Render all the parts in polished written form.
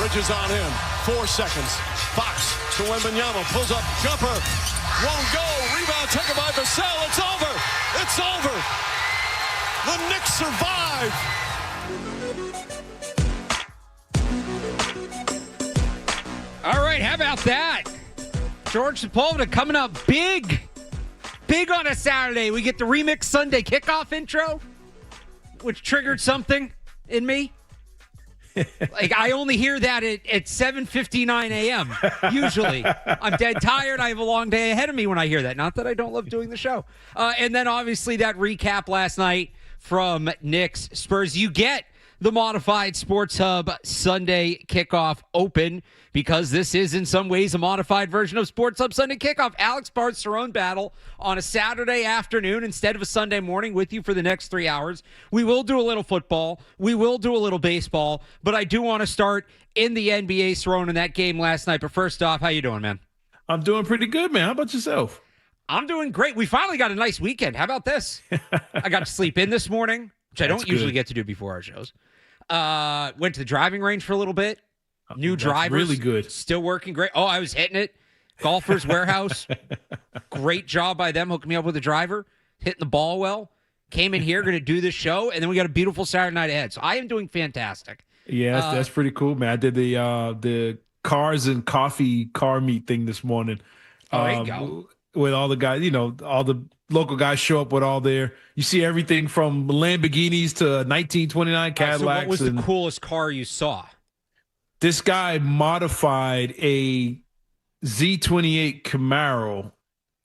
Bridges on him. 4 seconds. Fox to Wembanyama. Pulls up. Jumper. Won't go. Rebound taken by Vassell. It's over. It's over. The Knicks survive. All right, how about that? George Sepulveda coming up big on a Saturday. We get the Remix Sunday kickoff intro, which triggered something in me. Like, I only hear that at 7:59 a.m. usually. I'm dead tired. I have a long day ahead of me when I hear that. Not that I don't love doing the show. And then, obviously, that recap last night from Knicks Spurs. You get the modified Sports Hub Sunday kickoff open because this is in some ways a modified version of Sports Hub Sunday kickoff. Alex Barth Cerrone battle on a Saturday afternoon instead of a Sunday morning with you for the next 3 hours. We will do a little football. We will do a little baseball, but I do want to start in the NBA, Cerrone, in that game last night. But first off, how you doing, man? I'm doing pretty good, man. How about yourself? I'm doing great. We finally got a nice weekend. How about this? I got to sleep in this morning, which I don't usually get to do before our shows. Went to the driving range for a little bit. New drivers. Really good. Still working great. Oh, I was hitting it. Golfers Warehouse. Great job by them hooking me up with a driver. Hitting the ball well. Came in here, going to do this show, and then we got a beautiful Saturday night ahead. So I am doing fantastic. Yeah, that's pretty cool, man. I did the cars and coffee car meet thing this morning. There you go. With all the guys, all the local guys show up with all their, you see everything from Lamborghinis to 1929 Cadillacs. So what was the coolest car you saw? This guy modified a Z28 Camaro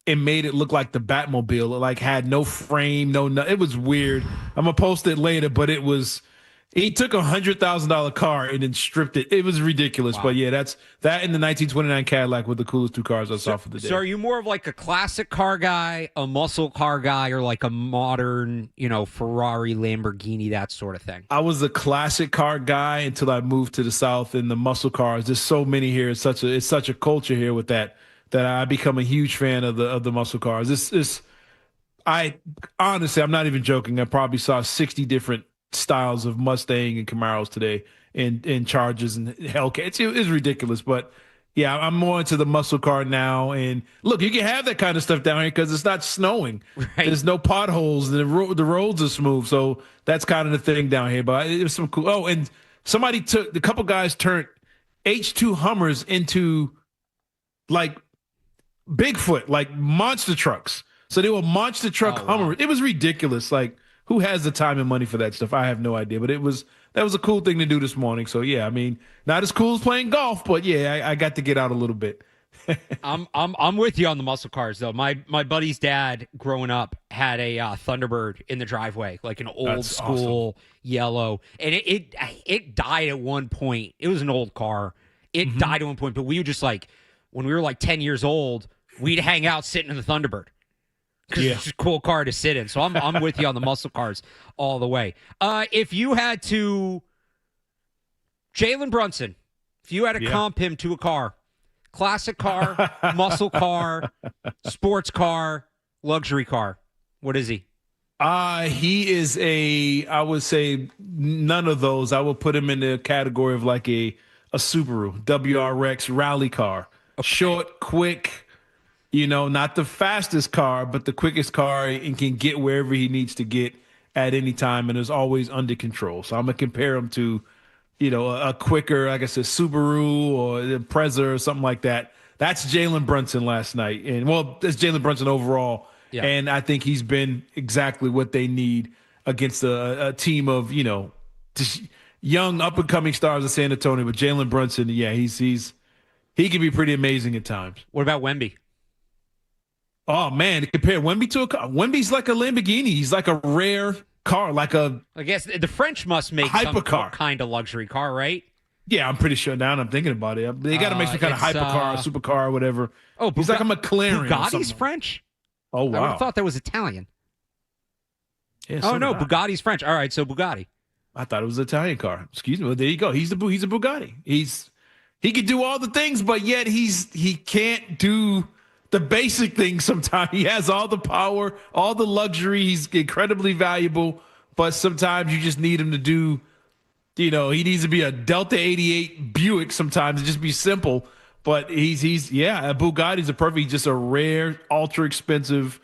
and made it look like the Batmobile. It like had no frame, it was weird. I'm gonna post it later, but he took $100,000 car and then stripped it. It was ridiculous. Wow. But yeah, that and the 1929 Cadillac were the coolest two cars I saw for the day. So are you more of like a classic car guy, a muscle car guy, or like a modern, Ferrari, Lamborghini, that sort of thing? I was a classic car guy until I moved to the South, and the muscle cars. There's so many here. It's such a culture here with that I become a huge fan of the muscle cars. I'm not even joking. I probably saw 60 different styles of Mustang and Camaros today, and Chargers and Hellcats. It's ridiculous, but yeah, I'm more into the muscle car now. And look, you can have that kind of stuff down here because it's not snowing. Right. There's no potholes. The roads are smooth, so that's kind of the thing down here. But it was some cool. Oh, and a couple guys turned H2 Hummers into like Bigfoot, like monster trucks. So they were monster truck Hummers. Wow. It was ridiculous. Like, who has the time and money for that stuff? I have no idea, but that was a cool thing to do this morning. So yeah, I mean, not as cool as playing golf, but yeah, I got to get out a little bit. I'm with you on the muscle cars though. My buddy's dad growing up had a Thunderbird in the driveway, like an old school yellow, and it died at one point. It was an old car. It died at one point, but we would just when we were like 10 years old, we'd hang out sitting in the Thunderbird. Because it's just a cool car to sit in. So I'm with you on the muscle cars all the way. If you had to, Jalen Brunson, if you had to comp him to a car, classic car, muscle car, sports car, luxury car, what is he? He is I would say none of those. I would put him in the category of like a Subaru, WRX rally car. Okay. Short, quick. Not the fastest car, but the quickest car, and can get wherever he needs to get at any time, and is always under control. So I'm going to compare him to, a quicker, like I said, Subaru or the Impreza or something like that. That's Jalen Brunson last night. And, that's Jalen Brunson overall. Yeah. And I think he's been exactly what they need against a team of, just young, up-and-coming stars of San Antonio. But Jalen Brunson, yeah, he can be pretty amazing at times. What about Wemby? Oh, man, to compare Wemby to a car. Wemby's like a Lamborghini. He's like a rare car, I guess the French must make some kind of luxury car, right? Yeah, I'm pretty sure now I'm thinking about it. They got to make some kind of hypercar, supercar, or whatever. Oh, he's like a McLaren. Bugatti's French? Oh, wow. I would have thought that was Italian. Yeah, so no, Bugatti's French. All right, so Bugatti. I thought it was an Italian car. Excuse me. Well, there you go. He's a Bugatti. He can do all the things, but yet he can't do the basic things sometimes. He has all the power, all the luxury. He's incredibly valuable, but sometimes you just need him to do He needs to be a Delta 88 Buick sometimes and just be simple. But he's a Bugatti's just a rare, ultra expensive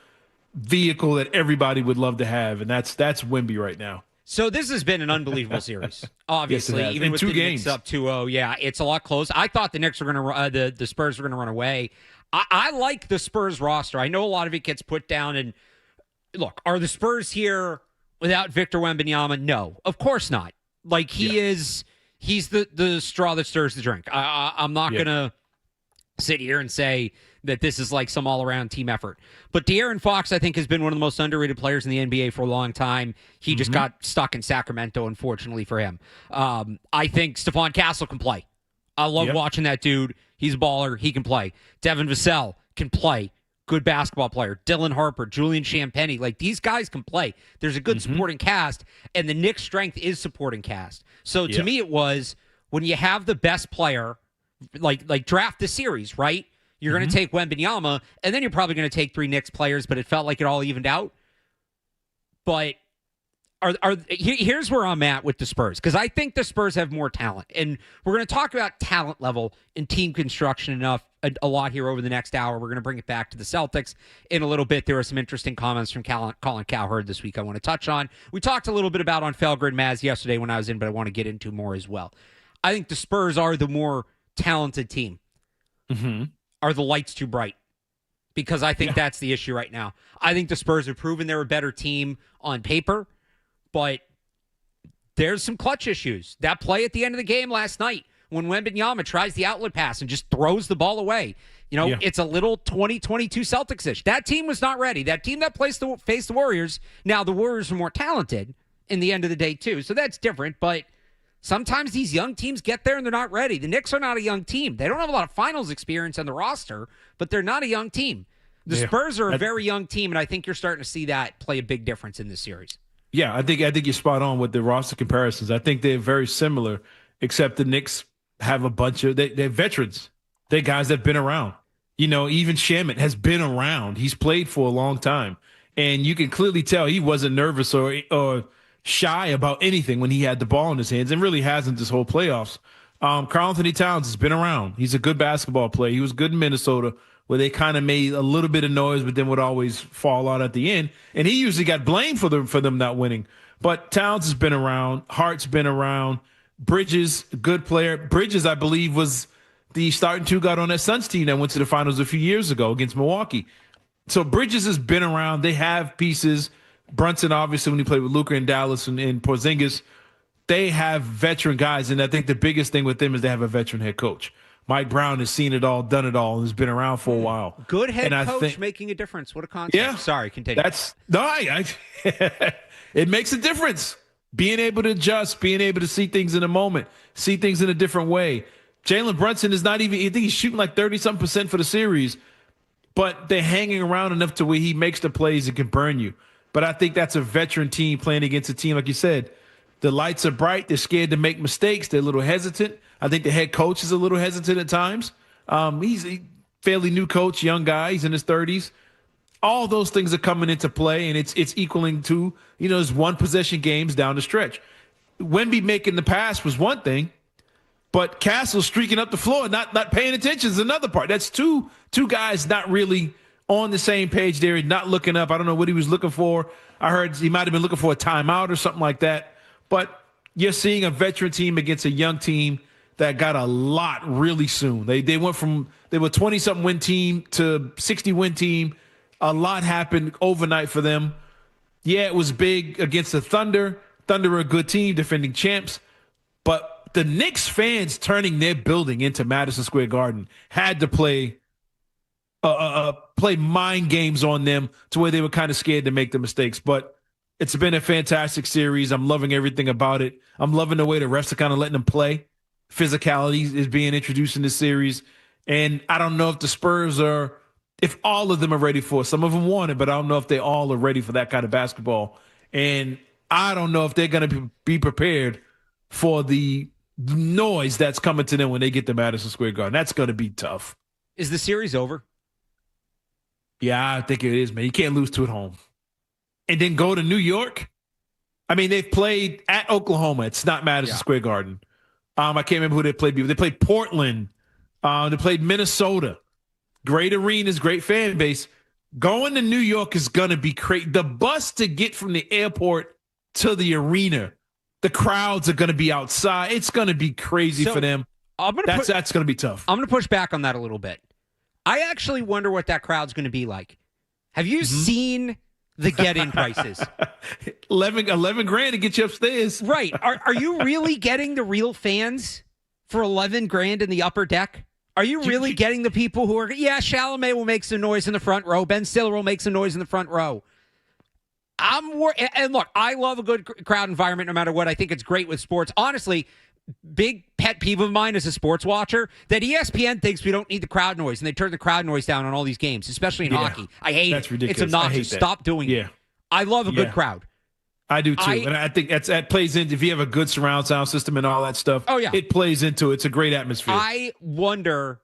vehicle that everybody would love to have, and that's Wemby right now. So this has been an unbelievable series. Obviously, yes, even in with 2 the games. Knicks up 2-0, yeah, it's a lot close. I thought the Knicks were going to the Spurs were going to run away. I like the Spurs roster. I know a lot of it gets put down. And look, are the Spurs here without Victor Wembanyama? No, of course not. Like he's the straw that stirs the drink. I'm not going to sit here and say that this is like some all-around team effort. But De'Aaron Fox, I think, has been one of the most underrated players in the NBA for a long time. He just got stuck in Sacramento, unfortunately for him. I think Stephon Castle can play. I love watching that dude. He's a baller. He can play. Devin Vassell can play. Good basketball player. Dylan Harper, Julian Champagnie. Like, these guys can play. There's a good supporting cast, and the Knicks' strength is supporting cast. So to me, it was when you have the best player, like draft the series, right? You're going to take Wembanyama, and then you're probably going to take 3 Knicks players, but it felt like it all evened out. But here's where I'm at with the Spurs, because I think the Spurs have more talent. And we're going to talk about talent level and team construction a lot here over the next hour. We're going to bring it back to the Celtics in a little bit. There were some interesting comments from Colin Cowherd this week I want to touch on. We talked a little bit about on Felgrid Maz yesterday when I was in, but I want to get into more as well. I think the Spurs are the more talented team. Are the lights too bright? Because I think that's the issue right now. I think the Spurs have proven they're a better team on paper, but there's some clutch issues. That play at the end of the game last night when Wembanyama tries the outlet pass and just throws the ball away. It's a little 2022 Celtics-ish. That team was not ready. That team that faced the Warriors, now the Warriors are more talented in the end of the day too, so that's different, but sometimes these young teams get there and they're not ready. The Knicks are not a young team. They don't have a lot of finals experience on the roster, but they're not a young team. The Spurs are a very young team, and I think you're starting to see that play a big difference in this series. Yeah, I think you're spot on with the roster comparisons. I think they're very similar, except the Knicks have a bunch of they're veterans. They're guys that've been around. Even Shamet has been around. He's played for a long time, and you can clearly tell he wasn't nervous or shy about anything when he had the ball in his hands, and really hasn't this whole playoffs. Karl-Anthony Towns has been around. He's a good basketball player. He was good in Minnesota, where they kind of made a little bit of noise, but then would always fall out at the end. And he usually got blamed for them not winning. But Towns has been around. Hart's been around. Bridges, good player. Bridges, I believe, was the starting 2 guard on that Suns team that went to the finals a few years ago against Milwaukee. So Bridges has been around. They have pieces. Brunson, obviously, when he played with Luka in Dallas and Porzingis, they have veteran guys. And I think the biggest thing with them is they have a veteran head coach. Mike Brown has seen it all, done it all, and has been around for a while. Good head coach making a difference. What a concept. Yeah. Sorry, continue. It makes a difference. Being able to adjust, being able to see things in a moment, see things in a different way. Jalen Brunson is not even, I think he's shooting like 30-something% for the series, but they're hanging around enough to where he makes the plays and can burn you. But I think that's a veteran team playing against a team, like you said. The lights are bright. They're scared to make mistakes. They're a little hesitant. I think the head coach is a little hesitant at times. He's a fairly new coach, young guy. He's in his 30s. All those things are coming into play, and it's equaling to, there's one possession games down the stretch. Wemby making the pass was one thing, but Castle streaking up the floor, not paying attention is another part. That's two guys not really on the same page there, not looking up. I don't know what he was looking for. I heard he might have been looking for a timeout or something like that. But you're seeing a veteran team against a young team that got a lot really soon. They went from, they were 20-something win team to 60-win team. A lot happened overnight for them. Yeah, it was big against the Thunder. Thunder are a good team, defending champs. But the Knicks fans turning their building into Madison Square Garden had to play mind games on them to where they were kind of scared to make the mistakes. But it's been a fantastic series. I'm loving everything about it. I'm loving the way the refs are kind of letting them play. Physicality is being introduced in this series. And I don't know if the Spurs are, if all of them are ready for it. Some of them want it, but I don't know if they all are ready for that kind of basketball. And I don't know if they're going to be prepared for the noise that's coming to them when they get to Madison Square Garden. That's going to be tough. Is the series over? Yeah, I think it is, man. You can't lose 2 at home. And then go to New York. I mean, they've played at Oklahoma. It's not Madison Square Garden. I can't remember who they played. They played Portland. They played Minnesota. Great arenas, great fan base. Going to New York is going to be crazy. The bus to get from the airport to the arena, the crowds are going to be outside. It's going to be crazy for them. That's going to be tough. I'm going to push back on that a little bit. I actually wonder what that crowd's going to be like. Have you seen the get-in prices? 11 grand to get you upstairs. Right. Are you really getting the real fans for 11 grand in the upper deck? Are you really getting the people who are, Chalamet will make some noise in the front row. Ben Stiller will make some noise in the front row. And look, I love a good crowd environment no matter what. I think it's great with sports. Honestly, big pet peeve of mine as a sports watcher, that ESPN thinks we don't need the crowd noise, and they turn the crowd noise down on all these games, especially in hockey. I hate it. That's ridiculous. It's obnoxious. Stop doing it. I love a good crowd. I do too. And I think that plays into, if you have a good surround sound system and all that stuff, it plays into it. It's a great atmosphere. I wonder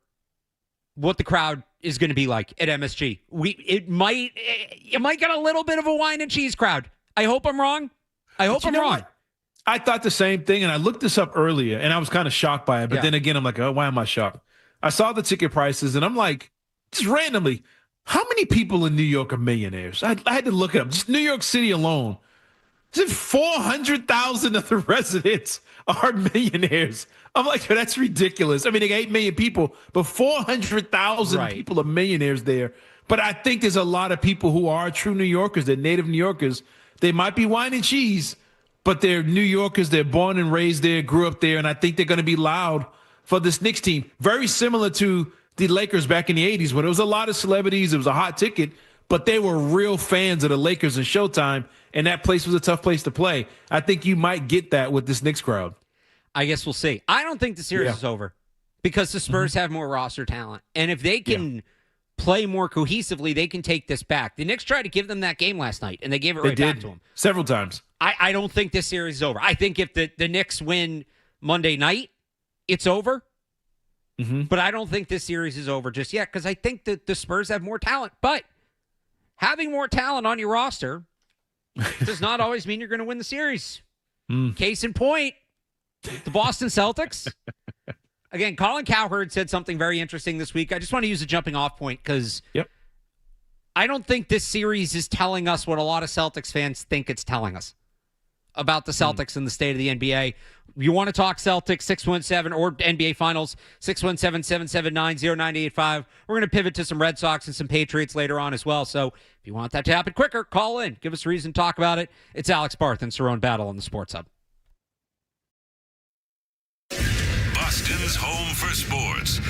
what the crowd is going to be like at MSG. It might get a little bit of a wine and cheese crowd. I hope I'm wrong. I'm wrong. What? I thought the same thing, and I looked this up earlier, and I was kind of shocked by it. But then again, I'm like, oh, why am I shocked? I saw the ticket prices, and I'm like, just randomly, how many people in New York are millionaires? I had to look it up. Just New York City alone. Is it 400,000 of the residents are millionaires? I'm like, that's ridiculous. I mean, they got 8 million people, but 400,000 people are millionaires there. But I think there's a lot of people who are true New Yorkers. They're native New Yorkers. They might be wine and cheese, but they're New Yorkers. They're born and raised there, grew up there, and I think they're going to be loud for this Knicks team. Very similar to the Lakers back in the 80s when it was a lot of celebrities. It was a hot ticket, but they were real fans of the Lakers and Showtime, and that place was a tough place to play. I think you might get that with this Knicks crowd. I guess we'll see. I don't think the series is over because the Spurs have more roster talent. And if they can play more cohesively, they can take this back. The Knicks tried to give them that game last night, and they gave it back to them. Several times. I don't think this series is over. I think if the Knicks win Monday night, it's over. But I don't think this series is over just yet because I think that the Spurs have more talent. But having more talent on your roster does not always mean you're going to win the series. Case in point, the Boston Celtics. Again, Colin Cowherd said something very interesting this week. I just want to use a jumping off point because I don't think this series is telling us what a lot of Celtics fans think it's telling us about the Celtics and the state of the NBA. You want to talk Celtics, 617, or NBA Finals, 617-779-0985. We're going to pivot to some Red Sox and some Patriots later on as well. So if you want that to happen quicker, call in. Give us a reason to talk about it. It's Alex Barth and Cerrone Battle on the Sports Hub. Boston's home for sports.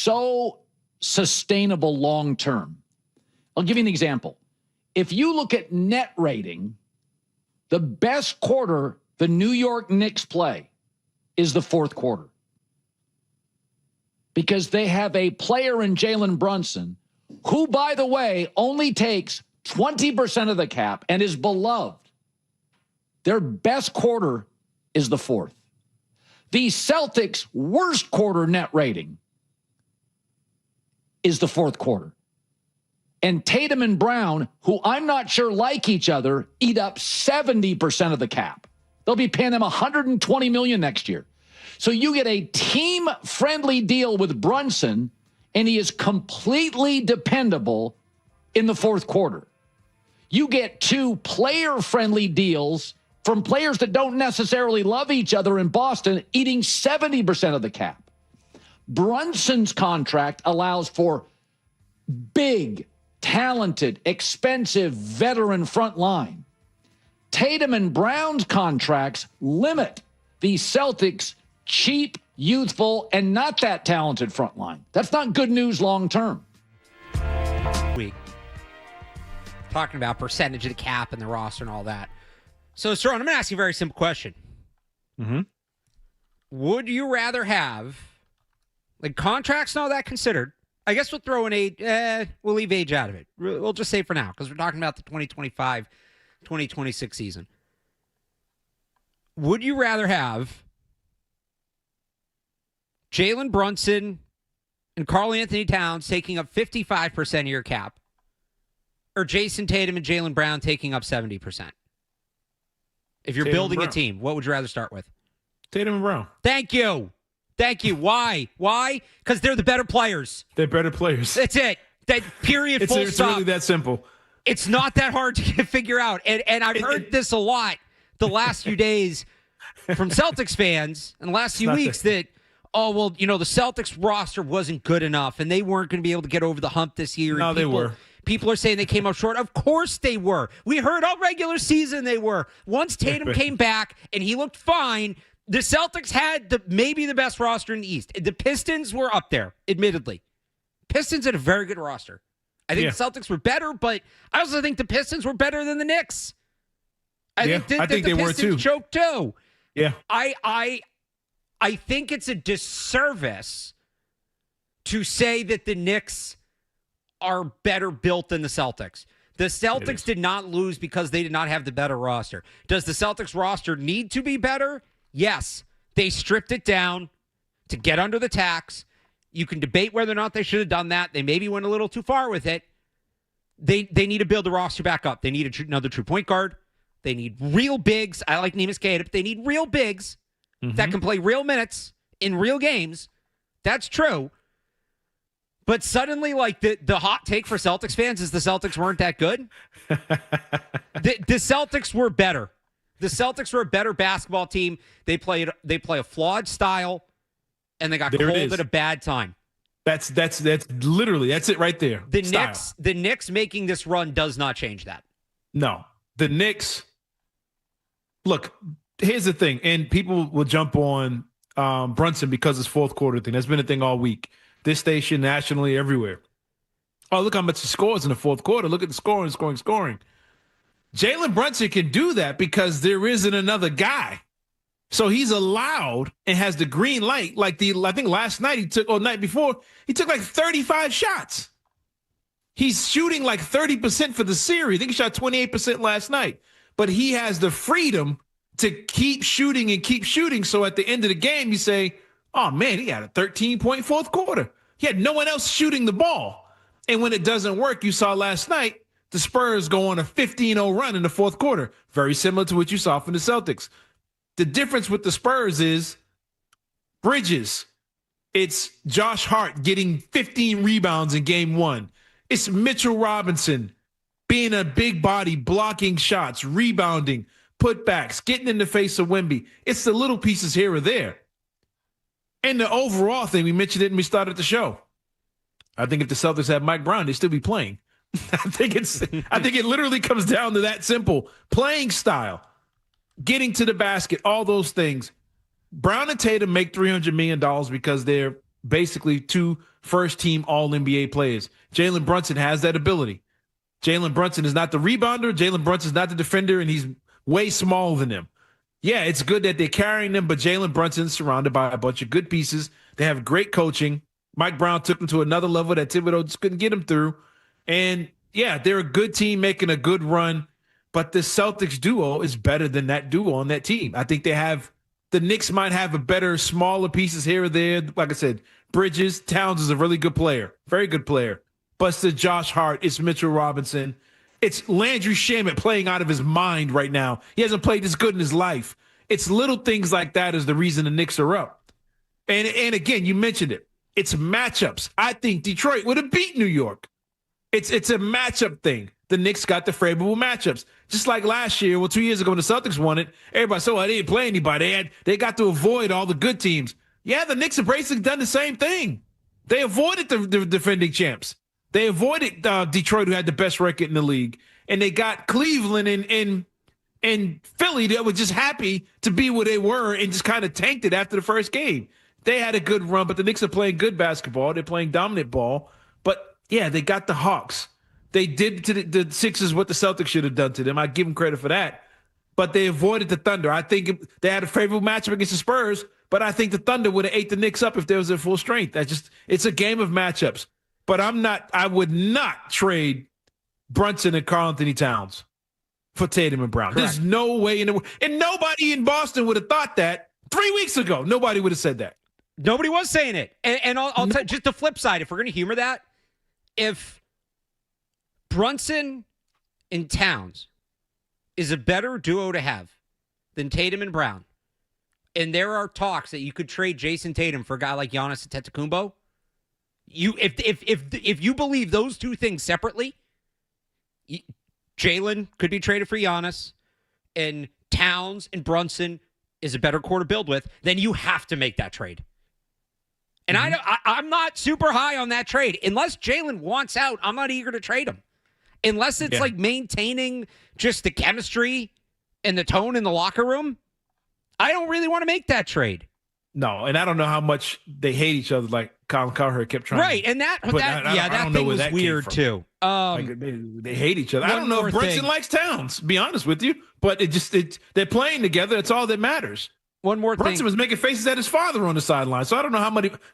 so sustainable long term. I'll give you an example. If you look at net rating, the best quarter the New York Knicks play is the fourth quarter. Because they have a player in Jalen Brunson who, by the way, only takes 20% of the cap and is beloved. Their best quarter is the fourth. The Celtics' worst quarter net rating is the fourth quarter. And Tatum and Brown, who I'm not sure like each other, eat up 70% of the cap. They'll be paying them $120 million next year. So you get a team-friendly deal with Brunson, and he is completely dependable in the fourth quarter. You get two player-friendly deals from players that don't necessarily love each other in Boston, eating 70% of the cap. Brunson's contract allows for big, talented, expensive veteran front line. Tatum and Brown's contracts limit the Celtics' cheap, youthful, and not that talented front line. That's not good news long term. Week talking about percentage of the cap and the roster and all that. So, Cerrone, I'm going to ask you a very simple question. Mm-hmm. Would you rather have, like, contracts and all that considered? I guess we'll throw in age. We'll leave age out of it. We'll just say for now, because we're talking about the 2025-2026 season. Would you rather have Jalen Brunson and Karl Anthony Towns taking up 55% of your cap, or Jason Tatum and Jaylen Brown taking up 70%? If you're building a team, what would you rather start with? Tatum and Brown. Thank you. Why? Why? Because they're the better players. They're better players. That's it. That period. Full stop. It's really that simple. It's not that hard to figure out. And I've heard this a lot the last few days from Celtics fans and the last few weeks that, oh, well, the Celtics roster wasn't good enough and they weren't going to be able to get over the hump this year. No, they were. People are saying they came up short. Of course they were. We heard all regular season they were. Once Tatum came back and he looked fine, the Celtics had maybe the best roster in the East. The Pistons were up there, admittedly. Pistons had a very good roster. I think the Celtics were better, but I also think the Pistons were better than the Knicks. I think the they were Pistons too. choked too. Yeah. I think it's a disservice to say that the Knicks are better built than the Celtics. The Celtics did not lose because they did not have the better roster. Does the Celtics roster need to be better? Yes. They stripped it down to get under the tax. You can debate whether or not they should have done that. They maybe went a little too far with it. They need to build the roster back up. They need another true point guard. They need real bigs. I like Neemias Queta, but they need real bigs that can play real minutes in real games. That's true. But suddenly, like, the hot take for Celtics fans is the Celtics weren't that good. The Celtics were better. The Celtics were a better basketball team. They play a flawed style, and they got cold at a bad time. That's literally it right there. The Knicks making this run does not change that. No, the Knicks. Look, here's the thing, and people will jump on Brunson because it's fourth quarter thing. That's been a thing all week. This station, nationally, everywhere. Oh, look how much he scores in the fourth quarter. Look at the scoring. Jalen Brunson can do that because there isn't another guy. So he's allowed and has the green light. I think last night night before, he took like 35 shots. He's shooting like 30% for the series. I think he shot 28% last night. But he has the freedom to keep shooting and keep shooting. So at the end of the game, you say, oh, man, he had a 13-point fourth quarter. He had no one else shooting the ball. And when it doesn't work, you saw last night, the Spurs go on a 15-0 run in the fourth quarter. Very similar to what you saw from the Celtics. The difference with the Spurs is Bridges. It's Josh Hart getting 15 rebounds in game one. It's Mitchell Robinson being a big body, blocking shots, rebounding, putbacks, getting in the face of Wemby. It's the little pieces here or there. And the overall thing, we mentioned it when we started the show. I think if the Celtics had Mike Brown, they'd still be playing. I think it literally comes down to that simple. Playing style, getting to the basket, all those things. Brown and Tatum make $300 million because they're basically 2 first-team All-NBA players. Jalen Brunson has that ability. Jalen Brunson is not the rebounder. Jalen Brunson is not the defender, and he's way smaller than them. Yeah, it's good that they're carrying them, but Jalen Brunson's surrounded by a bunch of good pieces. They have great coaching. Mike Brown took them to another level that Thibodeau just couldn't get them through. And, yeah, they're a good team making a good run, but the Celtics duo is better than that duo on that team. I think the Knicks might have a better, smaller pieces here or there. Like I said, Bridges, Towns is a really good player, very good player. But it's Josh Hart, it's Mitchell Robinson. It's Landry Shamet playing out of his mind right now. He hasn't played this good in his life. It's little things like that is the reason the Knicks are up. And again, you mentioned it. It's matchups. I think Detroit would have beat New York. It's a matchup thing. The Knicks got the favorable matchups. Just like last year, 2 years ago when the Celtics won it, everybody said, they didn't play anybody. They got to avoid all the good teams. Yeah, the Knicks have basically done the same thing. They avoided the defending champs. They avoided Detroit, who had the best record in the league. And they got Cleveland and Philly that were just happy to be where they were and just kind of tanked it after the first game. They had a good run, but the Knicks are playing good basketball. They're playing dominant ball. But, yeah, they got the Hawks. They did to the Sixers what the Celtics should have done to them. I give them credit for that. But they avoided the Thunder. I think they had a favorable matchup against the Spurs, but I think the Thunder would have ate the Knicks up if they was at full strength. It's a game of matchups. But I would not trade Brunson and Karl Anthony Towns for Tatum and Brown. Correct. There's no way in the world. And nobody in Boston would have thought that 3 weeks ago. Nobody would have said that. Nobody was saying it. And I'll tell you, just the flip side, if we're going to humor that, if Brunson and Towns is a better duo to have than Tatum and Brown, and there are talks that you could trade Jason Tatum for a guy like Giannis Antetokounmpo, if you believe those two things separately, Jalen could be traded for Giannis, and Towns and Brunson is a better core to build with, then you have to make that trade. And I'm not super high on that trade. Unless Jalen wants out, I'm not eager to trade him. Unless it's like maintaining just the chemistry and the tone in the locker room, I don't really want to make that trade. No, and I don't know how much they hate each other, like Colin Cowherd kept trying. Right, and that thing was weird too. They hate each other. I don't know if Brunson likes Towns, to be honest with you, but they're playing together. That's all that matters. One more Brunson thing. was making faces at his father on the sideline, so I don't know how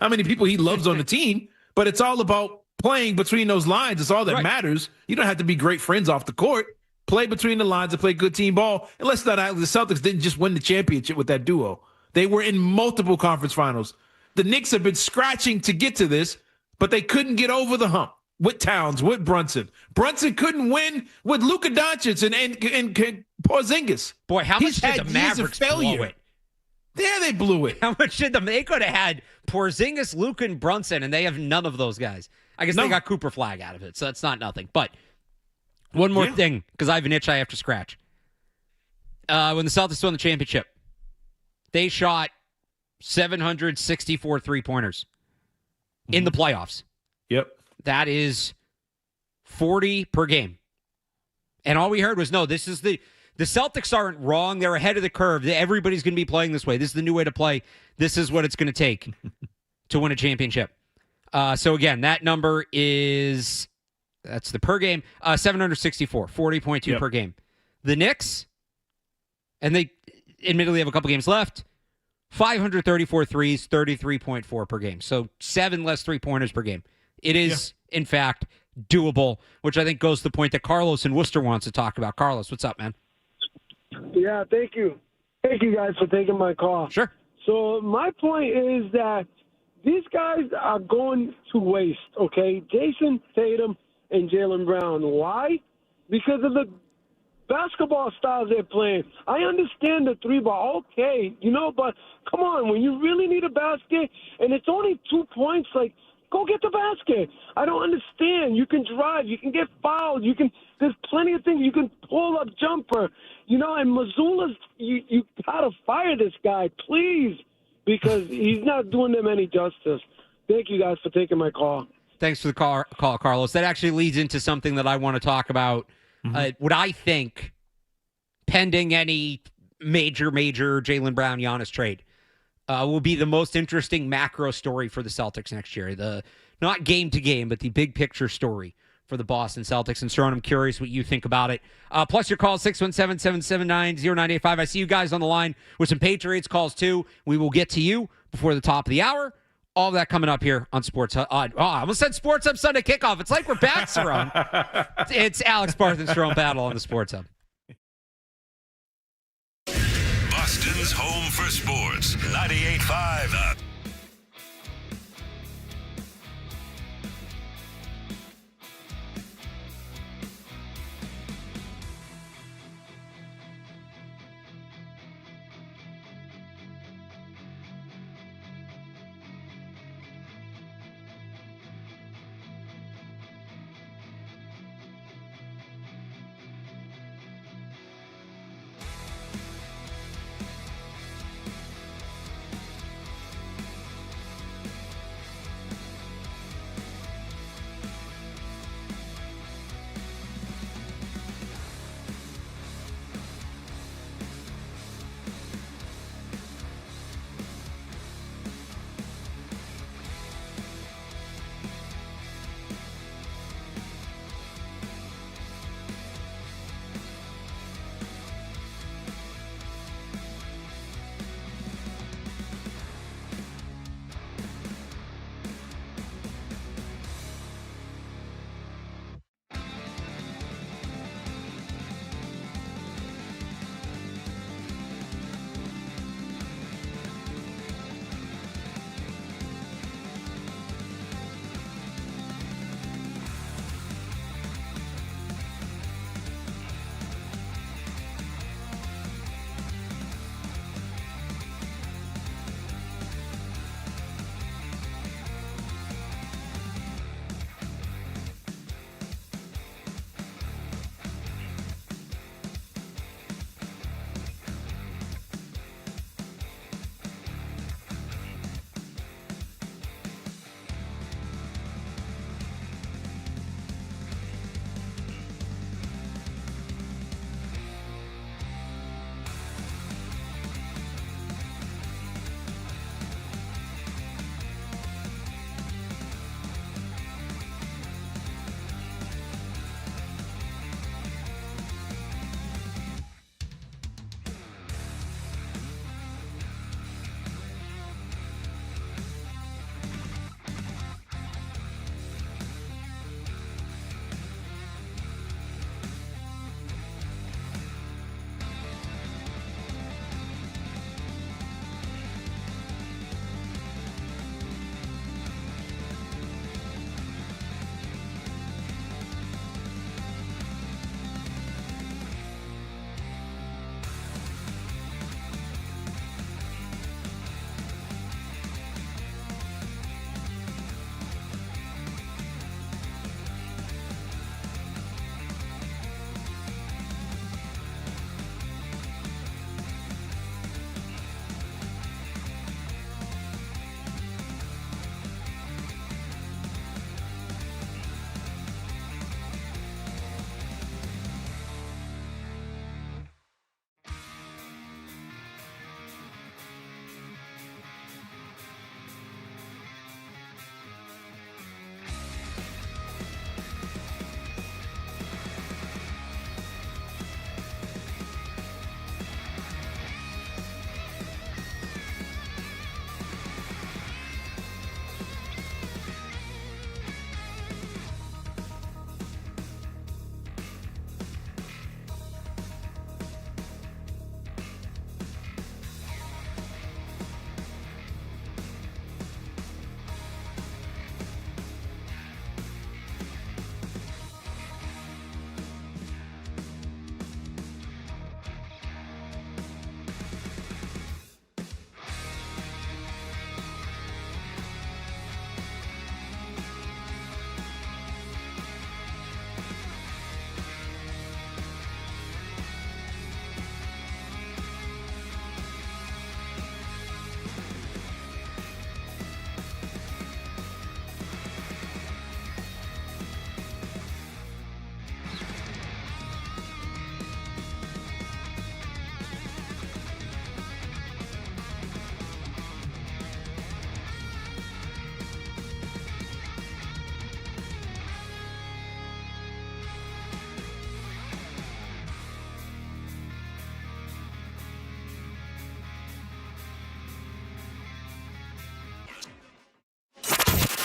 many people he loves on the team, but it's all about playing between those lines. It's all that matters. You don't have to be great friends off the court. Play between the lines and play good team ball. And let's not act, the Celtics didn't just win the championship with that duo. They were in multiple conference finals. The Knicks have been scratching to get to this, but they couldn't get over the hump with Towns, with Brunson. Brunson couldn't win with Luka Doncic and Porzingis. Boy, how much did the Mavericks blow it? Yeah, they blew it. How much did they could have had Porzingis, Luka, and Brunson, and they have none of those guys. I guess they got Cooper Flag out of it, so that's not nothing. But one more thing, because I have an itch I have to scratch. When the Celtics won the championship, they shot 764 three-pointers in the playoffs. Yep. That is 40 per game. And all we heard was, no, this is the Celtics aren't wrong. They're ahead of the curve. Everybody's going to be playing this way. This is the new way to play. This is what it's going to take to win a championship. So, again, that number that's the per game, 764, 40.2 per game. The Knicks, and they admittedly have a couple games left, 534 threes, 33.4 per game. So 7 less three-pointers per game. It is, in fact, doable, which I think goes to the point that Carlos in Worcester wants to talk about. Carlos, what's up, man? Yeah, thank you. Thank you guys for taking my call. Sure. So my point is that these guys are going to waste, okay? Jason Tatum and Jalen Brown. Why? Because of the basketball styles they're playing. I understand the three ball, okay, but come on, when you really need a basket and it's only 2 points, like, go get the basket. I don't understand. You can drive. You can get fouled. There's plenty of things. You can pull up jumper. And Mazzulla's, you got to fire this guy, please, because he's not doing them any justice. Thank you guys for taking my call. Thanks for the call, Carlos. That actually leads into something that I want to talk about. What I think, pending any major Jaylen Brown Giannis trade, will be the most interesting macro story for the Celtics next year. The not game to game, but the big picture story for the Boston Celtics. And Cerrone, I'm curious what you think about it. Plus your call, 617-779-0985. I see you guys on the line with some Patriots calls too. We will get to you before the top of the hour. All of that coming up here on Sports Hub. I almost said Sports Hub Sunday Kickoff. It's like we're back, Cerrone. It's Alex Barth and Cerrone battle on the Sports Hub. Boston's home for sports. 98.5.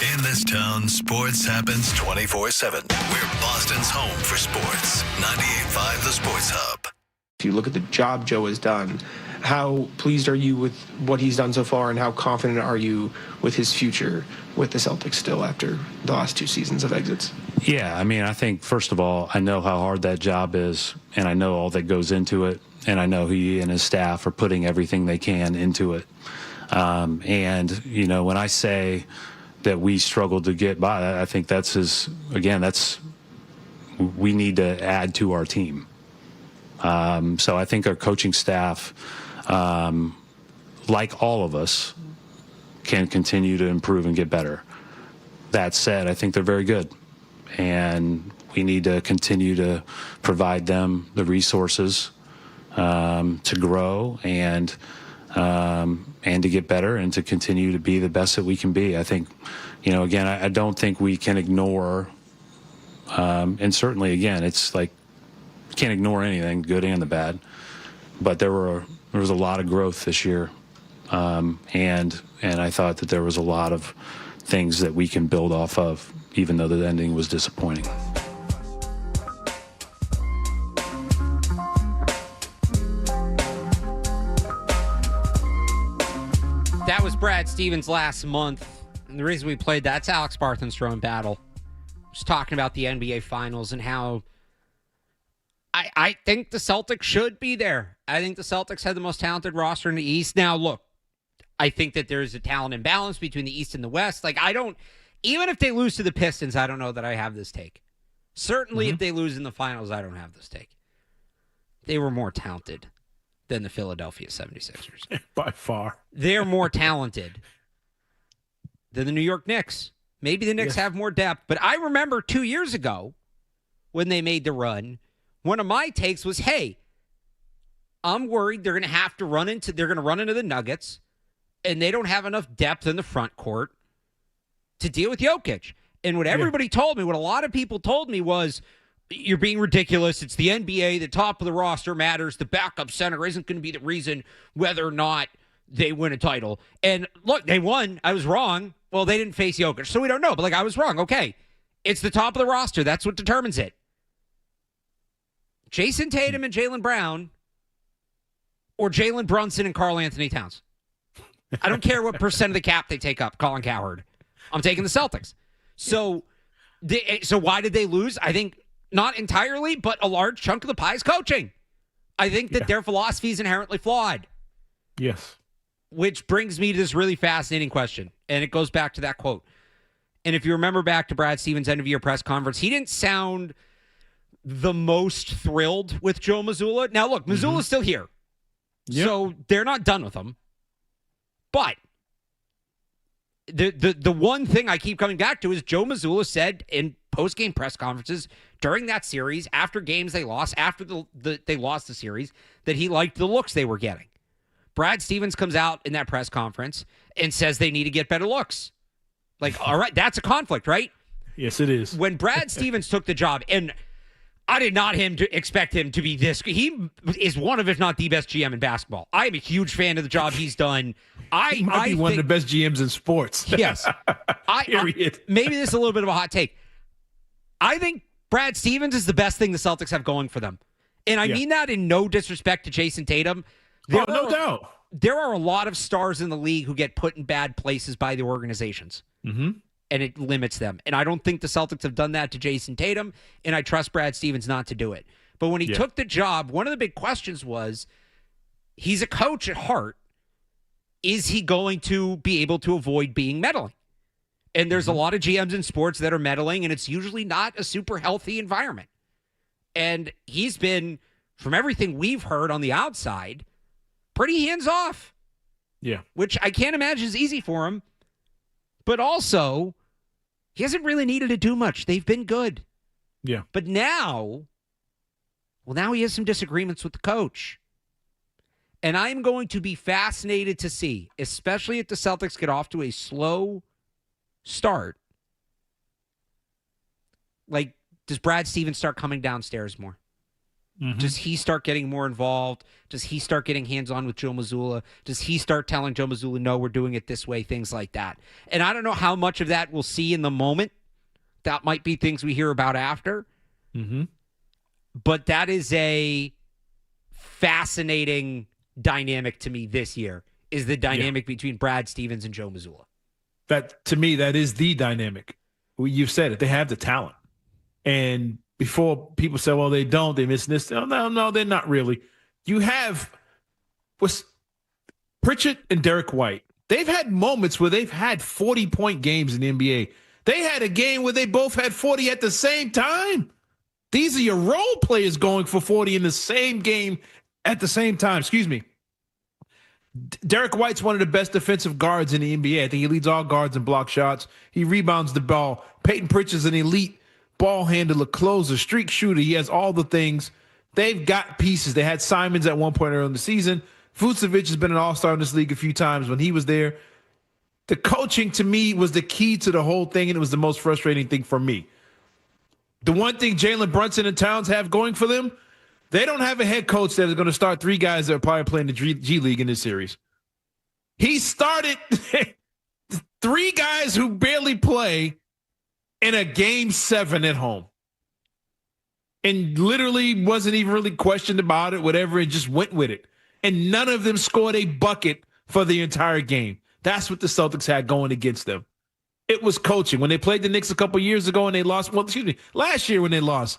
In this town, sports happens 24/7. We're Boston's home for sports. 98.5 The Sports Hub. If you look at the job Joe has done, how pleased are you with what he's done so far, and how confident are you with his future with the Celtics still after the last 2 seasons of exits? Yeah, I mean, I think, first of all, I know how hard that job is, and I know all that goes into it, and I know he and his staff are putting everything they can into it. And, you know, when I say that we struggled to get by, I think we need to add to our team. So I think our coaching staff, like all of us, can continue to improve and get better. That said, I think they're very good, and we need to continue to provide them the resources to grow and to get better and to continue to be the best that we can be. I think, you know, again, I don't think we can ignore, and certainly, again, it's like, can't ignore anything, good and the bad. But there was a lot of growth this year, and I thought that there was a lot of things that we can build off of, even though the ending was disappointing. That was Brad Stevens last month. And the reason we played that's Alex Barth and Cerrone battle. Just talking about the NBA Finals and how I think the Celtics should be there. I think the Celtics had the most talented roster in the East. Now, look, I think that there's a talent imbalance between the East and the West. Like, even if they lose to the Pistons, I don't know that I have this take. Certainly, if they lose in the finals, I don't have this take. They were more talented than the Philadelphia 76ers. By far. They're more talented than the New York Knicks. Maybe the Knicks have more depth, but I remember 2 years ago when they made the run, one of my takes was, hey, I'm worried they're going to run into the Nuggets, and they don't have enough depth in the front court to deal with Jokic. And what everybody told me, what a lot of people told me was, you're being ridiculous. It's the NBA. The top of the roster matters. The backup center isn't going to be the reason whether or not they win a title. And look, they won. I was wrong. Well, they didn't face Jokic, so we don't know. But, I was wrong. Okay. It's the top of the roster. That's what determines it. Jason Tatum and Jaylen Brown, or Jalen Brunson and Karl Anthony Towns. I don't care what percent of the cap they take up, Colin Cowherd. I'm taking the Celtics. So why did they lose? I think not entirely, but a large chunk of the pie is coaching. I think that their philosophy is inherently flawed. Yes. Which brings me to this really fascinating question, and it goes back to that quote. And if you remember back to Brad Stevens' end-of-year press conference, he didn't sound the most thrilled with Joe Mazzulla. Now, look, Mazzulla's still here. Yep. So they're not done with him. But the one thing I keep coming back to is Joe Mazzulla said in post-game press conferences during that series, after games they lost, after they lost the series, that he liked the looks they were getting. Brad Stevens comes out in that press conference and says they need to get better looks. All right, that's a conflict, right? Yes, it is. When Brad Stevens took the job, and I did not expect him to be this. He is one of, if not the best GM in basketball. I am a huge fan of the job he's done. He might be one of the best GMs in sports. Yes. Period. Maybe this is a little bit of a hot take. I think Brad Stevens is the best thing the Celtics have going for them. And I mean that in no disrespect to Jason Tatum. No doubt. There are a lot of stars in the league who get put in bad places by the organizations. Mm-hmm. And it limits them. And I don't think the Celtics have done that to Jason Tatum, and I trust Brad Stevens not to do it. But when he took the job, one of the big questions was, he's a coach at heart. Is he going to be able to avoid being meddling? And there's a lot of GMs in sports that are meddling, and it's usually not a super healthy environment. And he's been, from everything we've heard on the outside, pretty hands-off. Yeah. Which I can't imagine is easy for him. But also, he hasn't really needed to do much. They've been good. Yeah. But now he has some disagreements with the coach. And I'm going to be fascinated to see, especially if the Celtics get off to a slow start, does Brad Stevens start coming downstairs more? Does he start getting more involved? Does he start getting hands-on with Joe Mazzulla? Does he start telling Joe Mazzulla, no, we're doing it this way, things like that? And I don't know how much of that we'll see in the moment. That might be things we hear about after. But that is a fascinating dynamic to me this year, is the dynamic between Brad Stevens and Joe Mazzulla. That, to me, that is the dynamic. Well, you've said it. They have the talent. And before people say, well, they don't, they miss this. No, they're not really. You have Pritchett and Derek White. They've had moments where they've had 40-point games in the NBA. They had a game where they both had 40 at the same time. These are your role players going for 40 in the same game at the same time. Excuse me. Derek White's one of the best defensive guards in the NBA. I think he leads all guards in block shots. He rebounds the ball. Peyton Pritchard's an elite ball handler, closer, streak shooter. He has all the things. They've got pieces. They had Simons at one point early in the season. Vucevic has been an all-star in this league a few times when he was there. The coaching, to me, was the key to the whole thing, and it was the most frustrating thing for me. The one thing Jalen Brunson and Towns have going for them, they don't have a head coach that is going to start three guys that are probably playing the G League in this series. He started three guys who barely play in a game 7 at home. And literally wasn't even really questioned about it, whatever, and just went with it. And none of them scored a bucket for the entire game. That's what the Celtics had going against them. It was coaching. When they played the Knicks a couple years ago and they lost, last year when they lost,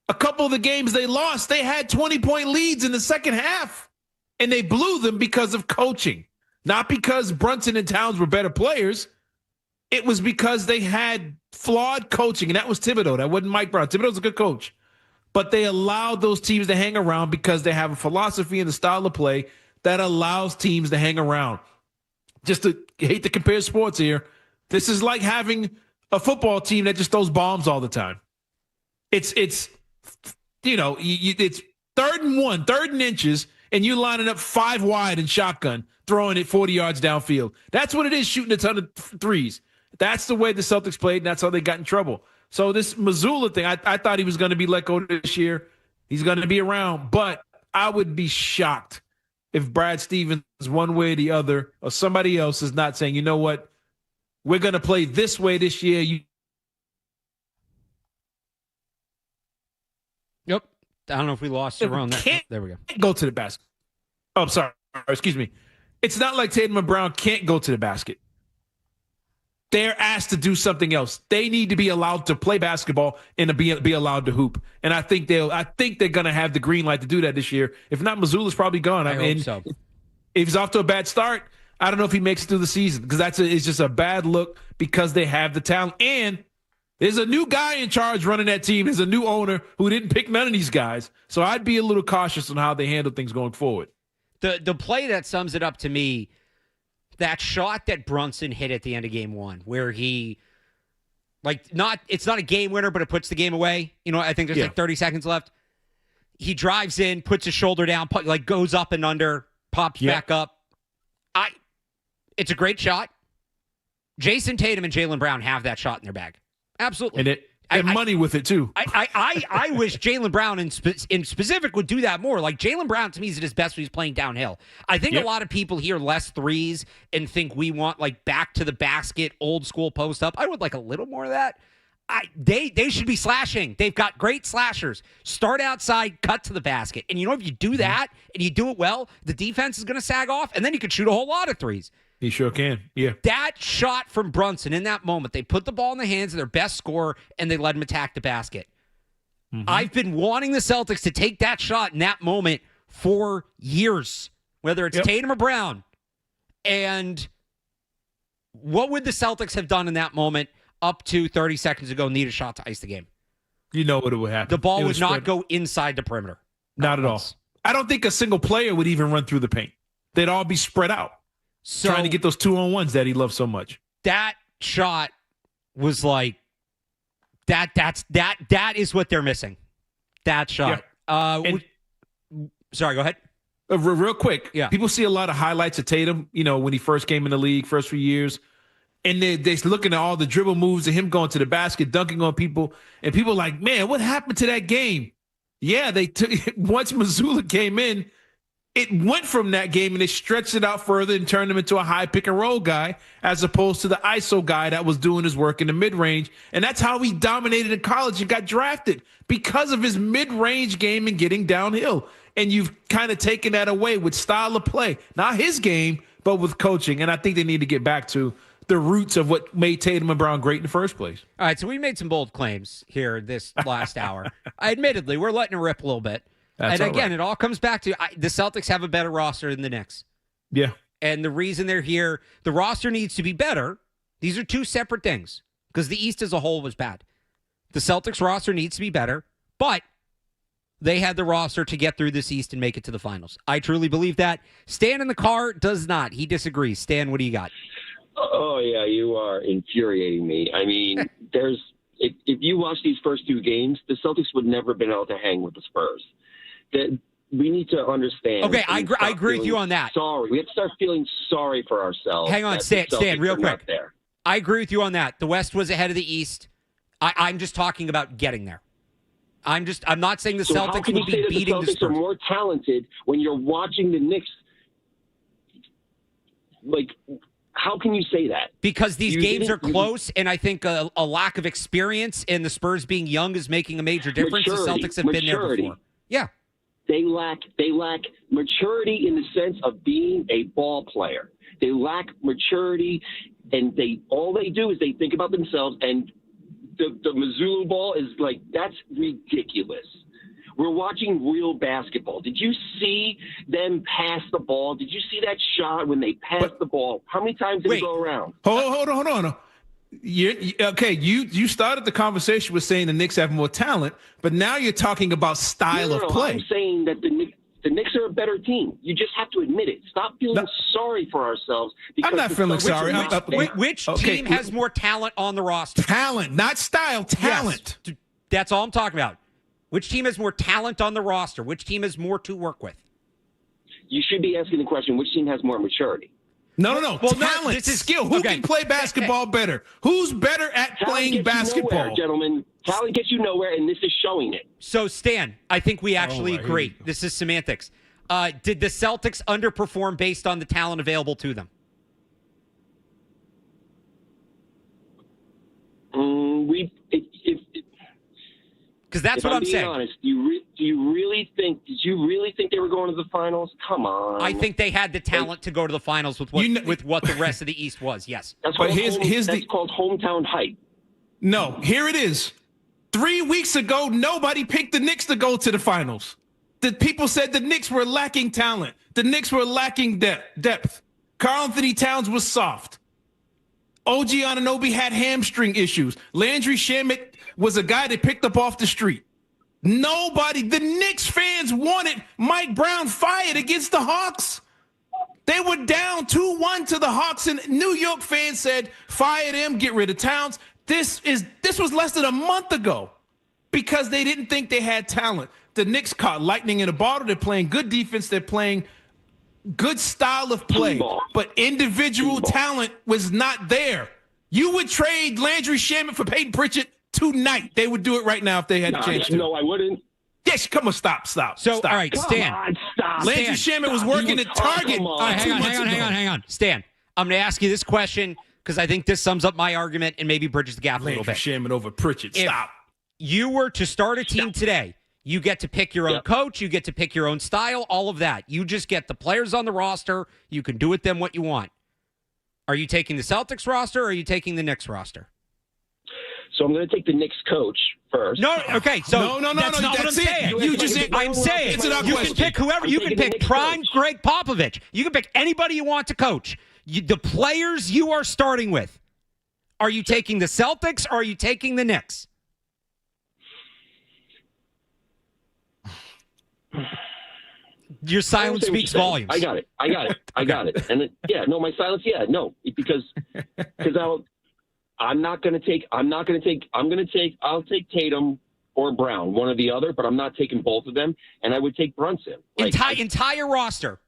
a couple of the games they lost, they had 20-point leads in the second half. And they blew them because of coaching. Not because Brunson and Towns were better players. It was because they had flawed coaching, and that was Thibodeau. That wasn't Mike Brown. Thibodeau's a good coach. But they allowed those teams to hang around because they have a philosophy and a style of play that allows teams to hang around. Just to hate to compare sports here, this is like having a football team that just throws bombs all the time. It's it's 3rd and inches, and you're lining up 5 wide and shotgun, throwing it 40 yards downfield. That's what it is, shooting a ton of threes. That's the way the Celtics played, and that's how they got in trouble. So this Mazzulla thing, I thought he was going to be let go this year. He's going to be around, but I would be shocked if Brad Stevens, one way or the other, or somebody else is not saying, you know what, we're going to play this way this year. Yep. I don't know if we lost Cerrone. There we go. Go to the basket. Oh, I'm sorry. Excuse me. It's not like Tatum and Brown can't go to the basket. They're asked to do something else. They need to be allowed to play basketball and to be allowed to hoop. And I think they're going to have the green light to do that this year. If not, Mazzulla's probably gone. I hope so. If he's off to a bad start, I don't know if he makes it through the season because it's just a bad look because they have the talent. And there's a new guy in charge running that team. There's a new owner who didn't pick none of these guys. So I'd be a little cautious on how they handle things going forward. The play that sums it up to me, that shot that Brunson hit at the end of game 1, where he, it's not a game winner, but it puts the game away. I think there's 30 seconds left. He drives in, puts his shoulder down, goes up and under, pops back up. It's a great shot. Jason Tatum and Jaylen Brown have that shot in their bag. Absolutely. And money with it, too. I wish Jaylen Brown in specific would do that more. Like, Jaylen Brown, to me, is at his best when he's playing downhill. I think a lot of people hear less threes and think we want, back to the basket, old school post up. I would like a little more of that. They should be slashing. They've got great slashers. Start outside, cut to the basket. And if you do that and you do it well, the defense is going to sag off, and then you can shoot a whole lot of threes. He sure can, yeah. That shot from Brunson in that moment, they put the ball in the hands of their best scorer, and they let him attack the basket. I've been wanting the Celtics to take that shot in that moment for years, whether it's Tatum or Brown. And what would the Celtics have done in that moment up to 30 seconds ago, need a shot to ice the game? You know what it would happen. The ball would not go inside the perimeter. Not at all. I don't think a single player would even run through the paint. They'd all be spread out. So, trying to get those 2-on-1s that he loves so much. That shot was that is what they're missing. That shot. Yeah. Sorry, go ahead. Real quick. Yeah. People see a lot of highlights of Tatum, when he first came in the league, first few years. And they're looking at all the dribble moves and him going to the basket, dunking on people. And people are like, man, what happened to that game? Yeah, they took once Missoula came in, it went from that game and they stretched it out further and turned him into a high pick and roll guy as opposed to the ISO guy that was doing his work in the mid range. And that's how he dominated in college and got drafted, because of his mid range game and getting downhill. And you've kind of taken that away with style of play, not his game, but with coaching. And I think they need to get back to the roots of what made Tatum and Brown great in the first place. All right, so we made some bold claims here this last hour. Admittedly, we're letting it rip a little bit. That's and again, right. It all comes back to the Celtics have a better roster than the Knicks. Yeah. And the reason they're here, the roster needs to be better. These are two separate things because the East as a whole was bad. The Celtics roster needs to be better, but they had the roster to get through this East and make it to the finals. I truly believe that. Stan in the car does not. He disagrees. Stan, what do you got? Oh, yeah, you are infuriating me. I mean, if you watch these first two games, the Celtics would never have been able to hang with the Spurs. That we need to understand. Okay, I agree with you on that. Sorry. We have to start feeling sorry for ourselves. Hang on, Stan, real quick. I agree with you on that. The West was ahead of the East. I'm just talking about getting there. I'm not saying the Celtics will be beating the Spurs. The Celtics are more talented when you're watching the Knicks. Like, how can you say that? Because these games are close, and I think a lack of experience and the Spurs being young is making a major difference. The Celtics have been there before. Yeah. They lack maturity in the sense of being a ball player. They lack maturity, and all they do is they think about themselves. And the Missoula ball is like, that's ridiculous. We're watching real basketball. Did you see them pass the ball? Did you see that shot when they passed the ball? How many times did it go around? Hold on. You started the conversation with saying the Knicks have more talent, but now you're talking about style of play. I'm saying that the Knicks are a better team. You just have to admit it. Stop feeling sorry for ourselves. I'm not feeling sorry. Which team has more talent on the roster? Talent, not style. Talent. Yes. That's all I'm talking about. Which team has more talent on the roster? Which team has more to work with? You should be asking the question, which team has more maturity? No. Well, talent, this is skill. Who can play basketball better? Who's better at playing basketball? Nowhere, gentlemen. Talent gets you nowhere, and this is showing it. So, Stan, I think we actually agree. This is semantics. Did the Celtics underperform based on the talent available to them? Because that's what I'm saying. Honest, did you really think they were going to the finals? Come on. I think they had the talent to go to the finals with what the rest of the East was. Yes. That's called hometown hype. No, here it is. 3 weeks ago, nobody picked the Knicks to go to the finals. The people said the Knicks were lacking talent. The Knicks were lacking depth. Karl-Anthony Towns was soft. OG Anunoby had hamstring issues. Landry Shamet was a guy they picked up off the street. The Knicks fans wanted Mike Brown fired against the Hawks. They were down 2-1 to the Hawks, and New York fans said, fire them, get rid of Towns. This was less than a month ago because they didn't think they had talent. The Knicks caught lightning in a bottle. They're playing good defense. They're playing good style of play, but individual talent was not there. You would trade Landry Shamet for Peyton Pritchard tonight. They would do it right now if they had a chance to. No, I wouldn't. Yes, come on, stop. So, stop. All right, Stan. Stop. Landry Shamet was working at Target. All right, hang on. Stan, I'm going to ask you this question because I think this sums up my argument and maybe bridges the gap a little bit. Landry Shamet over Pritchard. Stop. If you were to start a team today, you get to pick your own coach. You get to pick your own style, all of that. You just get the players on the roster. You can do with them what you want. Are you taking the Celtics roster or are you taking the Knicks roster? So I'm going to take the Knicks coach first. No, okay. So no. That's not what I'm saying. I'm saying you can pick whoever. You can pick prime Greg Popovich. You can pick anybody you want to coach. The players you are starting with. Are you taking the Celtics or are you taking the Knicks? Your silence speaks volumes. I got it. And my silence. Because I'll take Tatum or Brown, one or the other, but I'm not taking both of them. And I would take Brunson. Entire roster.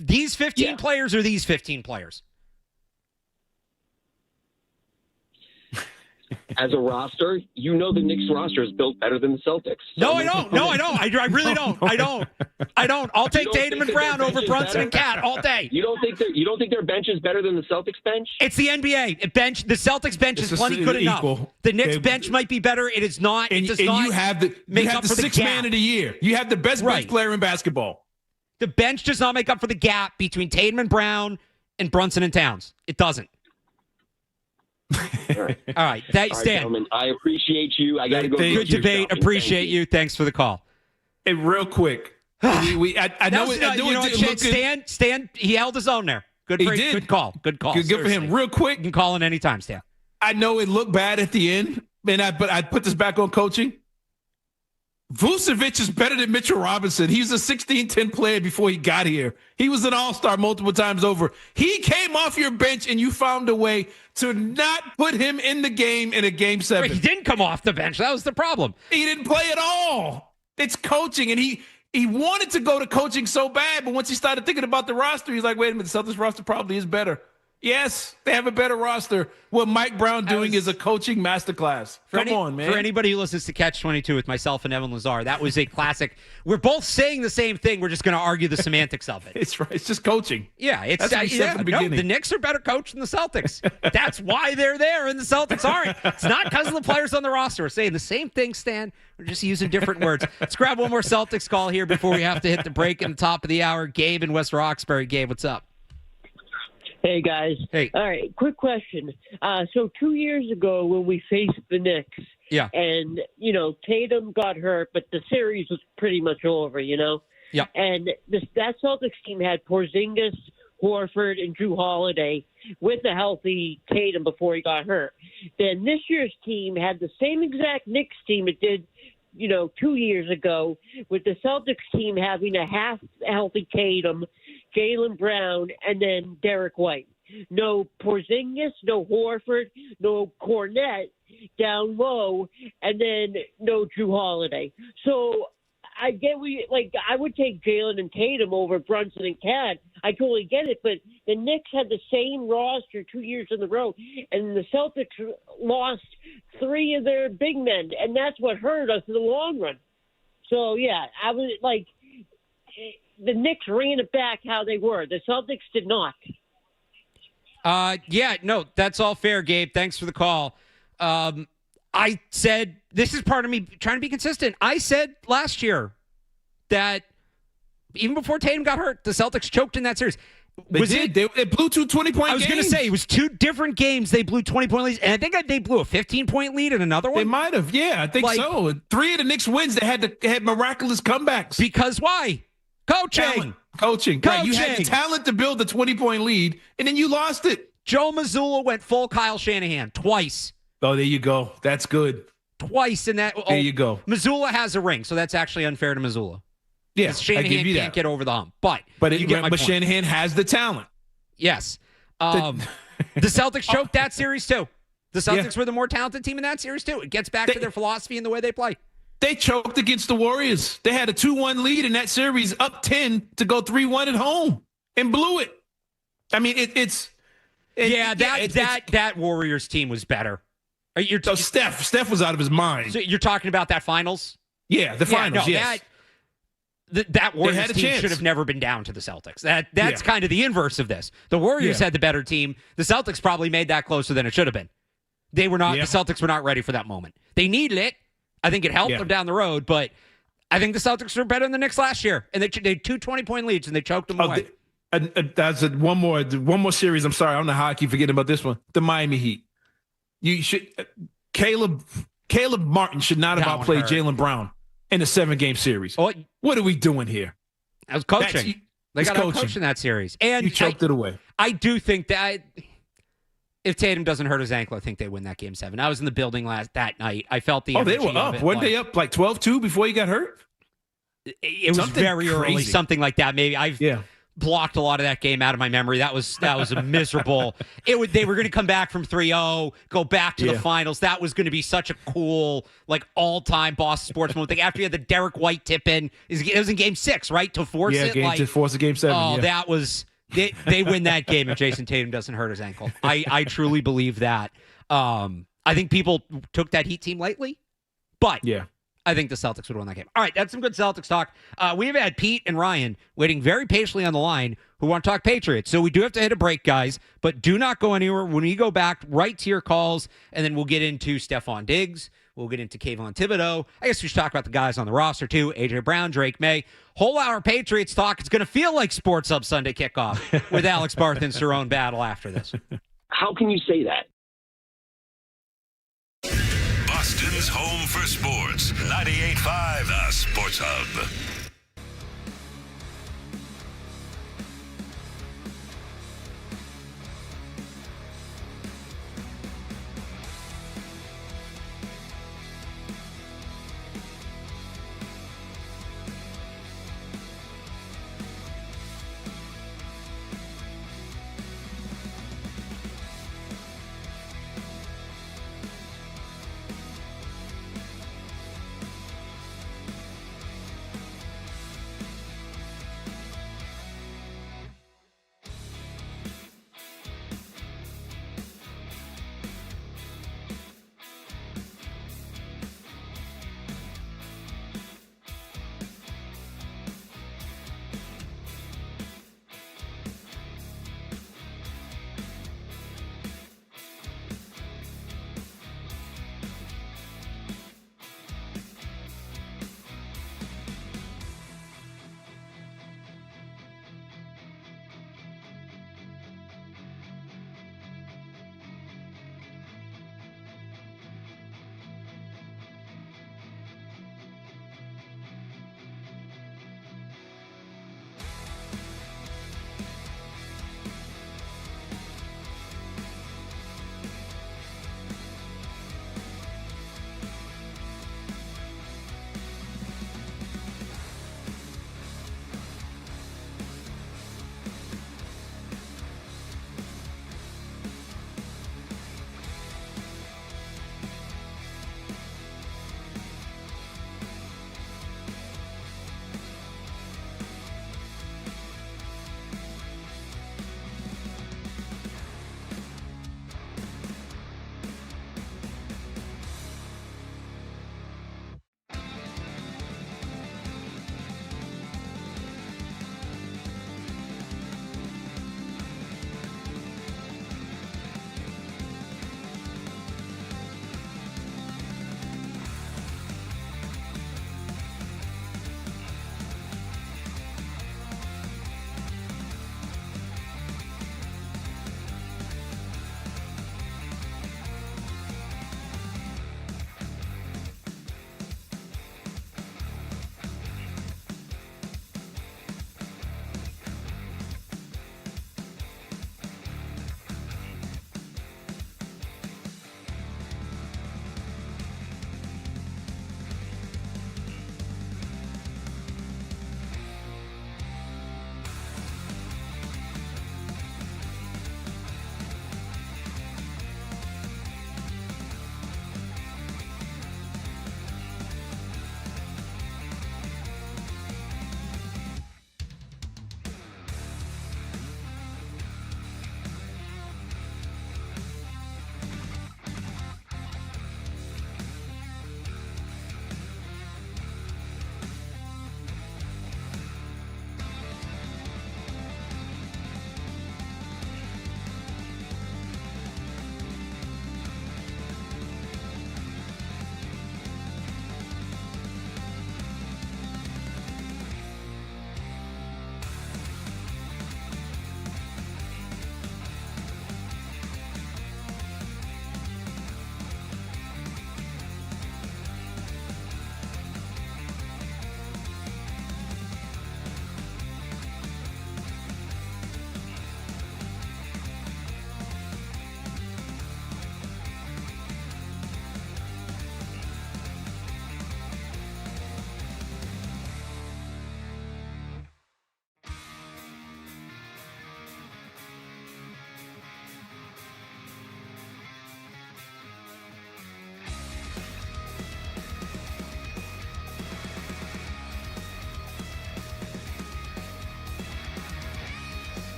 These 15 players or these 15 players? as a roster, you know the Knicks roster is built better than the Celtics. No, I don't. No, I don't. I really don't. I don't. I'll take Tatum and Brown over Brunson and Cat all day. You don't think their bench is better than the Celtics bench? It's the NBA the Celtics bench is plenty good enough. The Knicks bench might be better. It is not. And you have the sixth man of the year. You have the best bench player in basketball. The bench does not make up for the gap between Tatum and Brown and Brunson and Towns. It doesn't. All right. All right, Stan. Gentlemen, I appreciate you. I got to go. Good debate. Appreciate you. Thanks for the call. Hey, real quick. I know it. Stan, he held his own there. Good call. Good call. Good for him. Real quick. You can call in anytime, Stan. I know it looked bad at the end, but I put this back on coaching. Vucevic is better than Mitchell Robinson. He was a 16-10 player before he got here. He was an all-star multiple times over. He came off your bench, and you found a way to not put him in the game in a Game 7. He didn't come off the bench. That was the problem. He didn't play at all. It's coaching, and he wanted to go to coaching so bad, but once he started thinking about the roster, he's like, wait a minute, the Celtics roster probably is better. Yes, they have a better roster. What Mike Brown doing is a coaching masterclass. Come on, man. For anybody who listens to Catch 22 with myself and Evan Lazar, that was a classic. We're both saying the same thing. We're just going to argue the semantics of it. It's right. It's just coaching. Yeah, That's what he said from the beginning. The Knicks are better coached than the Celtics. That's why they're there, and the Celtics aren't. It's not because of the players on the roster. We're saying the same thing, Stan. We're just using different words. Let's grab one more Celtics call here before we have to hit the break in the top of the hour. Gabe in West Roxbury. Gabe, what's up? Hey, guys. Hey. All right, quick question. So 2 years ago when we faced the Knicks, and, Tatum got hurt, but the series was pretty much over, Yeah. And that Celtics team had Porzingis, Horford, and Drew Holiday with a healthy Tatum before he got hurt. Then this year's team had the same exact Knicks team it did 2 years ago, with the Celtics team having a half-healthy Tatum, Jaylen Brown, and then Derek White. No Porzingis, no Horford, no Cornette down low, and then no Drew Holiday. So I get I would take Jaylen and Tatum over Brunson and Cat. I totally get it, but the Knicks had the same roster 2 years in a row, and the Celtics lost three of their big men, and that's what hurt us in the long run. So, yeah, I was the Knicks ran it back how they were. The Celtics did not. That's all fair, Gabe. Thanks for the call. I said, this is part of me trying to be consistent. I said last year that even before Tatum got hurt, the Celtics choked in that series. They blew two 20-point games. I was going to say, it was two different games. They blew 20-point leads, and I think they blew a 15-point lead in another one. They might have. Yeah, I think so. Three of the Knicks wins, they had miraculous comebacks. Because why? Coaching. Right, you had the talent to build the 20-point lead, and then you lost it. Joe Mazzulla went full Kyle Shanahan twice. Oh, there you go. That's good. Twice in that. There you go. Mazzulla has a ring, so that's actually unfair to Mazzulla. Yeah, Shanahan can't get over the hump. But Shanahan has the talent. Yes. The Celtics choked that series, too. The Celtics were the more talented team in that series, too. It gets back to their philosophy and the way they play. They choked against the Warriors. They had a 2-1 lead in that series, up 10 to go 3-1 at home, and blew it. I mean, that Warriors team was better. Steph was out of his mind. So you're talking about that finals? Yeah, the finals, yes. That Warriors team should have never been down to the Celtics. That's kind of the inverse of this. The Warriors had the better team. The Celtics probably made that closer than it should have been. They were not. The Celtics were not ready for that moment. They needed it. I think it helped them down the road, but I think the Celtics were better than the Knicks last year, and they had two 20-point leads, and they choked them away. That's one more series. I'm sorry, I don't know how I keep forgetting about this one. The Miami Heat. You should Caleb Martin should not have outplayed Jaylen Brown in a 7-game series. What are we doing here? I was coaching. They got to coach in that series, and you choked it away. I do think that if Tatum doesn't hurt his ankle, I think they win that Game 7. I was in the building that night. I felt the energy. They were up. Weren't they up like 12-2 before he got hurt? It was very early, something like that. Maybe I've blocked a lot of that game out of my memory. That was a miserable. They were going to come back from 3-0, go back to the finals. That was going to be such a cool, all-time Boston sports moment thing. After you had the Derek White tip in, it was in Game 6, right? To force it, to force a Game 7. Oh, that was. They win that game if Jason Tatum doesn't hurt his ankle. I truly believe that. I I think people took that Heat team lightly, but Yeah. I think the Celtics would win that game. All right, that's some good Celtics talk. We've had Pete and Ryan waiting very patiently on the line who want to talk Patriots. So we do have to hit a break, guys, but do not go anywhere. When we go back, right to your calls, and then we'll get into Stephon Diggs. We'll get into Kayvon Thibodeau. I guess we should talk about the guys on the roster, too. A.J. Brown, Drake May. Whole hour Patriots talk. It's going to feel like Sports Hub Sunday kickoff with Alex Barth and Cerrone battle after this. How can you say that? Boston's home for sports. 98.5 The Sports Hub.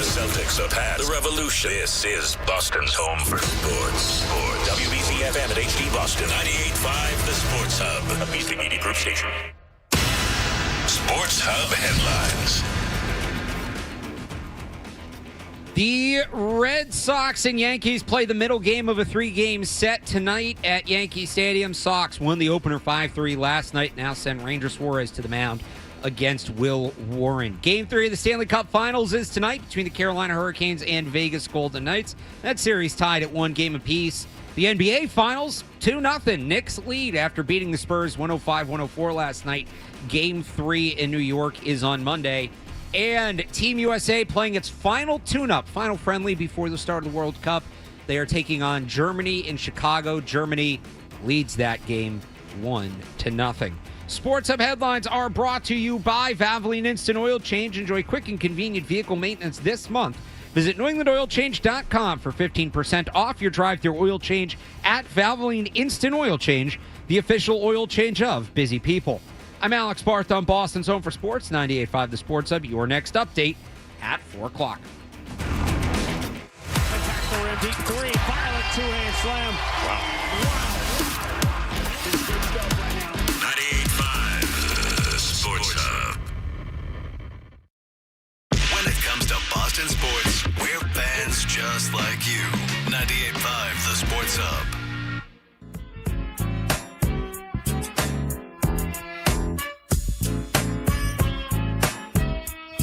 The Celtics have had the revolution. This is Boston's home for sports. WBC-FM at HD Boston. 98.5 The Sports Hub. A Beasley Media Group station. Sports Hub headlines. The Red Sox and Yankees play the middle game of a 3-game set tonight at Yankee Stadium. Sox won the opener 5-3 last night. Now send Ranger Suarez to the mound against Will Warren. Game 3 of the Stanley Cup Finals is tonight between the Carolina Hurricanes and Vegas Golden Knights. That series tied at 1 game apiece. The NBA Finals, 2-0. Knicks lead after beating the Spurs 105-104 last night. Game 3 in New York is on Monday. And Team USA playing its final tune-up, final friendly before the start of the World Cup. They are taking on Germany in Chicago. Germany leads that game 1-0. Sports Hub headlines are brought to you by Valvoline Instant Oil Change. Enjoy quick and convenient vehicle maintenance this month. Visit NewEnglandOilChange.com for 15% off your drive-thru oil change at Valvoline Instant Oil Change, the official oil change of busy people. I'm Alex Barth on Boston's Home for Sports, 98.5 The Sports Hub. Your next update at 4 o'clock. Attack for a deep three. Violent two-hand slam. Wow. 98.5 The Sports Hub. When it comes to Boston sports, we're fans just like you. 98.5 The Sports Hub.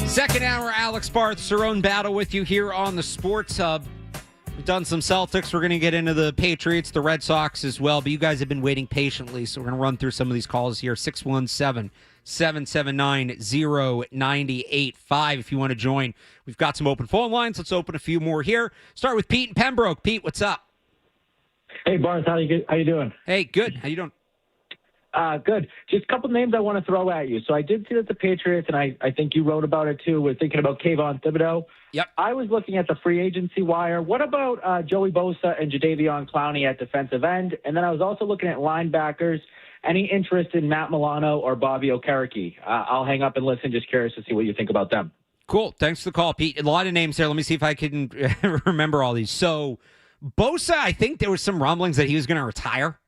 Second hour, Alex Barth Cerrone battle with you here on the Sports Hub. We've done some Celtics. We're going to get into the Patriots, the Red Sox as well. But you guys have been waiting patiently, so we're going to run through some of these calls here. 617-779-0985 if you want to join. We've got some open phone lines. Let's open a few more here. Start with Pete in Pembroke. Pete, what's up? Hey, Barth, how you doing? Hey, good. How you doing? Good. Just a couple names I want to throw at you. So I did see that the Patriots, and I think you wrote about it too, were thinking about Kayvon Thibodeau. Yep. I was looking at the free agency wire. What about Joey Bosa and Jadeveon Clowney at defensive end? And then I was also looking at linebackers. Any interest in Matt Milano or Bobby Okereke? I'll hang up and listen. Just curious to see what you think about them. Cool. Thanks for the call, Pete. A lot of names there. Let me see if I can remember all these. So Bosa, I think there was some rumblings that he was going to retire.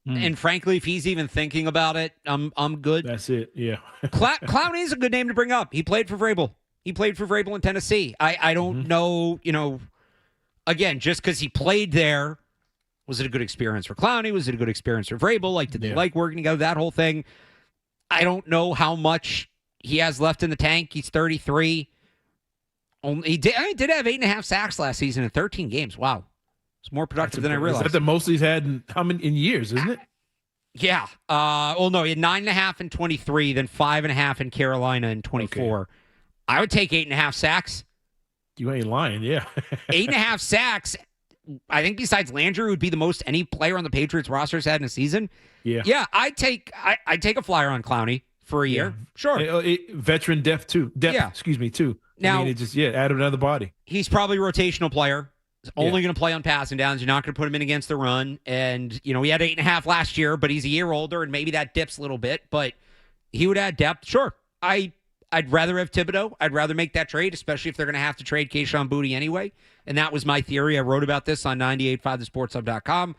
And frankly, if he's even thinking about it, I'm good. That's it. Yeah. Clowney is a good name to bring up. He played for Vrabel. He played for Vrabel in Tennessee. I don't know, again, just because he played there, was it a good experience for Clowney? Was it a good experience for Vrabel? Like, did they like working together? That whole thing. I don't know how much he has left in the tank. He's 33. He did have 8.5 sacks last season in 13 games. Wow. It's more productive than I realized. Is that the most he's had in years, isn't it? Yeah. Well, no, he had 9.5 in 23, then 5.5 in Carolina in 24. Okay. I would take 8.5 sacks. You ain't lying, yeah. 8.5 sacks. I think besides Landry would be the most any player on the Patriots roster has had in a season. Yeah. Yeah, I'd take a flyer on Clowney for a year. Sure. Veteran depth too. Excuse me, too. Now, it just add another body. He's probably a rotational player. He's only going to play on passing downs. You're not going to put him in against the run. And, he had 8.5 last year, but he's a year older, and maybe that dips a little bit. But he would add depth. Sure. I'd rather have Thibodeau. I'd rather make that trade, especially if they're going to have to trade Kayshon Boutte anyway. And that was my theory. I wrote about this on 98.5thesportshub.com.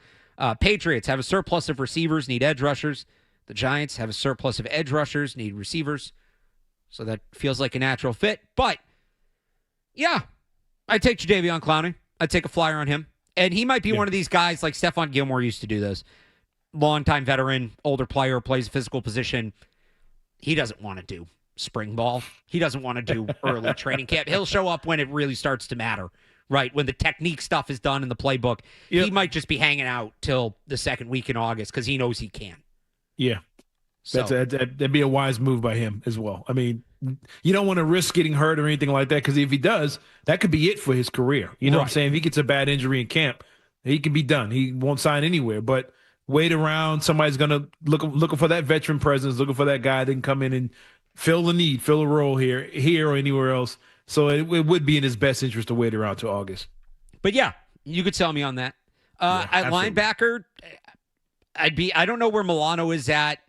Patriots have a surplus of receivers, need edge rushers. The Giants have a surplus of edge rushers, need receivers. So that feels like a natural fit. But, yeah, I'd take Jadeveon Clowney. I'd take a flyer on him. And he might be one of these guys like Stephon Gilmore used to do this. Longtime veteran, older player, plays a physical position. He doesn't want to do spring ball. He doesn't want to do early training camp. He'll show up when it really starts to matter, right? When the technique stuff is done in the playbook. Yep. He might just be hanging out till the second week in August because he knows he can. Yeah. So, that'd be a wise move by him as well. I mean, you don't want to risk getting hurt or anything like that because if he does, that could be it for his career. You know what I'm saying? If he gets a bad injury in camp, he can be done. He won't sign anywhere. But wait around. Somebody's going to looking for that veteran presence, looking for that guy that can come in and fill the need, fill a role here or anywhere else. So it would be in his best interest to wait around till August. But yeah, you could sell me on that. At linebacker, I don't know where Milano is at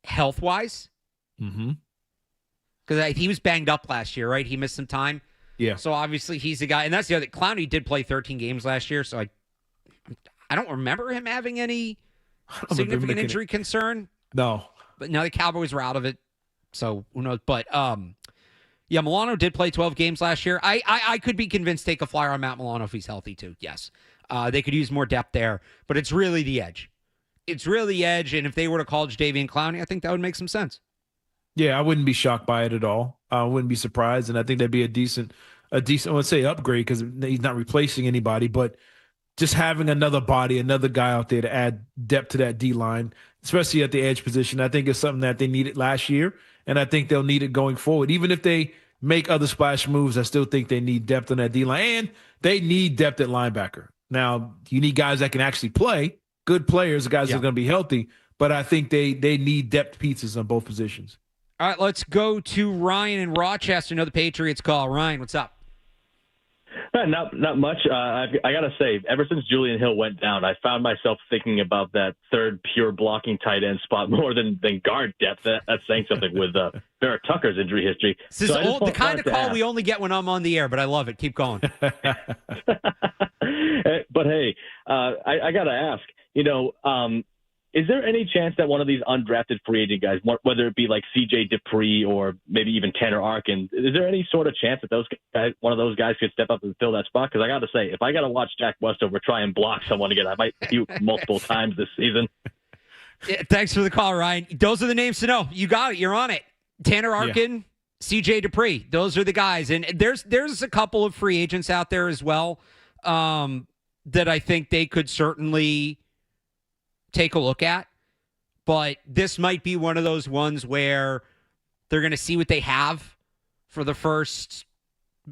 health-wise. Mm-hmm. Because he was banged up last year, right? He missed some time. Yeah. So obviously he's the guy. And that's the other. Clowney did play 13 games last year, so I don't remember him having any significant injury concern. No. But now the Cowboys were out of it, so who knows. But, yeah, Milano did play 12 games last year. I could be convinced to take a flyer on Matt Milano if he's healthy, too. Yes. They could use more depth there, but it's really the edge. It's really the edge, and if they were to call Jadeveon Clowney, I think that would make some sense. Yeah, I wouldn't be shocked by it at all. I wouldn't be surprised, and I think that'd be a decent, I would say upgrade because he's not replacing anybody, but just having another body, another guy out there to add depth to that D-line, especially at the edge position, I think is something that they needed last year, and I think they'll need it going forward. Even if they make other splash moves, I still think they need depth on that D-line, and they need depth at linebacker. Now, you need guys that can actually play, good players, guys that are going to be healthy, but I think they need depth pieces on both positions. All right, let's go to Ryan in Rochester. Know the Patriots call. Ryan, what's up? Not much. I got to say, ever since Julian Hill went down, I found myself thinking about that third pure blocking tight end spot more than guard depth. That's saying something with Barrett Tucker's injury history. This is the kind of call we only get when I'm on the air, but I love it. Keep going. But hey, I got to ask, is there any chance that one of these undrafted free agent guys, whether it be like C.J. Dupree or maybe even Tanner Arkin, is there any sort of chance that one of those guys could step up and fill that spot? Because I got to say, if I got to watch Jack Westover try and block someone again, I might puke multiple times this season. Yeah, thanks for the call, Ryan. Those are the names to know. You got it. You're on it. Tanner Arkin, C.J. Dupree. Those are the guys. And there's a couple of free agents out there as well that I think they could certainly take a look at, but this might be one of those ones where they're going to see what they have for the first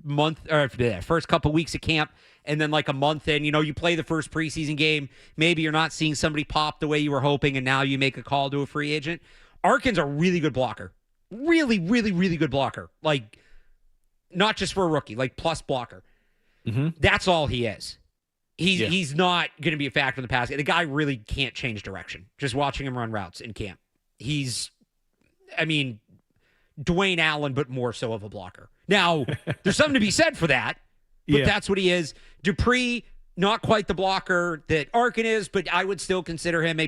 month or the first couple weeks of camp, and then like a month in, you play the first preseason game, maybe you're not seeing somebody pop the way you were hoping, and now you make a call to a free agent. Arkin's a really good blocker. Really, really, really good blocker. Like, not just for a rookie, like plus blocker. Mm-hmm. That's all he is. He's not going to be a factor in the pass. The guy really can't change direction. Just watching him run routes in camp. Dwayne Allen, but more so of a blocker. Now, there's something to be said for that, but that's what he is. Dupree, not quite the blocker that Arkin is, but I would still consider him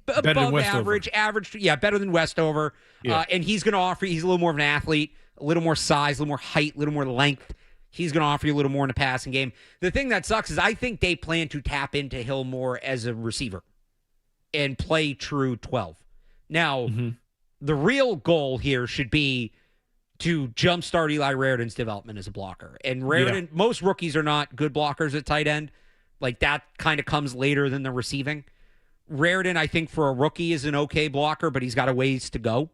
above average, better than Westover. Yeah. And he's going to offer, he's a little more of an athlete, a little more size, a little more height, a little more length. He's going to offer you a little more in the passing game. The thing that sucks is I think they plan to tap into Hill more as a receiver and play true 12. Now, the real goal here should be to jumpstart Eli Raridon's development as a blocker. And Raridon, most rookies are not good blockers at tight end. Like, that kind of comes later than the receiving. Raridon, I think, for a rookie is an okay blocker, but he's got a ways to go.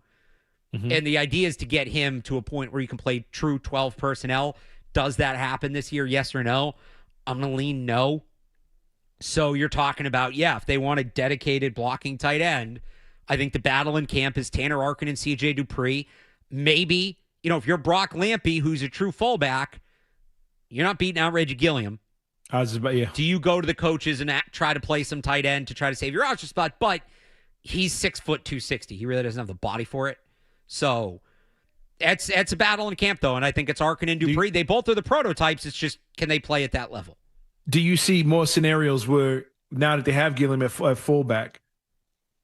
And the idea is to get him to a point where he can play true 12 personnel. Does that happen this year? Yes or no? I'm going to lean no. So you're talking about, if they want a dedicated blocking tight end, I think the battle in camp is Tanner Arkin and C.J. Dupree. Maybe, if you're Brock Lampy, who's a true fullback, you're not beating out Reggie Gilliam. Do you go to the coaches and try to play some tight end to try to save your roster spot? But he's 6'260". He really doesn't have the body for it. So it's a battle in camp, though, and I think it's Arkin and Dupree. They both are the prototypes. It's just, can they play at that level? Do you see more scenarios where, now that they have Gilliam at fullback,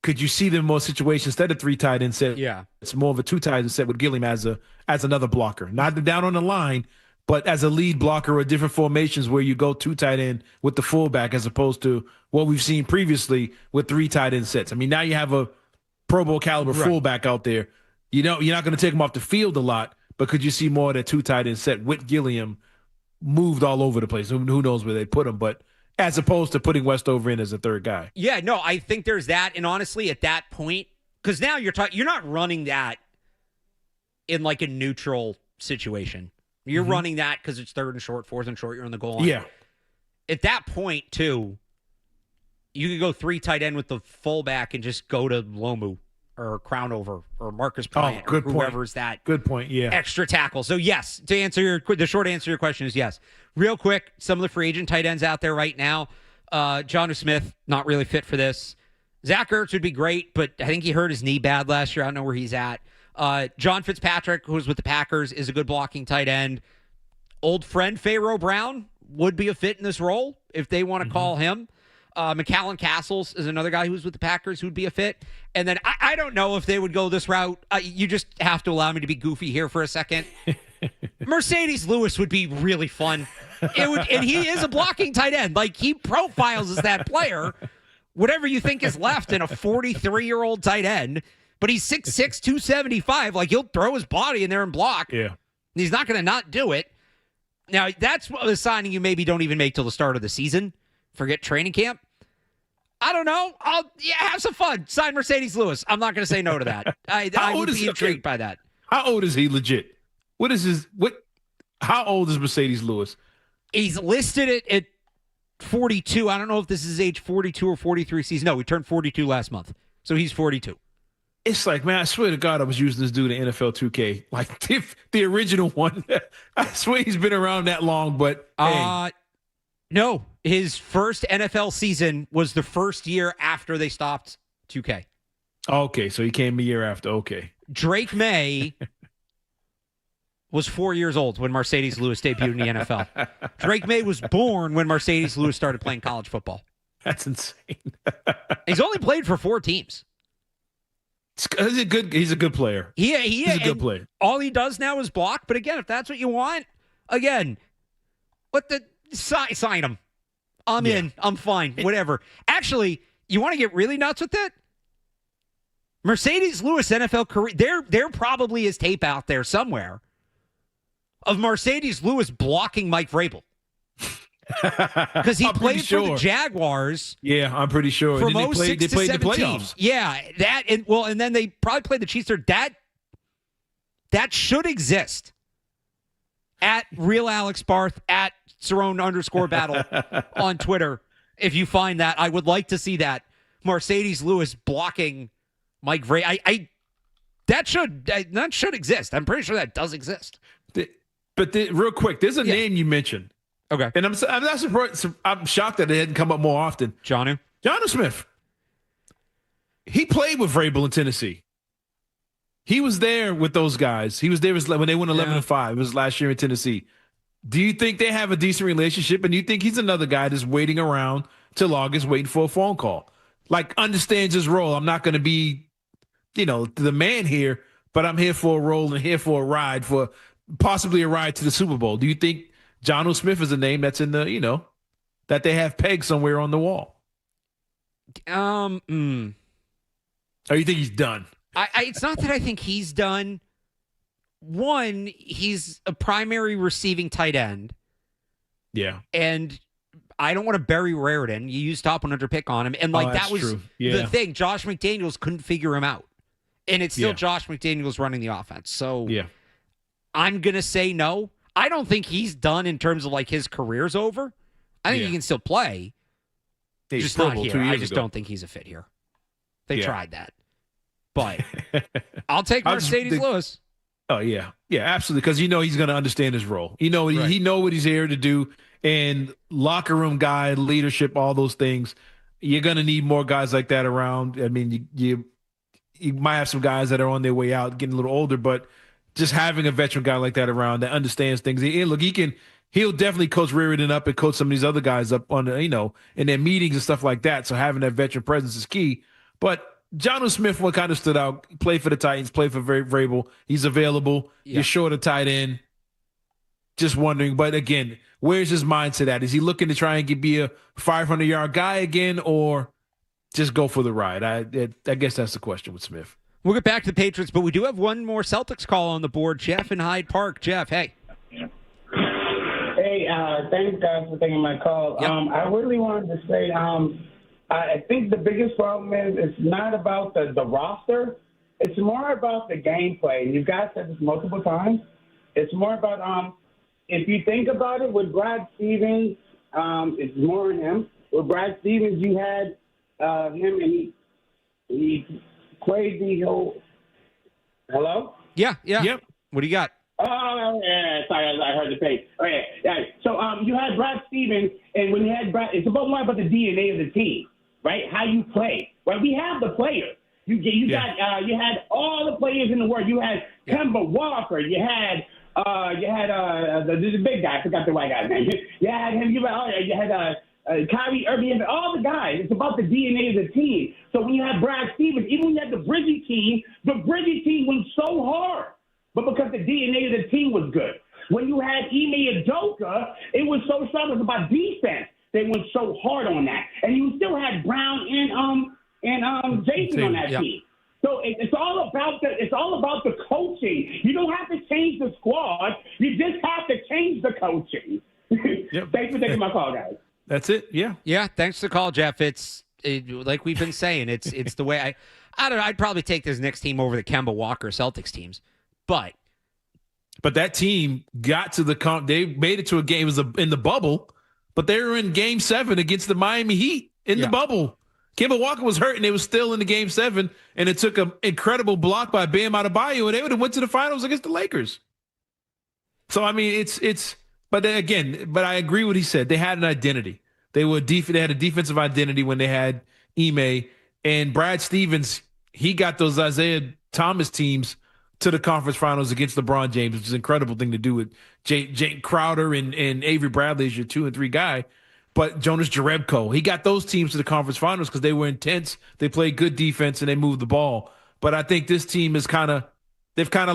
could you see them more situations instead of 3 tight end set? Yeah. It's more of a 2 tight end set with Gilliam as another blocker. Not down on the line, but as a lead blocker or different formations where you go 2 tight end with the fullback as opposed to what we've seen previously with 3 tight end sets. I mean, now you have a Pro Bowl caliber fullback out there. You're not going to take him off the field a lot, but could you see more of that 2 tight end set with Gilliam moved all over the place? Who knows where they put him, but as opposed to putting Westover in as a third guy. Yeah, no, I think there's that. And honestly, at that point, because now you're not running that in like a neutral situation. You're running that because it's 3rd and short, 4th and short, you're on the goal line. Yeah. At that point, too, you could go 3 tight end with the fullback and just go to Lomu or Crownover or Marcus Bryant or whoever's that. Good point, yeah. Extra tackle. So, yes, the short answer to your question is yes. Real quick, some of the free agent tight ends out there right now. Jonnu Smith, not really fit for this. Zach Ertz would be great, but I think he hurt his knee bad last year. I don't know where he's at. John Fitzpatrick, who's with the Packers, is a good blocking tight end. Old friend Pharaoh Brown would be a fit in this role if they want to call him. McAllen Castles is another guy who's with the Packers who'd be a fit. And then I don't know if they would go this route. You just have to allow me to be goofy here for a second. Mercedes Lewis would be really fun. It would, and he is a blocking tight end. Like, he profiles as that player. Whatever you think is left in a 43-year-old tight end, but he's 6'6", 275. Like, he'll throw his body in there and block. Yeah. He's not going to not do it. Now, that's a signing you maybe don't even make till the start of the season. Forget training camp. I don't know. Have some fun. Sign Mercedes Lewis. I'm not going to say no to that. I would be intrigued by that. How old is he legit? How old is Mercedes Lewis? He's listed it at 42. I don't know if this is age 42 or 43 season. No, he turned 42 last month. So he's 42. It's like, man, I swear to God, I was using this dude in NFL 2K. Like, the original one. I swear he's been around that long, but hey. No, his first NFL season was the first year after they stopped 2K. Okay, so he came a year after. Okay. Drake May was 4 years old when Mercedes Lewis debuted in the NFL. Drake May was born when Mercedes Lewis started playing college football. That's insane. He's only played for 4 teams. He's a good player. He's a good player. All he does now is block. But again, if that's what you want, sign him. I'm in. I'm fine. Whatever. Actually, you want to get really nuts with it? Mercedes Lewis NFL career. There probably is tape out there somewhere of Mercedes Lewis blocking Mike Vrabel. Because he played for the Jaguars. Yeah, I'm pretty sure. From They played the playoffs. Yeah, and then they probably played the Chiefs there. That should exist. At Real Alex Barth, at Cerrone _battle on Twitter. If you find that, I would like to see that. Mercedes Lewis blocking Mike Vrabel. That should exist. I'm pretty sure that does exist. But real quick, there's a name you mentioned. Okay. And I'm not surprised. I'm shocked that it hadn't come up more often. Jonnu Smith. He played with Vrabel in Tennessee. He was there with those guys. He was there when they went 11-5. It was last year in Tennessee. Do you think they have a decent relationship? And do you think he's another guy that's waiting around till August, waiting for a phone call? Like, understands his role. I'm not going to be, the man here, but I'm here for a role and here for a ride, for possibly a ride to the Super Bowl. Do you think Jonnu Smith is a name that's in the, that they have pegged somewhere on the wall? Or you think he's done? It's not that I think he's done. One, he's a primary receiving tight end. Yeah. And I don't want to bury Raritan. You used top 100 pick on him. And that was the thing. Josh McDaniels couldn't figure him out. And it's still Josh McDaniels running the offense. So I'm going to say no. I don't think he's done in terms of his career's over. I think he can still play. He's just not here. I just ago. don't think he's a fit here. They tried that. But I'll take Mercedes Lewis. Oh, yeah. Yeah, absolutely. Because he's going to understand his role. He know what he's here to do. And locker room guy, leadership, all those things. You're going to need more guys like that around. I mean, you might have some guys that are on their way out, getting a little older, but just having a veteran guy like that around that understands things. He'll definitely coach Raritan up and coach some of these other guys up on in their meetings and stuff like that. So having that veteran presence is key. But Jonnu Smith, what kind of stood out, played for the Titans, played for Vrabel. He's available. Yeah. You're short a tight end. Just wondering, but again, where's his mindset at? Is he looking to try and be a 500-yard guy again, or just go for the ride? I guess that's the question with Smith. We'll get back to the Patriots, but we do have one more Celtics call on the board. Jeff in Hyde Park. Jeff, hey. Hey, thanks, guys, for taking my call. Yep. I really wanted to say I think the biggest problem is it's not about the roster. It's more about the gameplay. And you guys said this multiple times. It's more about if you think about it, with Brad Stevens, it's more on him. With Brad Stevens, you had him, and he played the whole. Hello? Yeah. Yep. What do you got? Oh, yeah, sorry, I heard the tape. Okay, so you had Brad Stevens, and when you had Brad, it's more about the DNA of the team, right? How you play, right? We have the players. You had all the players in the world. You had Kemba Walker. You had You had the big guy. I forgot the white guy's name. You had him. You had Kyrie Irving. All the guys. It's about the DNA of the team. So when you had Brad Stevens, even when you had the Bridgie team went so hard, but because the DNA of the team was good. When you had Ime Udoka, it was so strong. It was about defense. They went so hard on that, and you still had Brown and Jason on that team. So it's all about the coaching. You don't have to change the squad. You just have to change the coaching. Thanks for taking my call, guys. That's it. Yeah. Yeah. Thanks for the call, Jeff. It's like we've been saying. It's the way I don't know. I'd probably take this Knicks team over the Kemba Walker Celtics teams, but that team got to they made it to a game. It was in the bubble, but they were in Game 7 against the Miami Heat in the bubble. Kemba Walker was hurt, and they was still in the Game 7, and it took an incredible block by Bam Adebayo, and they would have went to the finals against the Lakers. So I mean, but I agree with what he said. They had an identity. They had a defensive identity when they had Ime and Brad Stevens. He got those Isaiah Thomas teams to the conference finals against LeBron James, which is an incredible thing to do with Jake Crowder and Avery Bradley as your 2 and 3 guy. But Jonas Jerebko, he got those teams to the conference finals because they were intense. They played good defense and they moved the ball. But I think this team they've kind of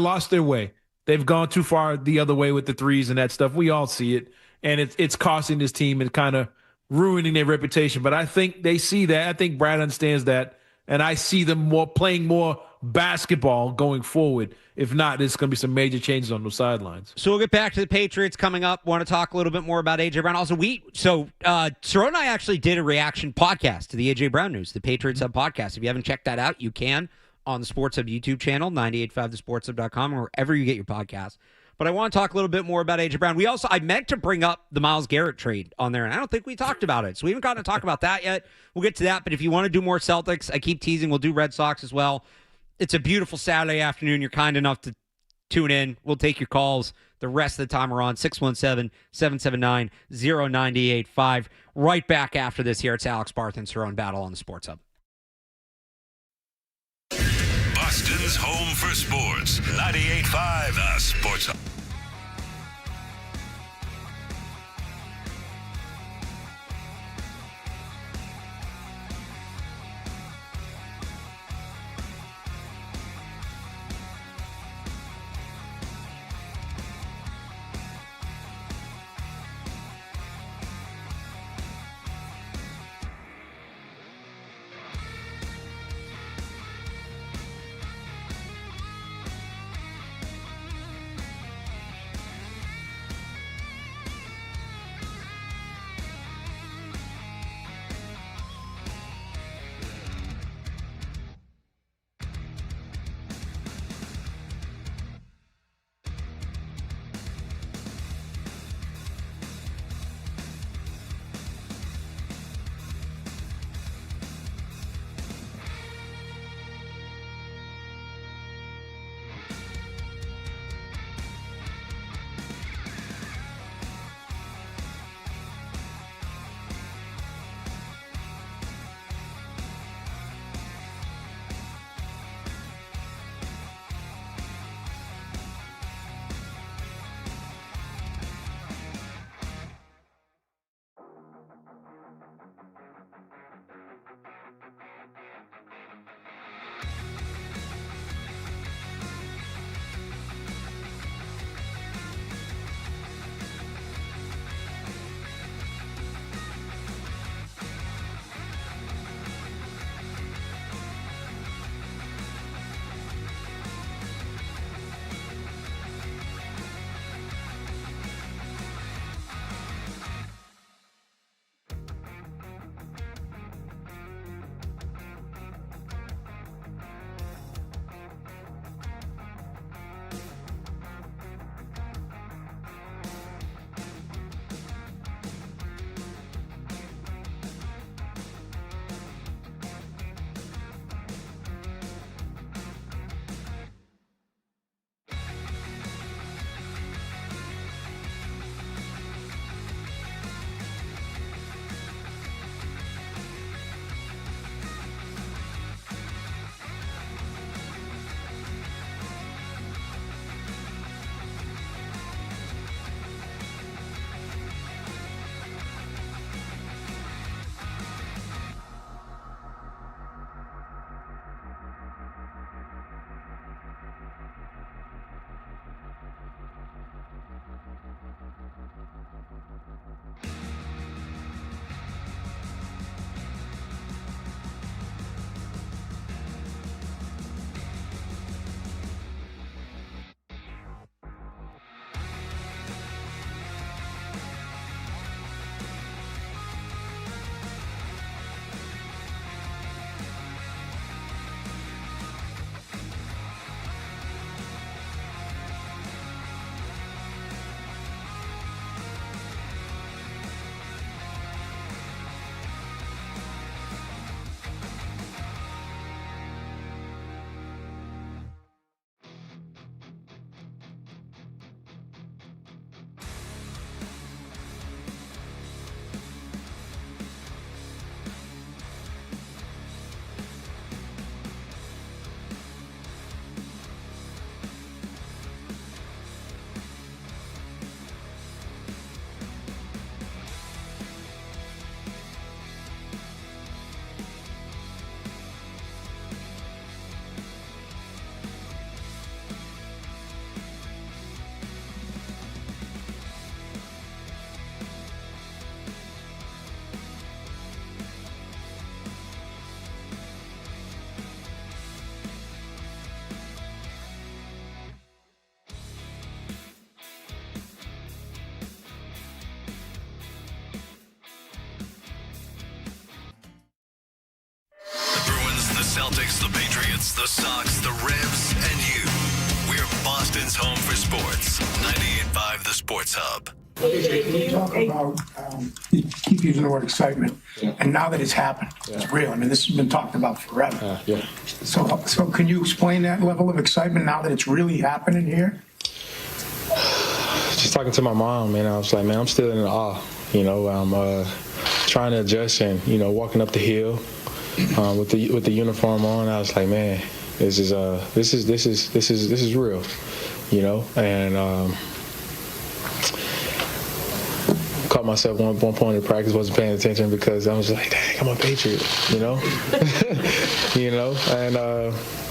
lost their way. They've gone too far the other way with the threes and that stuff. We all see it. And it's costing this team and kind of ruining their reputation. But I think they see that. I think Brad understands that. And I see them playing more basketball going forward. If not, there's going to be some major changes on those sidelines. So we'll get back to the Patriots coming up. Want to talk a little bit more about A.J. Brown. Also, Cerrone and I actually did a reaction podcast to the A.J. Brown news, the Patriots Hub podcast. If you haven't checked that out, you can on the Sports Hub YouTube channel, 985thesportshub.com, or wherever you get your podcasts. But I want to talk a little bit more about A.J. Brown. I meant to bring up the Myles Garrett trade on there, and I don't think we talked about it. So we haven't gotten to talk about that yet. We'll get to that. But if you want to do more Celtics, I keep teasing, we'll do Red Sox as well. It's a beautiful Saturday afternoon. You're kind enough to tune in. We'll take your calls. The rest of the time we're on 617-779-0985. Right back after this here. It's Alex Barth and Cerrone Battle on the Sports Hub. Boston's home for sports. 98.5 The Sports Hub. Celtics, the Patriots, the Sox, the Revs, and you. We're Boston's home for sports. 98.5 The Sports Hub. AJ, can you talk about, you keep using the word excitement, and now that it's happened, it's real. I mean, this has been talked about forever. So can you explain that level of excitement now that it's really happening here? Just talking to my mom, man, I was like, man, I'm still in awe. I'm trying to adjust and, walking up the hill with the uniform on. I was like, man, this is real, and caught myself one point in practice, wasn't paying attention because I was like, dang, I'm a Patriot, and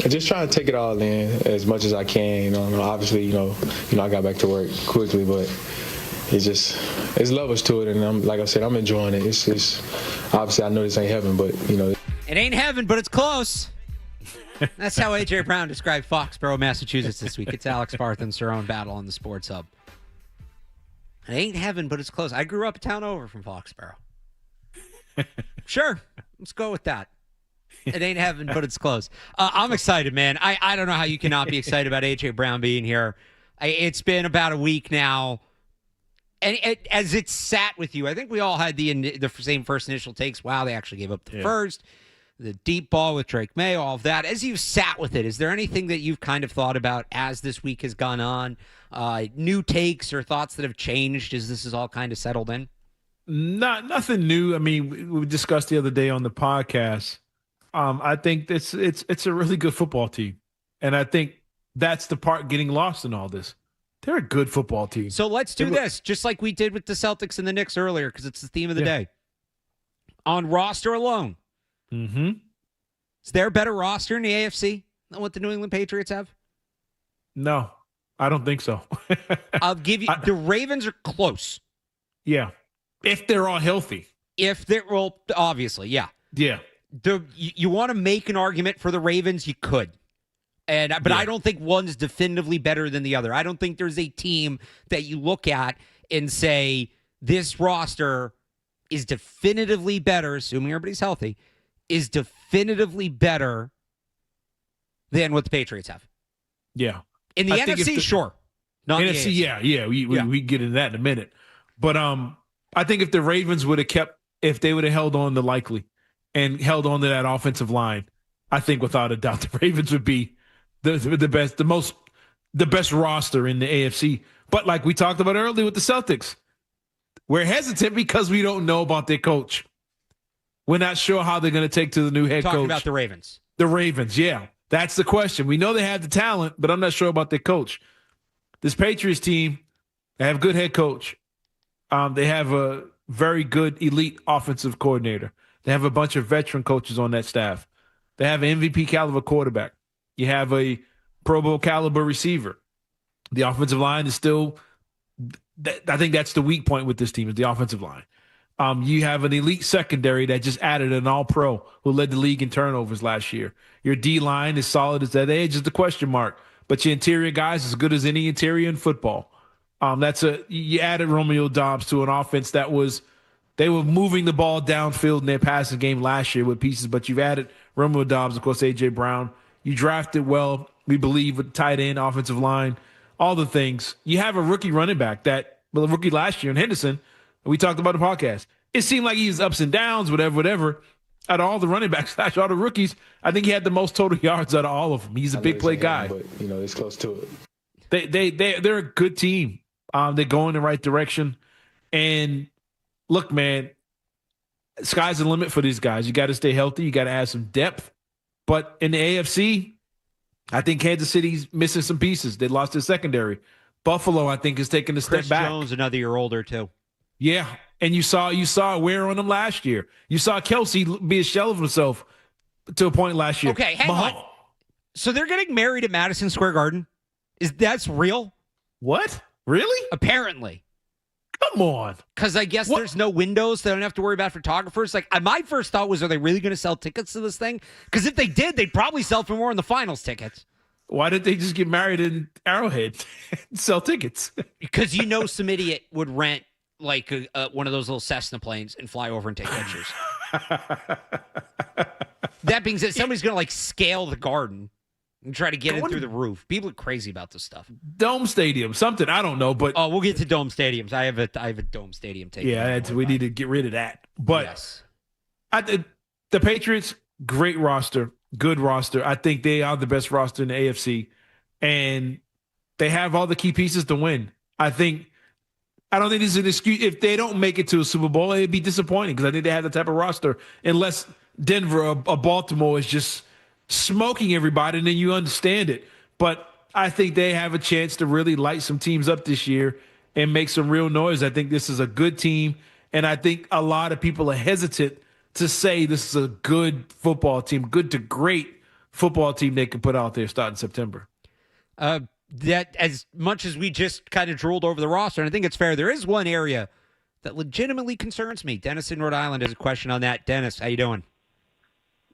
just trying to take it all in as much as I can. Obviously, I got back to work quickly, but it's levels to it, and like I said, I'm enjoying it. It's obviously I know this ain't heaven, but it ain't heaven, but it's close. That's how AJ Brown described Foxborough, Massachusetts this week. It's Alex Barth and Cerrone battle on the Sports Hub. It ain't heaven, but it's close. I grew up a town over from Foxborough. Sure, let's go with that. It ain't heaven, but it's close. I'm excited, man. I don't know how you cannot be excited about AJ Brown being here. It's been about a week now. And as it sat with you, I think we all had the same first initial takes. Wow, they actually gave up the first. The deep ball with Drake May, all of that. As you've sat with it, is there anything that you've kind of thought about as this week has gone on? New takes or thoughts that have changed as this is all kind of settled in? Nothing new. I mean, we discussed the other day on the podcast. I think it's a really good football team. And I think that's the part getting lost in all this. They're a good football team. So let's do this, just like we did with the Celtics and the Knicks earlier, because it's the theme of the day. On roster alone. Mm-hmm. Is there a better roster in the AFC than what the New England Patriots have? No, I don't think so. I'll give you the Ravens are close. Yeah. If they're all healthy. Obviously, yeah. Yeah. You want to make an argument for the Ravens, you could. But I don't think one's definitively better than the other. I don't think there's a team that you look at and say, this roster is definitively better, assuming everybody's healthy, is definitively better than what the Patriots have. Yeah. In the NFC, sure. Not NFC, the AFC. We get into that in a minute. But I think if the Ravens would have held on to Likely and held on to that offensive line, I think without a doubt the Ravens would be the best roster in the AFC. But like we talked about earlier with the Celtics, we're hesitant because we don't know about their coach. We're not sure how they're going to take to the new head coach. Talking about the Ravens. The Ravens, yeah. That's the question. We know they have the talent, but I'm not sure about their coach. This Patriots team, they have a good head coach. They have a very good elite offensive coordinator. They have a bunch of veteran coaches on that staff. They have an MVP caliber quarterback. You have a Pro Bowl caliber receiver. The offensive line is still, I think that's the weak point with this team is the offensive line. You have an elite secondary that just added an all-pro who led the league in turnovers last year. Your D-line is solid as that edge is the question mark. But your interior guys as good as any interior in football. You added Romeo Doubs to an offense they were moving the ball downfield in their passing game last year with pieces, but you've added Romeo Doubs, of course, A.J. Brown. You drafted well, we believe, with tight end, offensive line, all the things. You have a rookie running back a rookie last year in Henderson. We talked about the podcast. It seemed like he was ups and downs, whatever. Out of all the running backs, all the rookies, I think he had the most total yards out of all of them. He's a big play guy. But, it's close to it. They're a good team. They go in the right direction. And look, man, sky's the limit for these guys. You got to stay healthy. You got to add some depth. But in the AFC, I think Kansas City's missing some pieces. They lost their secondary. Buffalo, I think, is taking a step Chris back. Jones, another year older, too. Yeah, and you saw wear on him last year. You saw Kelsey be a shell of himself to a point last year. Okay, hang on. So they're getting married at Madison Square Garden? That's real? What? Really? Apparently. Come on. Because I guess there's no windows. They don't have to worry about photographers. Like, my first thought was, are they really going to sell tickets to this thing? Because if they did, they'd probably sell for more in the finals tickets. Why didn't they just get married in Arrowhead and sell tickets? Because some idiot would rent like one of those little Cessna planes and fly over and take pictures. That being said, somebody's going to scale the garden and try to get in through the roof. People are crazy about this stuff. Dome stadium, something, I don't know, but we'll get to dome stadiums. I have a dome stadium take. Yeah, we need to get rid of that. But yes. The Patriots, great roster, good roster. I think they are the best roster in the AFC, and they have all the key pieces to win. I don't think this is an excuse. If they don't make it to a Super Bowl, it'd be disappointing because I think they have the type of roster, unless Denver or Baltimore is just smoking everybody, and then you understand it. But I think they have a chance to really light some teams up this year and make some real noise. I think this is a good team, and I think a lot of people are hesitant to say this is a good football team, good to great football team they can put out there starting September. That as much as we just kind of drooled over the roster, and I think it's fair, there is one area that legitimately concerns me. Dennis in Rhode Island has a question on that. Dennis, how you doing?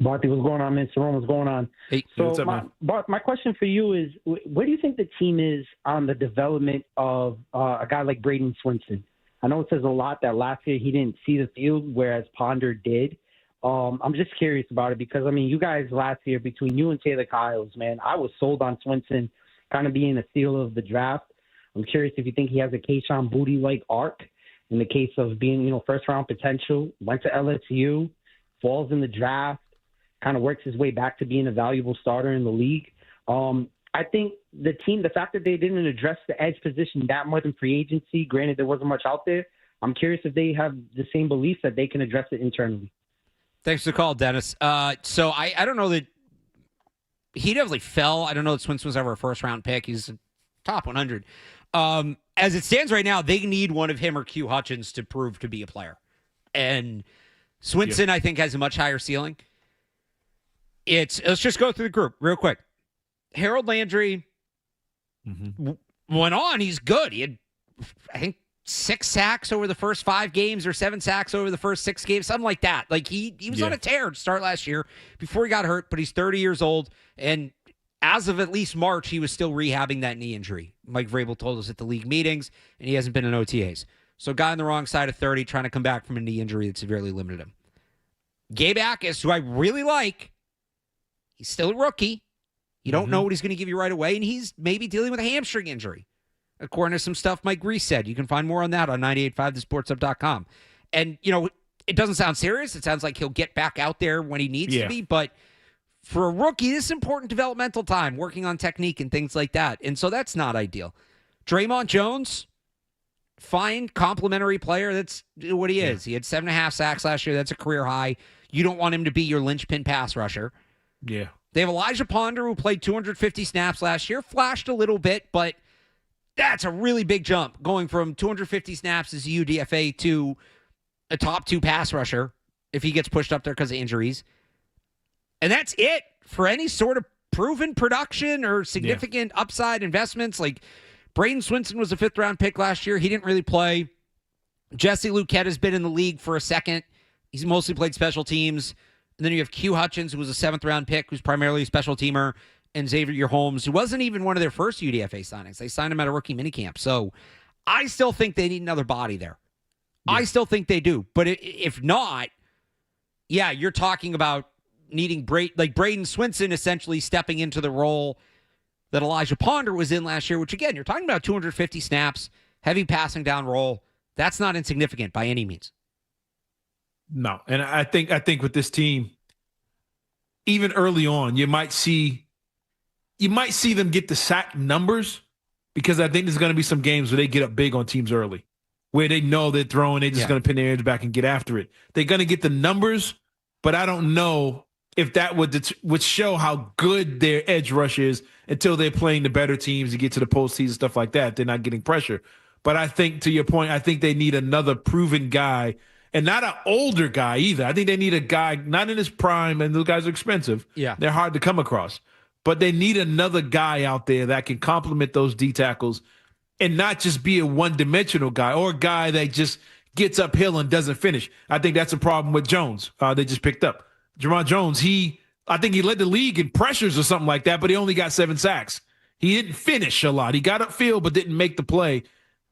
Barthy, what's going on, man? Cerrone, what's going on? Hey, what's up, man? My question for you is, where do you think the team is on the development of a guy like Braden Swinson? I know it says a lot that last year he didn't see the field, whereas Ponder did. I'm just curious about it because, you guys last year, between you and Taylor Kyles, man, I was sold on Swinson kind of being a steal of the draft. I'm curious if you think he has a Kayshon Boutte-like arc in the case of being, first-round potential, went to LSU, falls in the draft, kind of works his way back to being a valuable starter in the league. I think the fact that they didn't address the edge position that much in free agency, granted there wasn't much out there, I'm curious if they have the same belief that they can address it internally. Thanks for the call, Dennis. So I don't know that he definitely fell. I don't know that Swinson was ever a first-round pick. He's top 100. As it stands right now, they need one of him or Q Hutchins to prove to be a player. And Swinson, I think, has a much higher ceiling. Let's just go through the group real quick. Harold Landry went on. He's good. He had, I think, 6 sacks over the first 5 games or 7 sacks over the first 6 games, something like that. He was on a tear to start last year before he got hurt, but he's 30 years old. And as of at least March, he was still rehabbing that knee injury. Mike Vrabel told us at the league meetings, and he hasn't been in OTAs. So guy on the wrong side of 30 trying to come back from a knee injury that severely limited him. Gabe Akis, who I really like, he's still a rookie. You don't know what he's going to give you right away, and he's maybe dealing with a hamstring injury, according to some stuff Mike Reese said. You can find more on that on 985thesportshub.com. And, it doesn't sound serious. It sounds like he'll get back out there when he needs to be, but for a rookie, this is important developmental time, working on technique and things like that. And so that's not ideal. Draymond Jones, fine, complimentary player. That's what he is. He had 7.5 sacks last year. That's a career high. You don't want him to be your linchpin pass rusher. Yeah. They have Elijah Ponder, who played 250 snaps last year, flashed a little bit, but that's a really big jump, going from 250 snaps as a UDFA to a top 2 pass rusher if he gets pushed up there because of injuries. And that's it for any sort of proven production or significant upside investments. Braden Swinson was a 5th-round pick last year. He didn't really play. Jesse Luquette has been in the league for a second. He's mostly played special teams. And then you have Q Hutchins, who was a 7th-round pick, who's primarily a special teamer, and Xavier Holmes, who wasn't even one of their first UDFA signings. They signed him at a rookie minicamp. So I still think they need another body there. Yeah. I still think they do. But if not, you're talking about needing Braden Swinson essentially stepping into the role that Elijah Ponder was in last year, which, again, you're talking about 250 snaps, heavy passing down role. That's not insignificant by any means. No, and I think with this team, even early on, you might see them get the sack numbers, because I think there's going to be some games where they get up big on teams early, where they know they're throwing, they're just going to pin their heads back and get after it. They're going to get the numbers, but I don't know if that would show how good their edge rush is until they're playing the better teams to get to the postseason, stuff like that. They're not getting pressure. But I think, to your point, I think they need another proven guy. And not an older guy either. I think they need a guy not in his prime, and those guys are expensive. Yeah. They're hard to come across. But they need another guy out there that can complement those D tackles and not just be a one-dimensional guy or a guy that just gets uphill and doesn't finish. I think that's a problem with Jones. They just picked up. Jerron Jones, I think he led the league in pressures or something like that, but he only got 7 sacks. He didn't finish a lot. He got upfield but didn't make the play.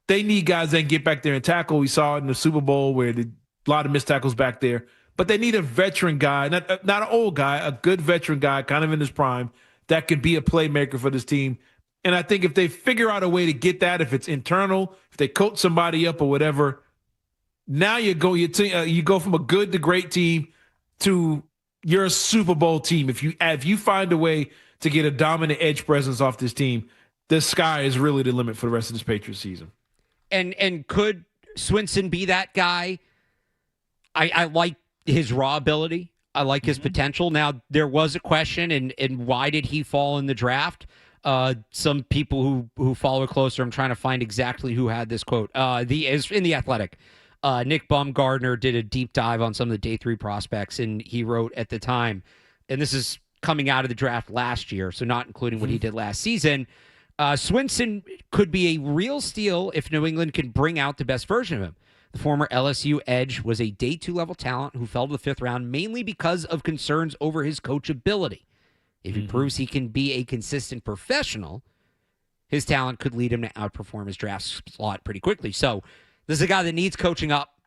They need guys that can get back there and tackle. We saw it in the Super Bowl where a lot of missed tackles back there. but they need a veteran guy, not an old guy, a good veteran guy, kind of in his prime, that could be a playmaker for this team. And I think if they figure out a way to get that, if it's internal, if they coach somebody up or whatever, now you go from a good to great team to you're a Super Bowl team. If you find a way to get a dominant edge presence off this team, the sky is really the limit for the rest of this Patriots season. And could Swinson be that guy? I like his raw ability. I like his potential. Now, there was a question, and why did he fall in the draft? Some people who follow it closer, I'm trying to find exactly who had this quote. In The Athletic, Nick Baumgardner did a deep dive on some of the day 3 prospects, and he wrote at the time, and this is coming out of the draft last year, so not including what he did last season, Swinson could be a real steal if New England can bring out the best version of him. The former LSU edge was a day 2 level talent who fell to the 5th round mainly because of concerns over his coachability. If he proves he can be a consistent professional, his talent could lead him to outperform his draft slot pretty quickly. So this is a guy that needs coaching up,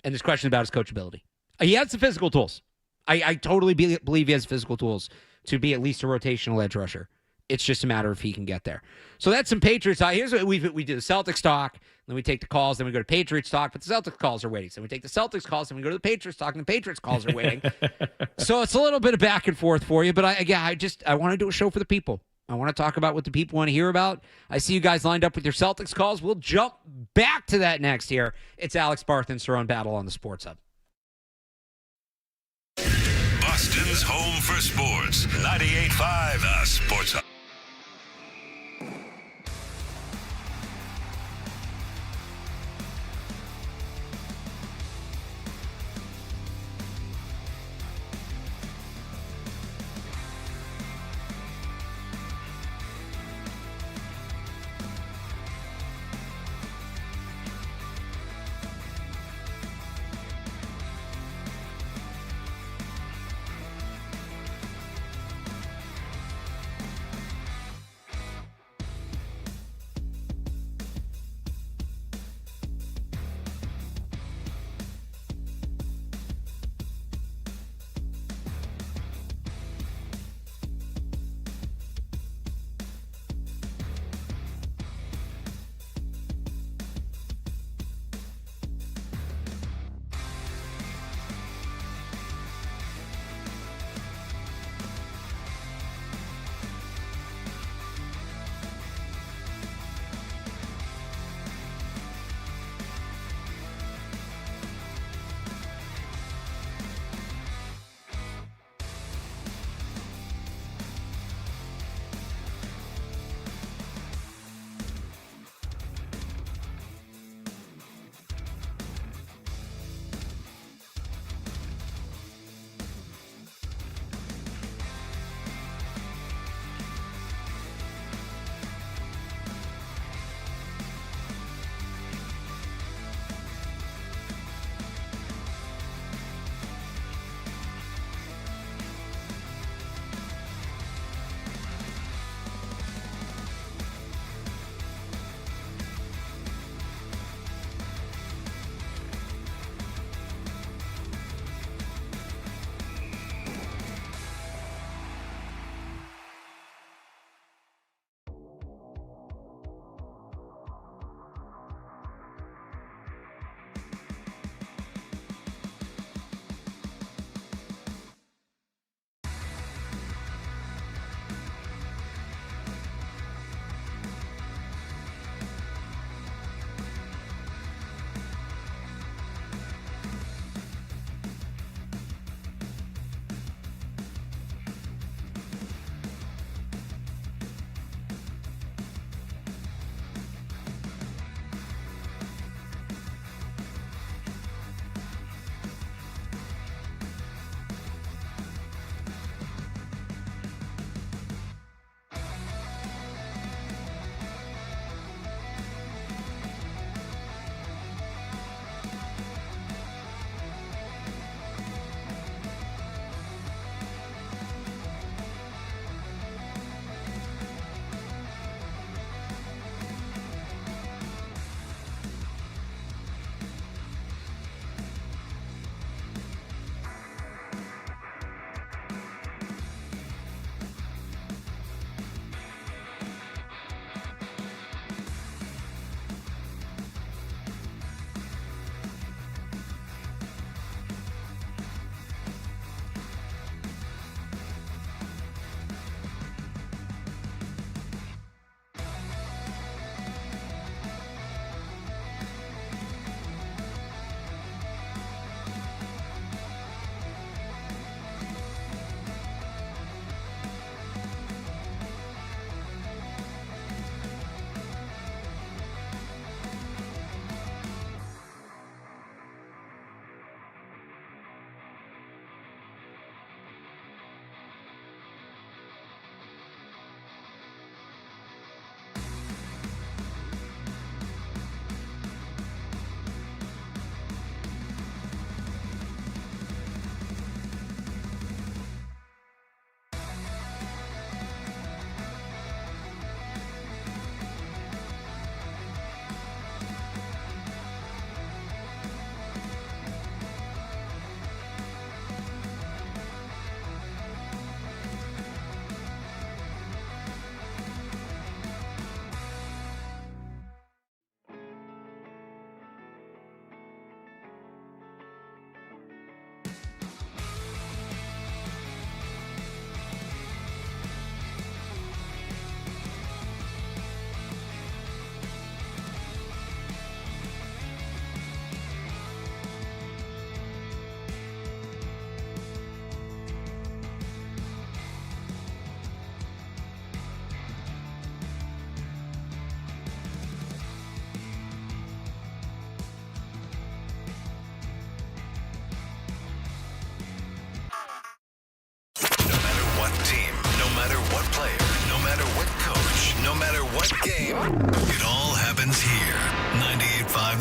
and there's questions about his coachability. He has the physical tools. I totally believe he has physical tools to be at least a rotational edge rusher. It's just a matter if he can get there. So that's some Patriots. Here's what we do: the Celtics talk, then we take the calls, then we go to Patriots talk, but the Celtics calls are waiting. So we take the Celtics calls, then we go to the Patriots talk, and the Patriots calls are waiting. So it's a little bit of back and forth for you, but I want to do a show for the people. I want to talk about what the people want to hear about. I see you guys lined up with your Celtics calls. We'll jump back to that next here. It's Alex Barth and Cerrone Battle on the Sports Hub. Boston's home for sports. 98.5 The Sports Hub.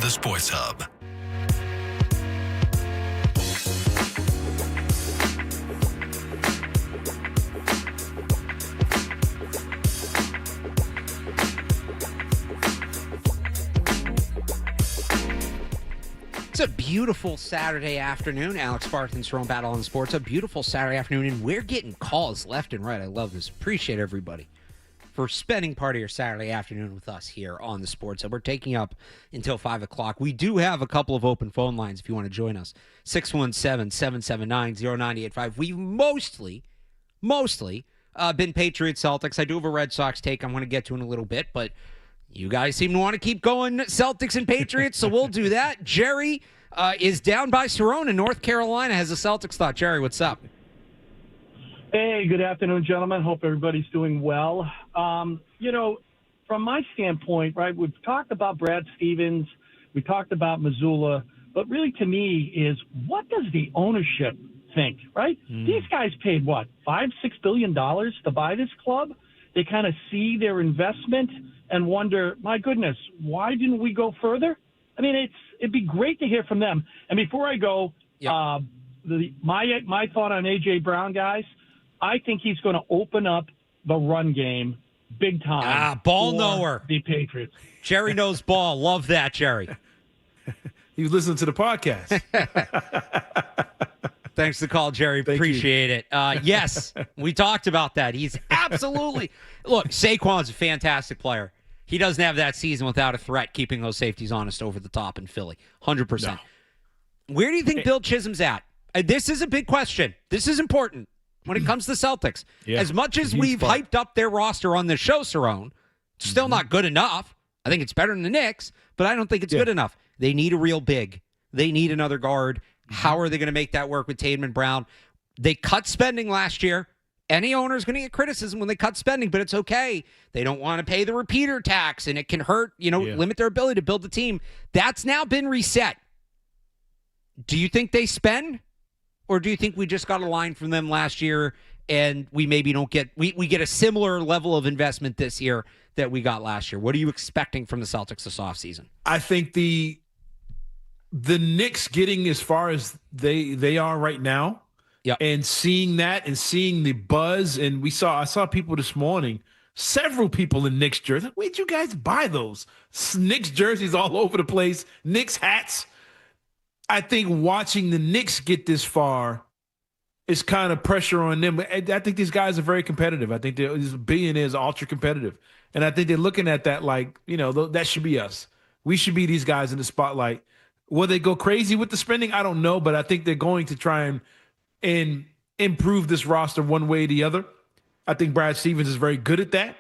the Sports Hub. It's a beautiful Saturday afternoon. Alex Barth and Cerrone Battle on the Sports. A beautiful Saturday afternoon, and we're getting calls left and right. I love this. Appreciate everybody for spending part of your Saturday afternoon with us here on the Sports. We're taking up until 5 o'clock. We do have a couple of open phone lines if you want to join us. 617-779-0985. We've mostly been Patriots Celtics. I do have a Red Sox take I'm going to get to in a little bit, but you guys seem to want to keep going Celtics and Patriots, so we'll do that. Jerry is down by Cerrone in North Carolina, has a Celtics thought. Jerry, what's up? Hey, good afternoon, gentlemen. Hope everybody's doing well. From my standpoint, right, we've talked about Brad Stevens, we talked about Missoula, but really to me is what does the ownership think, right? These guys paid, what, $5-6 billion to buy this club? They kind of see their investment and wonder, my goodness, why didn't we go further? I mean, it'd be great to hear from them. And before I go, my thought on A.J. Brown, guys, I think he's going to open up the run game big time. Ball knower. The Patriots. Jerry knows ball. Love that, Jerry. He was listening to the podcast. Thanks for the call, Jerry. Appreciate it. Yes, we talked about that. He's absolutely – look, Saquon's a fantastic player. He doesn't have that season without a threat keeping those safeties honest over the top in Philly. 100%. No. Where do you think Bill Chisholm's at? This is a big question. This is important when it comes to Celtics. Yeah, as much as we've hyped up their roster on the show, Cerrone, it's still not good enough. I think it's better than the Knicks, but I don't think it's good enough. They need a real big. They need another guard. How are they going to make that work with Tatum and Brown? They cut spending last year. Any owner is going to get criticism when they cut spending, but it's okay. They don't want to pay the repeater tax, and it can hurt, limit their ability to build the team. That's now been reset. Do you think they spend, or do you think we just got a line from them last year, and we maybe don't get we get a similar level of investment this year that we got last year? What are you expecting from the Celtics this offseason? I think the Knicks getting as far as they are right now, and seeing that and seeing the buzz, and I saw people this morning, several people in Knicks jerseys. Like, where'd you guys buy those? Knicks jerseys all over the place, Knicks hats. I think watching the Knicks get this far is kind of pressure on them. I think these guys are very competitive. I think these billionaires are ultra competitive, and I think they're looking at that like, that should be us. We should be these guys in the spotlight. Will they go crazy with the spending? I don't know, but I think they're going to try and improve this roster one way or the other. I think Brad Stevens is very good at that.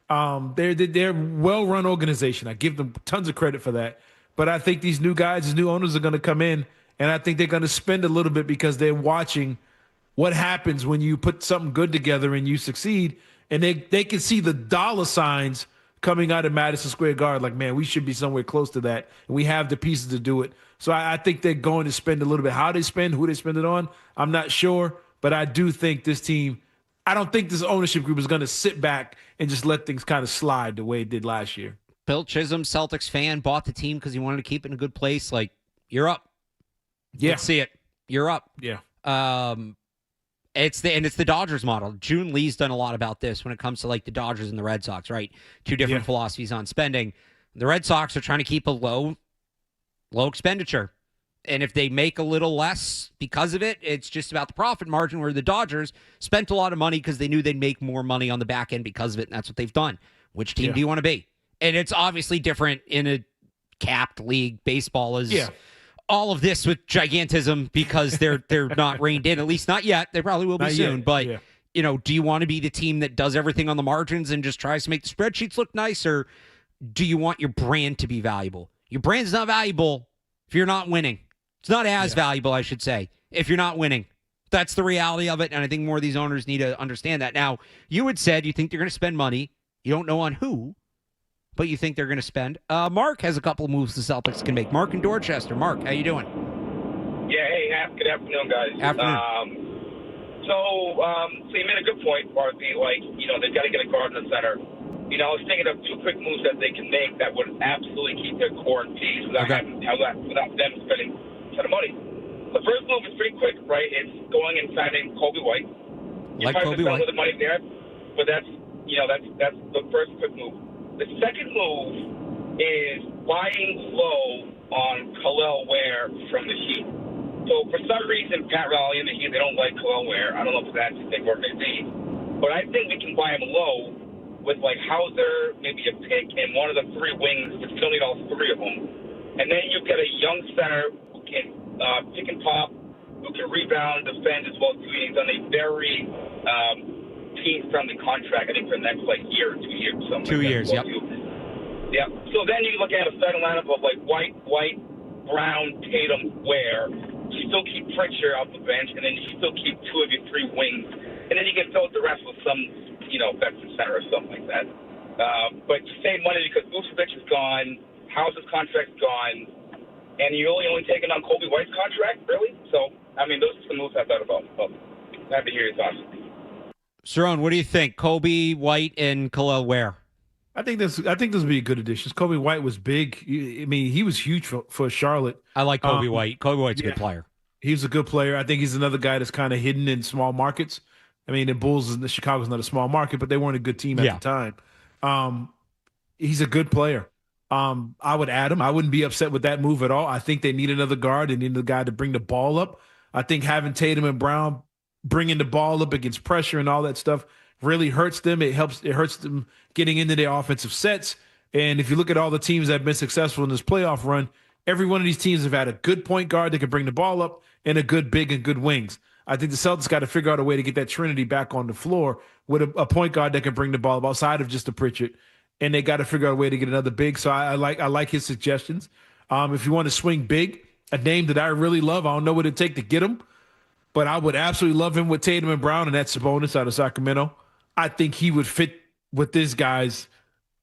They're a well-run organization. I give them tons of credit for that. But I think these new guys, these new owners are going to come in, and I think they're going to spend a little bit because they're watching what happens when you put something good together and you succeed, and they can see the dollar signs coming out of Madison Square Garden, like, man, we should be somewhere close to that, and we have the pieces to do it. So I think they're going to spend a little bit. How they spend, who they spend it on, I'm not sure, but I do think this team, I don't think this ownership group is going to sit back and just let things kind of slide the way it did last year. Bill Chisholm, Celtics fan, bought the team because he wanted to keep it in a good place. Like, you're up. Yeah. Let's see it. You're up. Yeah. It's the Dodgers model. June Lee's done a lot about this when it comes to like the Dodgers and the Red Sox, right? Two different philosophies on spending. The Red Sox are trying to keep a low expenditure. And if they make a little less because of it, it's just about the profit margin, where the Dodgers spent a lot of money because they knew they'd make more money on the back end because of it, and that's what they've done. Which team do you want to be? And it's obviously different in a capped league. Baseball is all of this with gigantism because they're not reined in, at least not yet. They probably will be soon. But, do you want to be the team that does everything on the margins and just tries to make the spreadsheets look nice, or do you want your brand to be valuable? Your brand's not valuable if you're not winning. It's not as valuable, I should say, if you're not winning. That's the reality of it, and I think more of these owners need to understand that. Now, you had said you think they're going to spend money. You don't know on who, but you think they're going to spend. Mark has a couple of moves the Celtics can make. Mark in Dorchester. Mark, how you doing? Yeah, hey, good afternoon, guys. Afternoon. So you made a good point, Barthy. Like, they've got to get a guard in the center. You know, I was thinking of 2 quick moves that they can make that would absolutely keep their core in peace without them spending a ton of money. The first move is pretty quick, right? It's going and signing Kobe White. You Like probably Kobe White. spend the money there, but that's the first quick move. The second move is buying low on Khalil Ware from the Heat. So for some reason, Pat Riley and the Heat, they don't like Khalil Ware. I don't know if that's a big organization, but I think we can buy him low with like Hauser, maybe a pick, and one of the 3 wings, but still need all 3 of them. And then you get a young center who can pick and pop, who can rebound, defend as well too. He's on a very team-friendly contract, I think, for the next year or 2 years. 2 years, yep. Yeah. So then you look at a starting lineup of White, Brown, Tatum, Ware. You still keep Pritchard off the bench, and then you still keep 2 of your 3 wings, and then you can fill out the rest with some, veteran center or something like that. But you save money because Vucevic is gone, House's contract's gone, and you're only taking on Kobe White's contract, really? So, I mean, those are some moves I thought about. Well, I have to hear your thoughts. Cerrone, what do you think? Kobe White and Khalil Ware. I think this would be a good addition. Kobe White was big. I mean, he was huge for Charlotte. I like Kobe White. Kobe White's a good player. He's a good player. I think he's another guy that's kind of hidden in small markets. I mean, the Chicago's not a small market, but they weren't a good team at the time. He's a good player. I would add him. I wouldn't be upset with that move at all. I think they need another guard. They need a guy to bring the ball up. I think having Tatum and Brown bringing the ball up against pressure and all that stuff really hurts them. It hurts them getting into their offensive sets. And if you look at all the teams that have been successful in this playoff run, every one of these teams have had a good point guard that can bring the ball up and a good big and good wings. I think the Celtics got to figure out a way to get that trinity back on the floor with a point guard that can bring the ball up outside of just a Pritchard, and they got to figure out a way to get another big. So I like his suggestions. If you want to swing big, a name that I really love, I don't know what it'd take to get him, but I would absolutely love him with Tatum and Brown, and that's Sabonis out of Sacramento. I think he would fit with these guys,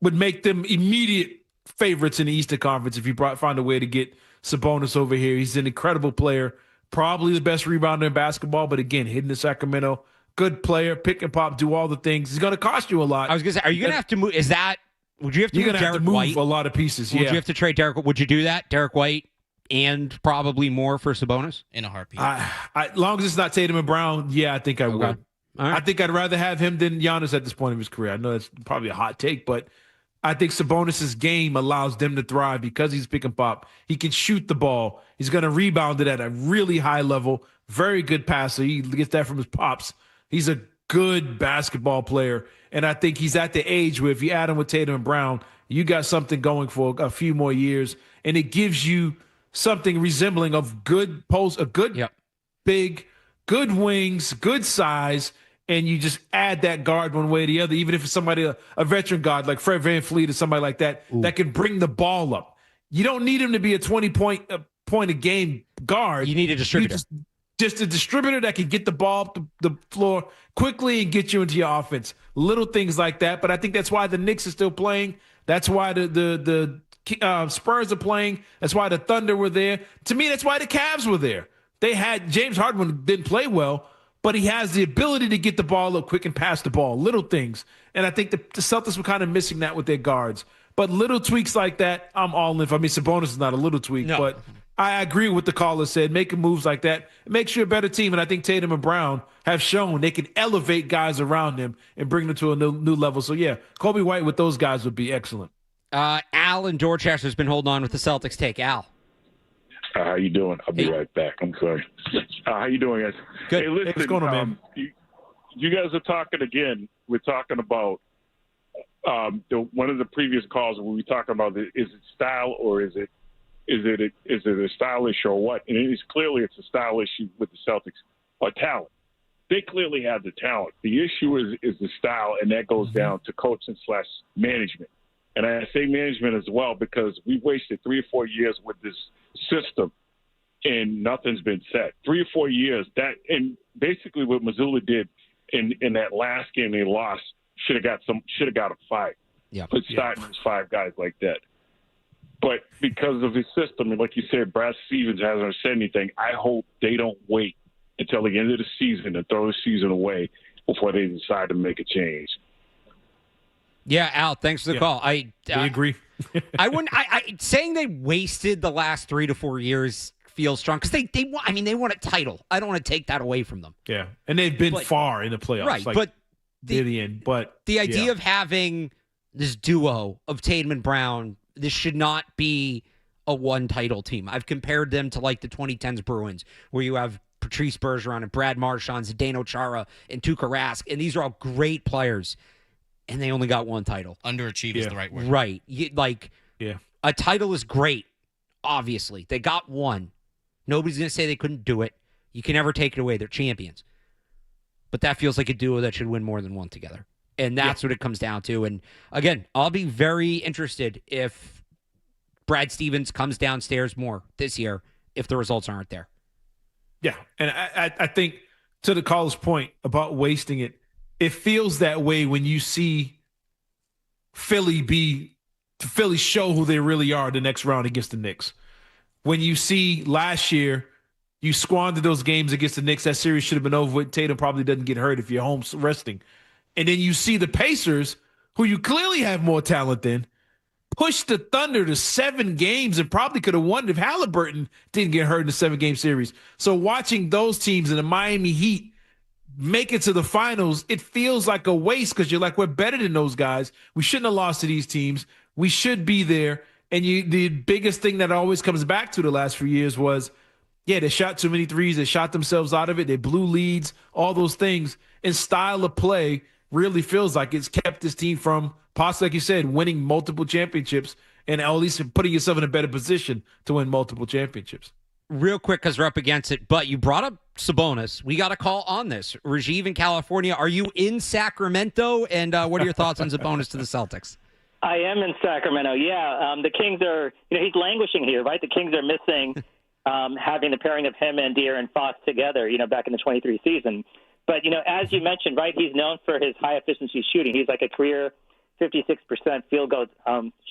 would make them immediate favorites in the Eastern Conference if you find a way to get Sabonis over here. He's an incredible player. Probably the best rebounder in basketball, but again, hidden in Sacramento. Good player, pick and pop, do all the things. He's going to cost you a lot. I was going to say, are you going to have to move? Would you have to You're move going to have to Derek move White? a lot of pieces, Would you have to trade Derek? Would you do that, Derek White, and probably more for Sabonis? In a heartbeat. As long as it's not Tatum and Brown, I think I would. All right. I think I'd rather have him than Giannis at this point of his career. I know that's probably a hot take, but I think Sabonis' game allows them to thrive because he's pick and pop. He can shoot the ball. He's going to rebound it at a really high level. Very good passer. He gets that from his pops. He's a good basketball player, and I think he's at the age where if you add him with Tatum and Brown, you got something going for a few more years, and it gives you something resembling of good post, a good big, good wings, good size, and you just add that guard one way or the other, even if it's somebody, a veteran guard like Fred VanVleet or somebody like that, that can bring the ball up. You don't need him to be a 20-point a game guard. You need a distributor. Just a distributor that can get the ball up the floor quickly and get you into your offense. Little things like that. But I think that's why the Knicks are still playing. That's why the Spurs are playing. That's why the Thunder were there. To me, that's why the Cavs were there. They had James Harden didn't play well, but he has the ability to get the ball up quick and pass the ball. Little things. And I think the Celtics were kind of missing that with their guards. But little tweaks like that, I'm all in. I mean, Sabonis is not a little tweak, but I agree with the caller said. Making moves like that, it makes you a better team. And I think Tatum and Brown have shown they can elevate guys around them and bring them to a new level. So, yeah, Kobe White with those guys would be excellent. Al in Dorchester has been holding on with the Celtics take. Al. How you doing? I'll be right back. I'm sorry. How you doing, guys? Good. Hey, listen, what's going on, man? You guys are talking again. We're talking about one of the previous calls where we were talking about is it style or is it a style issue or what? And it's a style issue with the Celtics or talent. They clearly have the talent. The issue is the style, and that goes down to coaching / management. And I say management as well because we wasted 3 or 4 years with this system, and nothing's been said. 3 or 4 years. And basically what Missoula did in that last game they lost should have got a fight. Yeah. Put starting those 5 guys like that. But because of his system, and like you said, Brad Stevens hasn't said anything, I hope they don't wait until the end of the season and throw the season away before they decide to make a change. Yeah, Al, thanks for the call. We agree. I wouldn't. Saying they wasted the last 3 to 4 years feels strong because they want. I mean, they want a title. I don't want to take that away from them. Yeah, and they've been far in the playoffs, right? Like, but the idea of having this duo of Tatum and Brown, this should not be a one title team. I've compared them to like the 2010s Bruins, where you have Patrice Bergeron and Brad Marchand, Zdeno Chara, and Tuukka Rask, and these are all great players, and they only got one title. Underachieve is the right word. Right. A title is great, obviously. They got one. Nobody's going to say they couldn't do it. You can never take it away. They're champions. But that feels like a duo that should win more than one together. And that's what it comes down to. And again, I'll be very interested if Brad Stevens comes downstairs more this year if the results aren't there. Yeah, and I think to the caller's point about wasting it, it feels that way when you see Philly show who they really are the next round against the Knicks. When you see last year, you squandered those games against the Knicks. That series should have been over with. Tatum probably doesn't get hurt if you're home resting. And then you see the Pacers, who you clearly have more talent than, push the Thunder to 7 games and probably could have won if Halliburton didn't get hurt in the 7-game series. So watching those teams in the Miami Heat make it to the finals, it feels like a waste because you're like, we're better than those guys. We shouldn't have lost to these teams. We should be there. And the biggest thing that always comes back to the last few years was, they shot too many threes. They shot themselves out of it. They blew leads, all those things. And style of play really feels like it's kept this team from, possibly, like you said, winning multiple championships and at least putting yourself in a better position to win multiple championships. Real quick, because we're up against it, but you brought up Sabonis. We got a call on this. Rajiv in California, are you in Sacramento? And what are your thoughts on Sabonis to the Celtics? I am in Sacramento, yeah. The Kings are, he's languishing here, right? The Kings are missing having the pairing of him and De'Aaron Fox together, back in the 23 season. But, as you mentioned, right, he's known for his high-efficiency shooting. He's like a career 56% field goal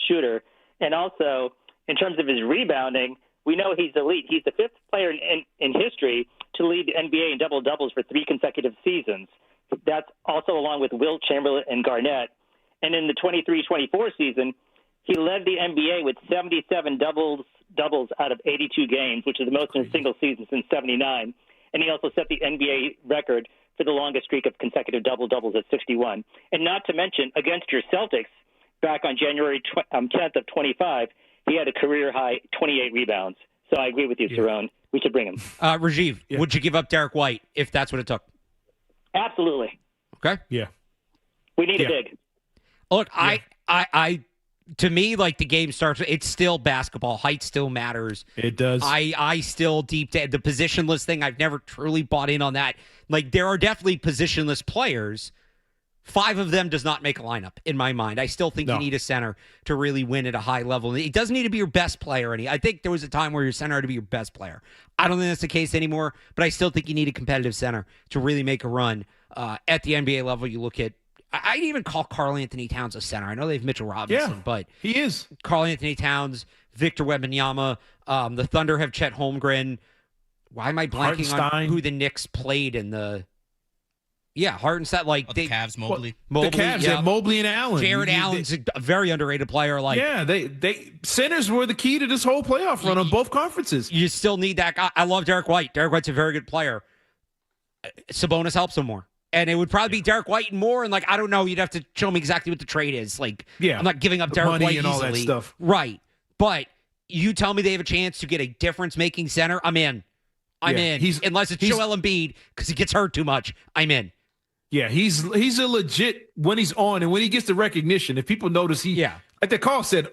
shooter. And also, in terms of his rebounding, we know he's elite. He's the 5th player in history to lead the NBA in double-doubles for 3 consecutive seasons. That's also along with Wilt Chamberlain and Garnett. And in the 23-24 season, he led the NBA with 77 doubles out of 82 games, which is the most in a single season since 79. And he also set the NBA record for the longest streak of consecutive double-doubles at 61. And not to mention, against your Celtics, back on January 10th of 25, he had a career-high 28 rebounds. So I agree with you, Cerrone. We should bring him. Rajiv, would you give up Derek White if that's what it took? Absolutely. Okay. Yeah. We need a big. Look, to me, like, the game starts, it's still basketball. Height still matters. It does. I still the positionless thing, I've never truly bought in on that. Like, there are definitely positionless players. 5 of them does not make a lineup in my mind. I still think you need a center to really win at a high level. It doesn't need to be your best player. I think there was a time where your center had to be your best player. I don't think that's the case anymore, but I still think you need a competitive center to really make a run. At the NBA level, you look at, I'd even call Karl Anthony Towns a center. I know they have Mitchell Robinson, but he is. Karl Anthony Towns, Victor Wembanyama, the Thunder have Chet Holmgren. Why am I blanking on who the Knicks played in the? Yeah, Hartenstein. Like the Cavs, Mobley. The Cavs had Mobley and Allen. Jared Allen's a very underrated player. Like, they centers were the key to this whole playoff run on both conferences. You still need that guy. I love Derek White. Derek White's a very good player. Sabonis helps him more. And it would probably be Derek White and more. And, like, I don't know. You'd have to show me exactly what the trade is. Like, I'm not giving up Derek money White and easily. all that stuff. Right. But you tell me they have a chance to get a difference-making center, I'm in. I'm in. Unless it's Joel Embiid because he gets hurt too much. I'm in. Yeah, he's a legit when he's on and when he gets the recognition. If people notice, like the call said,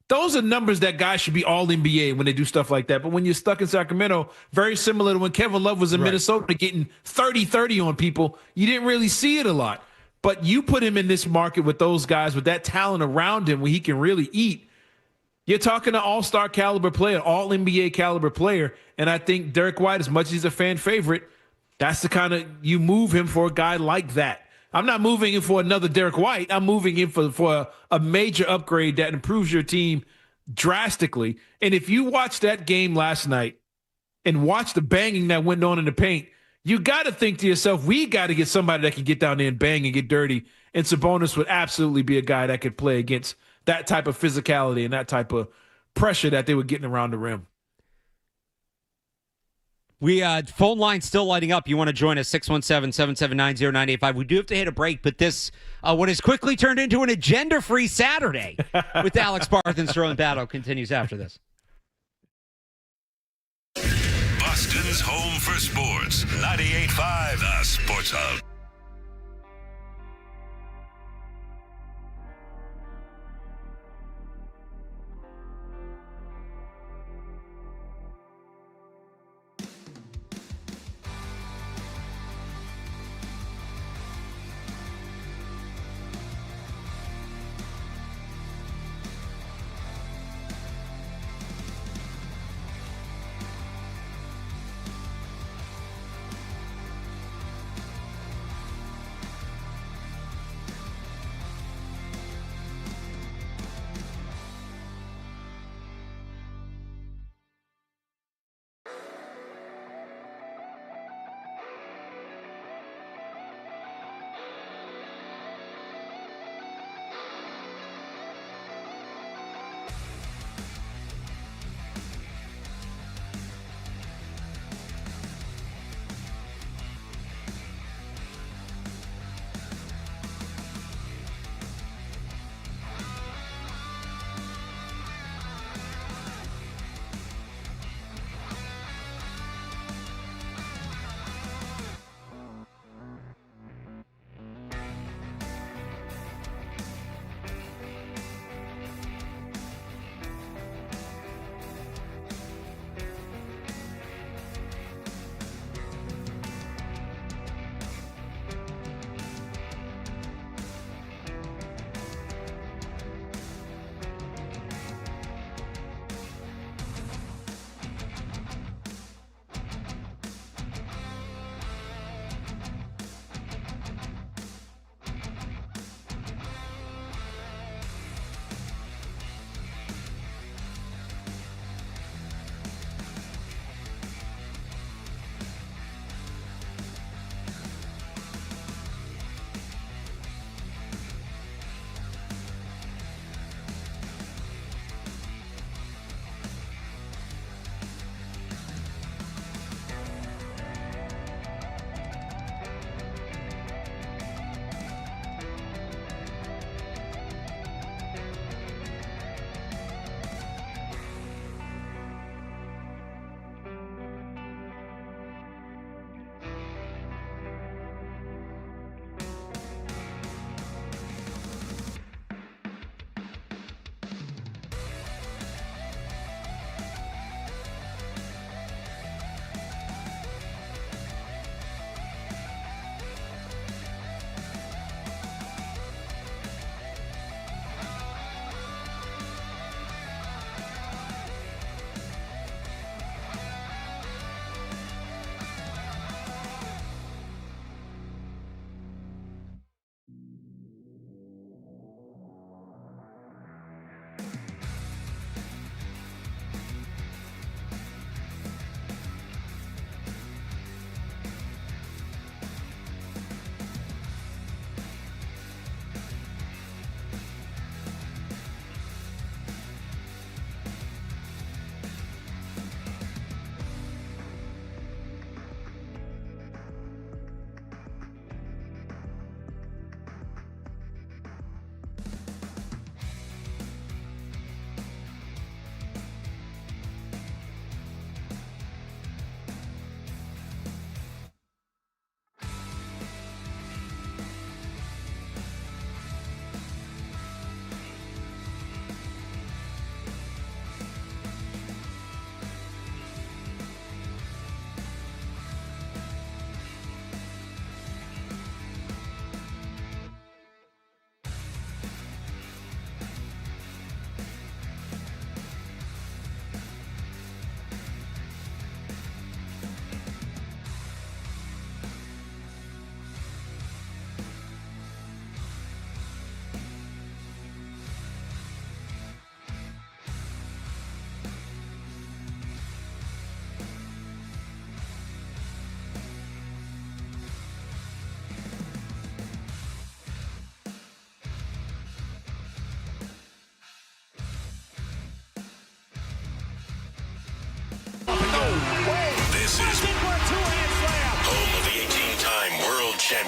those are numbers that guys should be all NBA when they do stuff like that. But when you're stuck in Sacramento, very similar to when Kevin Love was in Minnesota getting 30-30 on people, you didn't really see it a lot. But you put him in this market with those guys, with that talent around him where he can really eat. You're talking an all-star caliber player, all NBA caliber player. And I think Derek White, as much as he's a fan favorite, that's the kind of, you move him for a guy like that. I'm not moving him for another Derek White. I'm moving him for a major upgrade that improves your team drastically. And if you watch that game last night and watch the banging that went on in the paint, you got to think to yourself, we got to get somebody that can get down there and bang and get dirty And Sabonis would absolutely be a guy that could play against that type of physicality and that type of pressure that they were getting around the rim. We phone line still lighting up. You want to join us, 617-779-0985. We do have to hit a break, but this, what has quickly turned into an agenda-free Saturday with Alex Barth and Cerrone battle continues after this. Boston's home for sports. 98.5 The Sports Hub.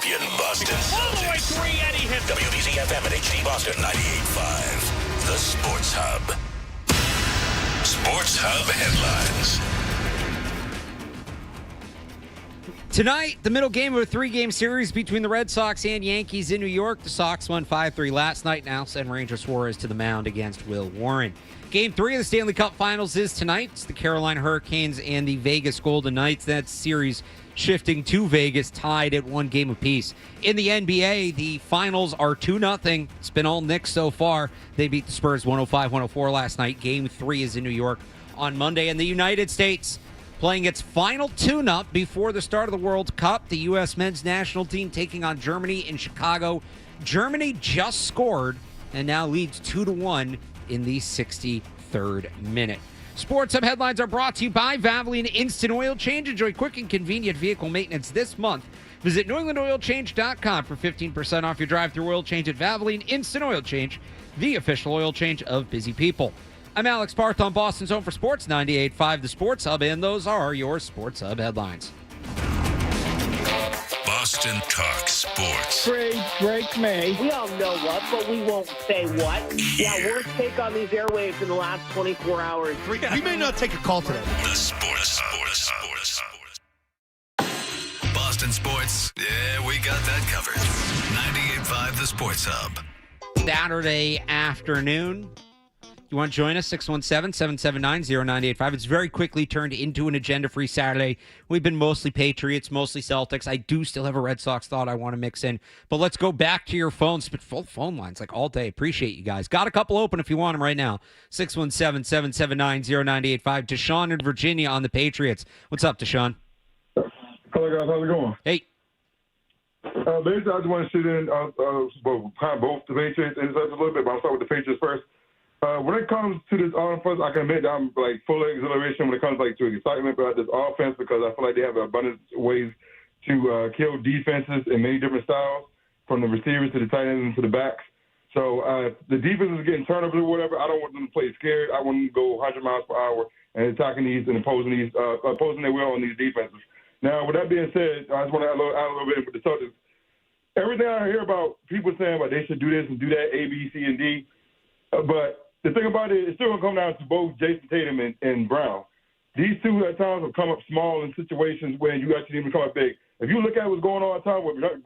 champion Boston All the way Celtics. 3, and he hits it. WBZ FM and HD Boston 98.5. The Sports Hub. Sports Hub headlines. Tonight, the middle game of a 3-game series between the Red Sox and Yankees in New York. The Sox won 5-3 last night. Now send Ranger Suarez to the mound against Will Warren. Game 3 of the Stanley Cup Finals is tonight. It's the Carolina Hurricanes and the Vegas Golden Knights. That series shifting to Vegas, tied at 1 game apiece. In the NBA, the finals are 2-0. It's been all Knicks so far. They beat the Spurs 105-104 last night. Game 3 is in New York on Monday. In the United States, playing its final tune-up before the start of the World Cup, the U.S. men's national team taking on Germany in Chicago. Germany just scored and now leads 2-1 in the 63rd minute. Sports Hub headlines are brought to you by Valvoline Instant Oil Change. Enjoy quick and convenient vehicle maintenance this month. Visit NewEnglandOilChange.com for 15% off your drive-thru oil change at Valvoline Instant Oil Change, the official oil change of busy people. I'm Alex Barth on Boston's Home for Sports, 98.5 The Sports Hub, and those are your Sports Hub headlines. Boston Talk Sports. Trade Drake May. We all know what, but we won't say what. Yeah, worst take on these airwaves in the last 24 hours. We may not take a call today. The Sports Hub. Boston sports, yeah, we got that covered. 98.5 The Sports Hub. Saturday afternoon. You want to join us? 617-779-0985. It's very quickly turned into an agenda-free Saturday. We've been mostly Patriots, mostly Celtics. I do still have a Red Sox thought I want to mix in. But let's go back to your phones. But full phone lines like all day. Appreciate you guys. Got a couple open if you want them right now. 617-779-0985. Deshaun in Virginia on the Patriots. What's up, Deshaun? Hello, guys. How's it going? Hey. Basically, I just want to sit in both the Patriots and such a little bit, but I'll start with the Patriots first. When it comes to this offense, I can admit that I'm like full of exhilaration when it comes to excitement about this offense because I feel like they have an abundance of ways to kill defenses in many different styles, from the receivers to the tight ends and to the backs. So the defense is getting turnovers or whatever. I don't want them to play scared. I want them to go 100 miles per hour and attacking these and opposing their will on these defenses. Now, with that being said, I just want to add a little bit with the Celtics. Everything I hear about people saying about they should do this and do that, A, B, C, and D, but the thing about it, it's still going to come down to both Jason Tatum and Brown. These two at times have come up small in situations where you actually need to come up big. If you look at what's going on at times with with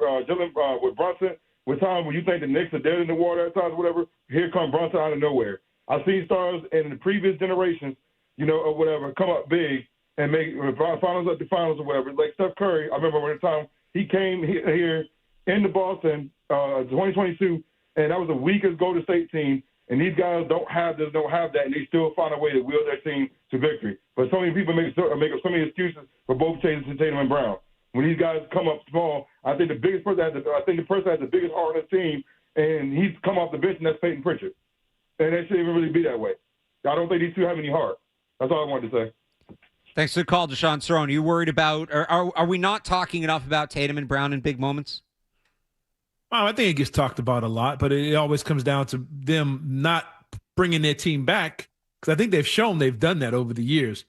Brunson, with times when you think the Knicks are dead in the water at times, whatever, here comes Brunson out of nowhere. I've seen stars in the previous generations, or whatever, come up big and make finals up the finals or whatever. Like Steph Curry, I remember when the time he came here into Boston, 2022, and that was the weakest Golden State team. And these guys don't have that, and they still find a way to wheel their team to victory. But so many people make up so many excuses for both Jason Tatum and Brown. When these guys come up small, I think the person has the biggest heart on the team, and he's come off the bench, and that's Peyton Pritchard. And that shouldn't even really be that way. I don't think these two have any heart. That's all I wanted to say. Thanks for the call, Deshaun Cerrone. Are you worried about, or are we not talking enough about Tatum and Brown in big moments? Oh, I think it gets talked about a lot, but it always comes down to them not bringing their team back, because I think they've shown they've done that over the years.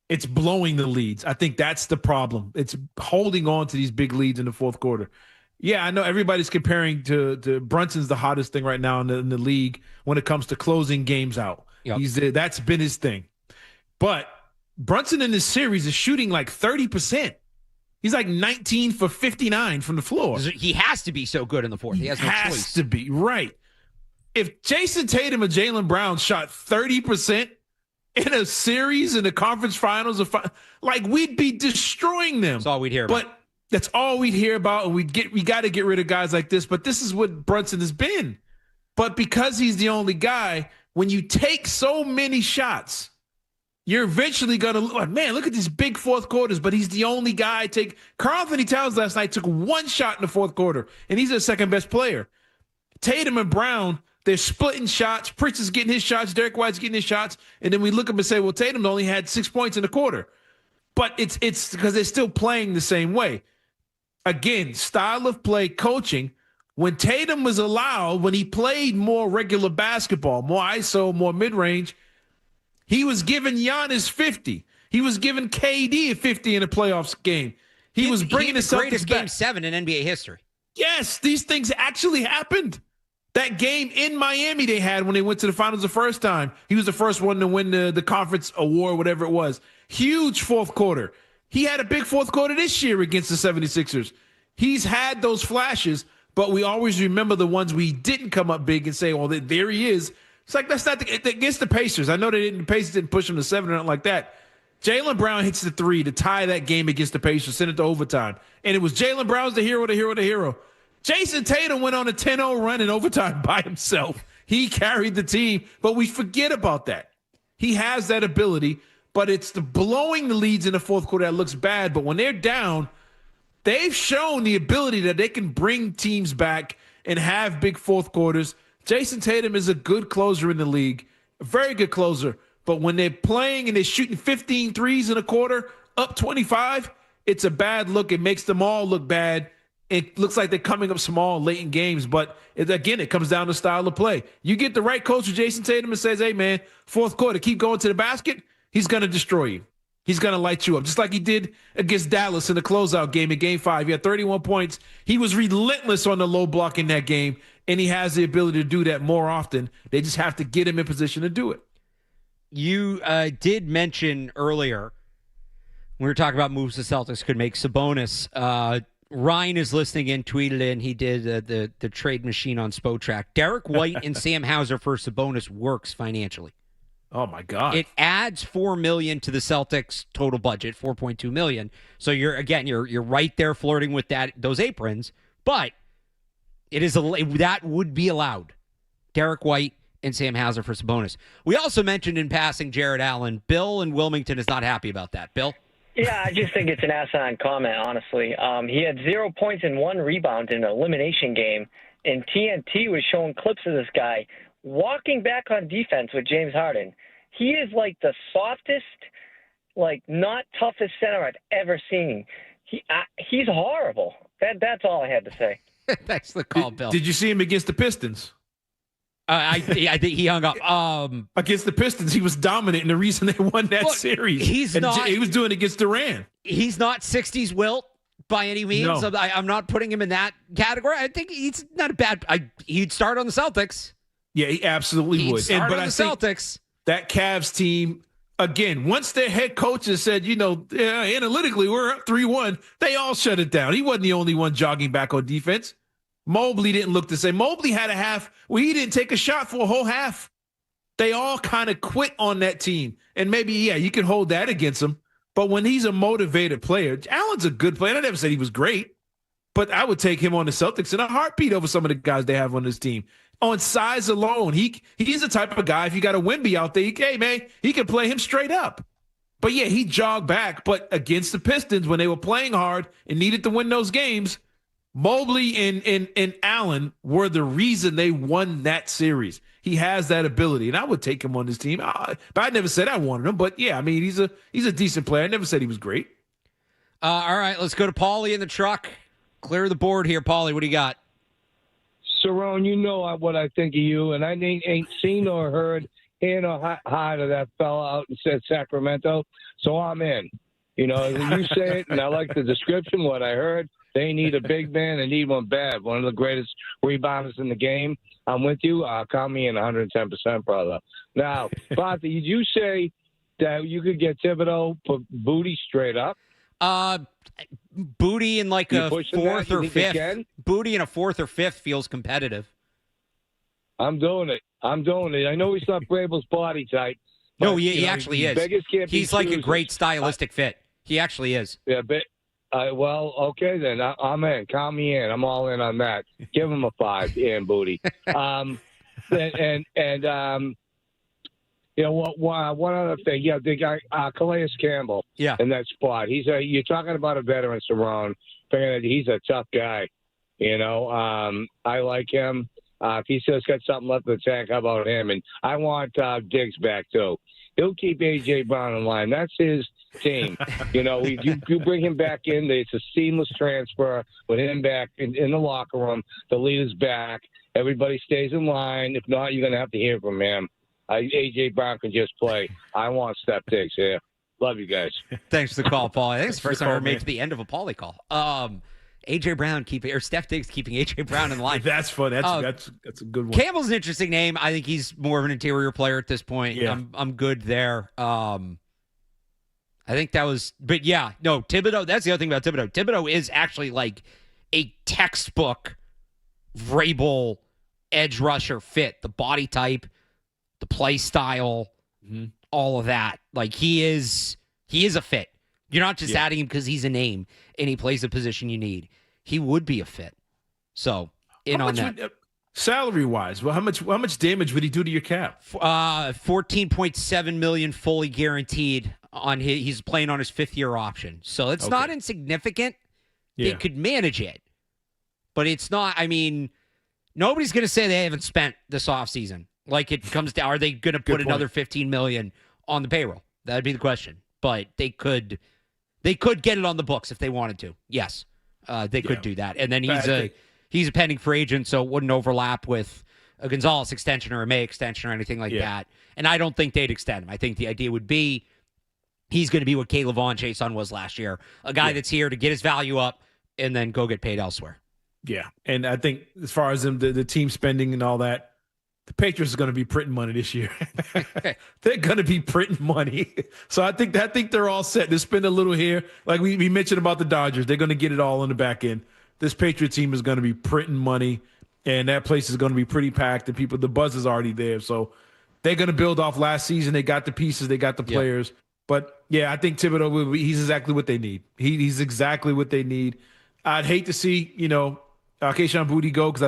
It's blowing the leads. I think that's the problem. It's holding on to these big leads in the fourth quarter. Yeah, I know everybody's comparing to Brunson's the hottest thing right now in the league when it comes to closing games out. Yep. That's been his thing. But Brunson in this series is shooting like 30%. He's like 19 for 59 from the floor. He has to be so good in the fourth. He has no choice. Has to be, right. If Jason Tatum and Jaylen Brown shot 30% in a series in the conference finals, we'd be destroying them. That's all we'd hear about. But that's all we'd hear about, and we got to get rid of guys like this. But this is what Brunson has been. But because he's the only guy, when you take so many shots, you're eventually going to look, man, look at these big fourth quarters, but he's the only guy. Karl Anthony Towns last night took one shot in the fourth quarter, and he's their second best player. Tatum and Brown, they're splitting shots. Pritchard's getting his shots. Derek White's getting his shots. And then we look up and say, well, Tatum only had 6 points in the quarter. But it's because they're still playing the same way. Again, style of play, coaching. When Tatum was allowed, when he played more regular basketball, more ISO, more mid-range, he was giving Giannis 50. He was giving KD a 50 in a playoffs game. He was bringing the Celtics greatest back. Game 7 in NBA history. Yes, these things actually happened. That game in Miami they had when they went to the finals the first time. He was the first one to win the conference award, whatever it was. Huge fourth quarter. He had a big fourth quarter this year against the 76ers. He's had those flashes, but we always remember the ones we didn't come up big and say, well, there he is. It's like, that's not against the Pacers. I know the Pacers didn't push him to 7 or nothing like that. Jaylen Brown hits the 3 to tie that game against the Pacers, send it to overtime. And it was Jaylen Brown's the hero. Jason Tatum went on a 10-0 run in overtime by himself. He carried the team, but we forget about that. He has that ability, but it's the blowing the leads in the fourth quarter that looks bad. But when they're down, they've shown the ability that they can bring teams back and have big fourth quarters. Jason Tatum is a good closer in the league, a very good closer. But when they're playing and they're shooting 15 threes in a quarter, up 25, it's a bad look. It makes them all look bad. It looks like they're coming up small late in games, but it comes down to style of play. You get the right coach with Jason Tatum and says, hey, man, fourth quarter, keep going to the basket, he's going to destroy you. He's going to light you up, just like he did against Dallas in the closeout game in Game 5. He had 31 points. He was relentless on the low block in that game, and he has the ability to do that more often. They just have to get him in position to do it. You did mention earlier, when we were talking about moves the Celtics could make, Sabonis. Ryan is listening in, tweeted in. He did the trade machine on Spotrac. Derek White and Sam Hauser for Sabonis works financially. Oh my God! It adds $4 million to the Celtics' total budget, $4.2 million. So you're right there flirting with those aprons, but that would be allowed. Derek White and Sam Hauser for Sabonis. We also mentioned in passing Jared Allen. Bill in Wilmington is not happy about that. Bill. Yeah, I just think it's an asinine comment, honestly. He had 0 points and 1 rebound in an elimination game, and TNT was showing clips of this guy walking back on defense with James Harden. He is like the softest, not toughest center I've ever seen. He's horrible. That's all I had to say. Thanks for the call, Bill. Did you see him against the Pistons? I think he hung up. Against the Pistons, he was dominant, and the reason they won that series. He was doing it against Durant. He's not 60s Wilt by any means. No. So I'm not putting him in that category. I think he's not a bad. He'd start on the Celtics. Yeah, he absolutely would. But I think Celtics. That Cavs team, again, once their head coaches said, analytically we're up 3-1, they all shut it down. He wasn't the only one jogging back on defense. Mobley didn't look the same. Mobley had a half where he didn't take a shot for a whole half. They all kind of quit on that team. And maybe, you can hold that against him. But when he's a motivated player, Allen's a good player. I never said he was great, but I would take him on the Celtics in a heartbeat over some of the guys they have on this team. On size alone, he's the type of guy, if you got a Wemby out there, he can play him straight up. But, he jogged back. But against the Pistons, when they were playing hard and needed to win those games, Mobley and Allen were the reason they won that series. He has that ability, and I would take him on this team. But I never said I wanted him. But, he's a decent player. I never said he was great. All right, let's go to Paulie in the truck. Clear the board here, Paulie. What do you got? Cerrone, you know what I think of you, and I ain't seen or heard in or heard of that fella out in Sacramento, so I'm in. You say it, and I like the description, what I heard. They need a big man and need one bad. One of the greatest rebounders in the game. I'm with you. Count me in 110%, brother. Now, Barth, did you say that you could get Thibodeau for Booty straight up? Booty in like a fourth or fifth. Booty in a fourth or fifth feels competitive. I'm doing it. I know he's not Vrabel's body type. No, he actually is. He's like a great stylistic fit. He actually is. Yeah, but well, okay then. I'm in. Count me in. I'm all in on that. Give him a 5, Ian Booty. One other thing. Yeah, the guy Calais Campbell. Yeah. In that spot, you're talking about a veteran, Cerrone. He's a tough guy. I like him. If he still got something left in the tank, how about him? And I want Diggs back too. He'll keep A.J. Brown in line. That's his team. You bring him back in. It's a seamless transfer with him back in the locker room. The leader's back. Everybody stays in line. If not, you're going to have to hear from him. A.J. Brown can just play. I want Steph Diggs here. Love you guys. Thanks for the call, Paul. I think it's the first time I ever made it to the end of a Paulie call. AJ Brown Steph Diggs keeping AJ Brown in line. That's fun. That's a good one. Campbell's an interesting name. I think he's more of an interior player at this point. Yeah. I'm good there. I think that was, but yeah, no, Thibodeau. That's the other thing about Thibodeau. Thibodeau is actually like a textbook Vrabel edge rusher fit. The body type, the play style, all of that. Like he is a fit. You're not just adding him because he's a name and he plays the position you need. He would be a fit. So on that. Salary wise, well, how much damage would he do to your cap? $14.7 million fully guaranteed on he's playing on his 5th-year option. So it's not insignificant. They could manage it. But it's not, I mean, nobody's going to say they haven't spent this offseason. Like it comes down, are they going to put another $15 million on the payroll? That'd be the question. But they could get it on the books if they wanted to. Yes, they could do that. And then he's a pending free agent, so it wouldn't overlap with a Gonzalez extension or a May extension or anything like that. And I don't think they'd extend him. I think the idea would be he's going to be what Caleb Vaughn Jason was last year, a guy that's here to get his value up and then go get paid elsewhere. Yeah, and I think as far as the team spending and all that, the Patriots are going to be printing money this year. They're going to be printing money. So I think they're all set. They spend a little here. Like we mentioned about the Dodgers, they're going to get it all on the back end. This Patriot team is going to be printing money, and that place is going to be pretty packed. The buzz is already there. So they're going to build off last season. They got the pieces. They got the players. But, yeah, I think Thibodeau, he's exactly what they need. He's exactly what they need. I'd hate to see, Keyshawn Boutte go because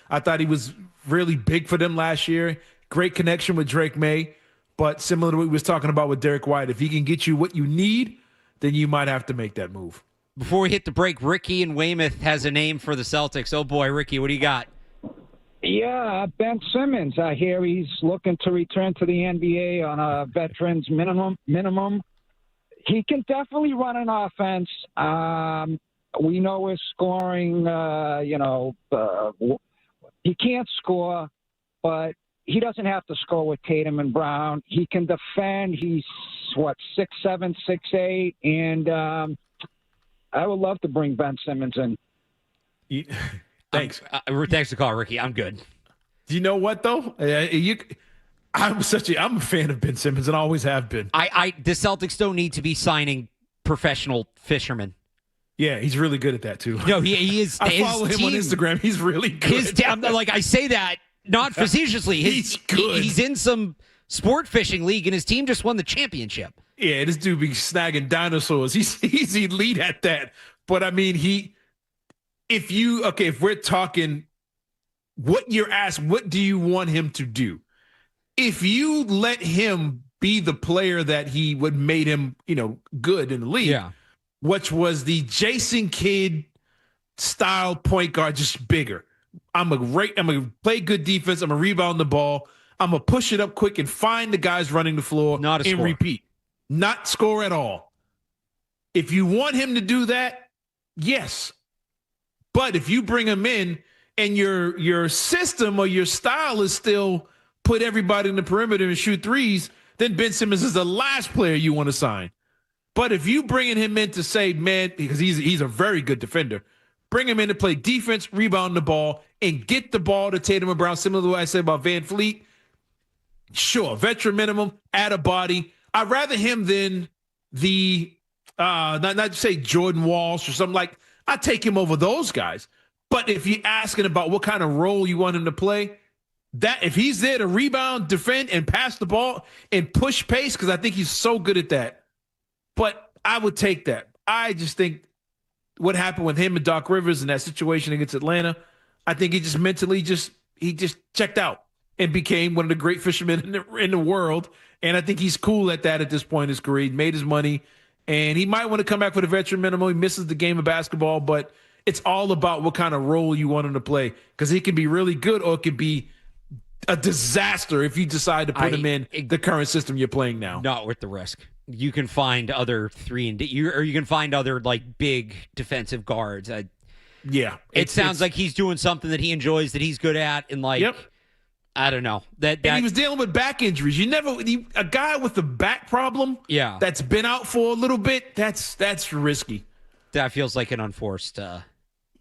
I thought he was really big for them last year. Great connection with Drake May. But similar to what we was talking about with Derek White, if he can get you what you need, then you might have to make that move. Before we hit the break, Ricky in Weymouth has a name for the Celtics. Oh, boy, Ricky, what do you got? Yeah, Ben Simmons. I hear he's looking to return to the NBA on a veteran's minimum. He can definitely run an offense. We know his scoring, he can't score, but he doesn't have to score with Tatum and Brown. He can defend. He's, 6'7", 6'8", and I would love to bring Ben Simmons in. Thanks. Thanks for the call, Ricky. I'm good. Do you know what, though? I'm a fan of Ben Simmons and always have been. The Celtics don't need to be signing professional fishermen. Yeah, he's really good at that, too. No, he is. I follow him on Instagram. He's really good. I say that not facetiously. He's good. He's in some sport fishing league, and his team just won the championship. Yeah, this dude be snagging dinosaurs. He's elite at that. But, I mean, if we're talking what you're asked, what do you want him to do? If you let him be the player that he would made him, good in the league, which was the Jason Kidd style point guard, just bigger. I'm gonna play good defense. I'm gonna rebound the ball. I'm gonna push it up quick and find the guys running the floor and repeat. Not score at all. If you want him to do that, yes. But if you bring him in and your system or your style is still put everybody in the perimeter and shoot threes, then Ben Simmons is the last player you want to sign. But if you bringing him in to say, man, because he's a very good defender, bring him in to play defense, rebound the ball, and get the ball to Tatum and Brown, similar to what I said about Van Fleet, sure, veteran minimum, add a body. I'd rather him than the not say Jordan Walsh or something like. I'd take him over those guys. But if you're asking about what kind of role you want him to play, that if he's there to rebound, defend, and pass the ball and push pace, because I think he's so good at that. But I would take that. I just think what happened with him and Doc Rivers in that situation against Atlanta, I think he just mentally he checked out and became one of the great fishermen in the world. And I think he's cool at that at this point in his career. He made his money, and he might want to come back for the veteran minimum. He misses the game of basketball, but it's all about what kind of role you want him to play, because he can be really good or it could be a disaster if you decide to put him in the current system you're playing now. Not worth the risk. You can find other you can find other like big defensive guards. Yeah, it sounds like he's doing something that he enjoys, that he's good at, and like I don't know that he was dealing with back injuries. A guy with a back problem, that's been out for a little bit. That's risky. That feels like an unforced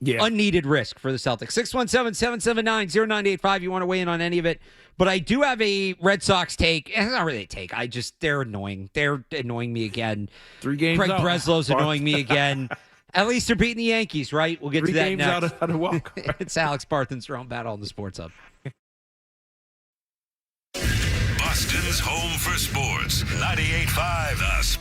unneeded risk for the Celtics. 617-779-0985. You want to weigh in on any of it? But I do have a Red Sox take. It's not really a take. They're annoying. They're annoying me again. 3 games Craig out. Breslow's annoying me again. At least they're beating the Yankees, right? We'll get 3 to that games next. out of wild card. It's Alex Barth and Cerrone Battle on the Sports Hub. Boston's home for sports. 98.5 The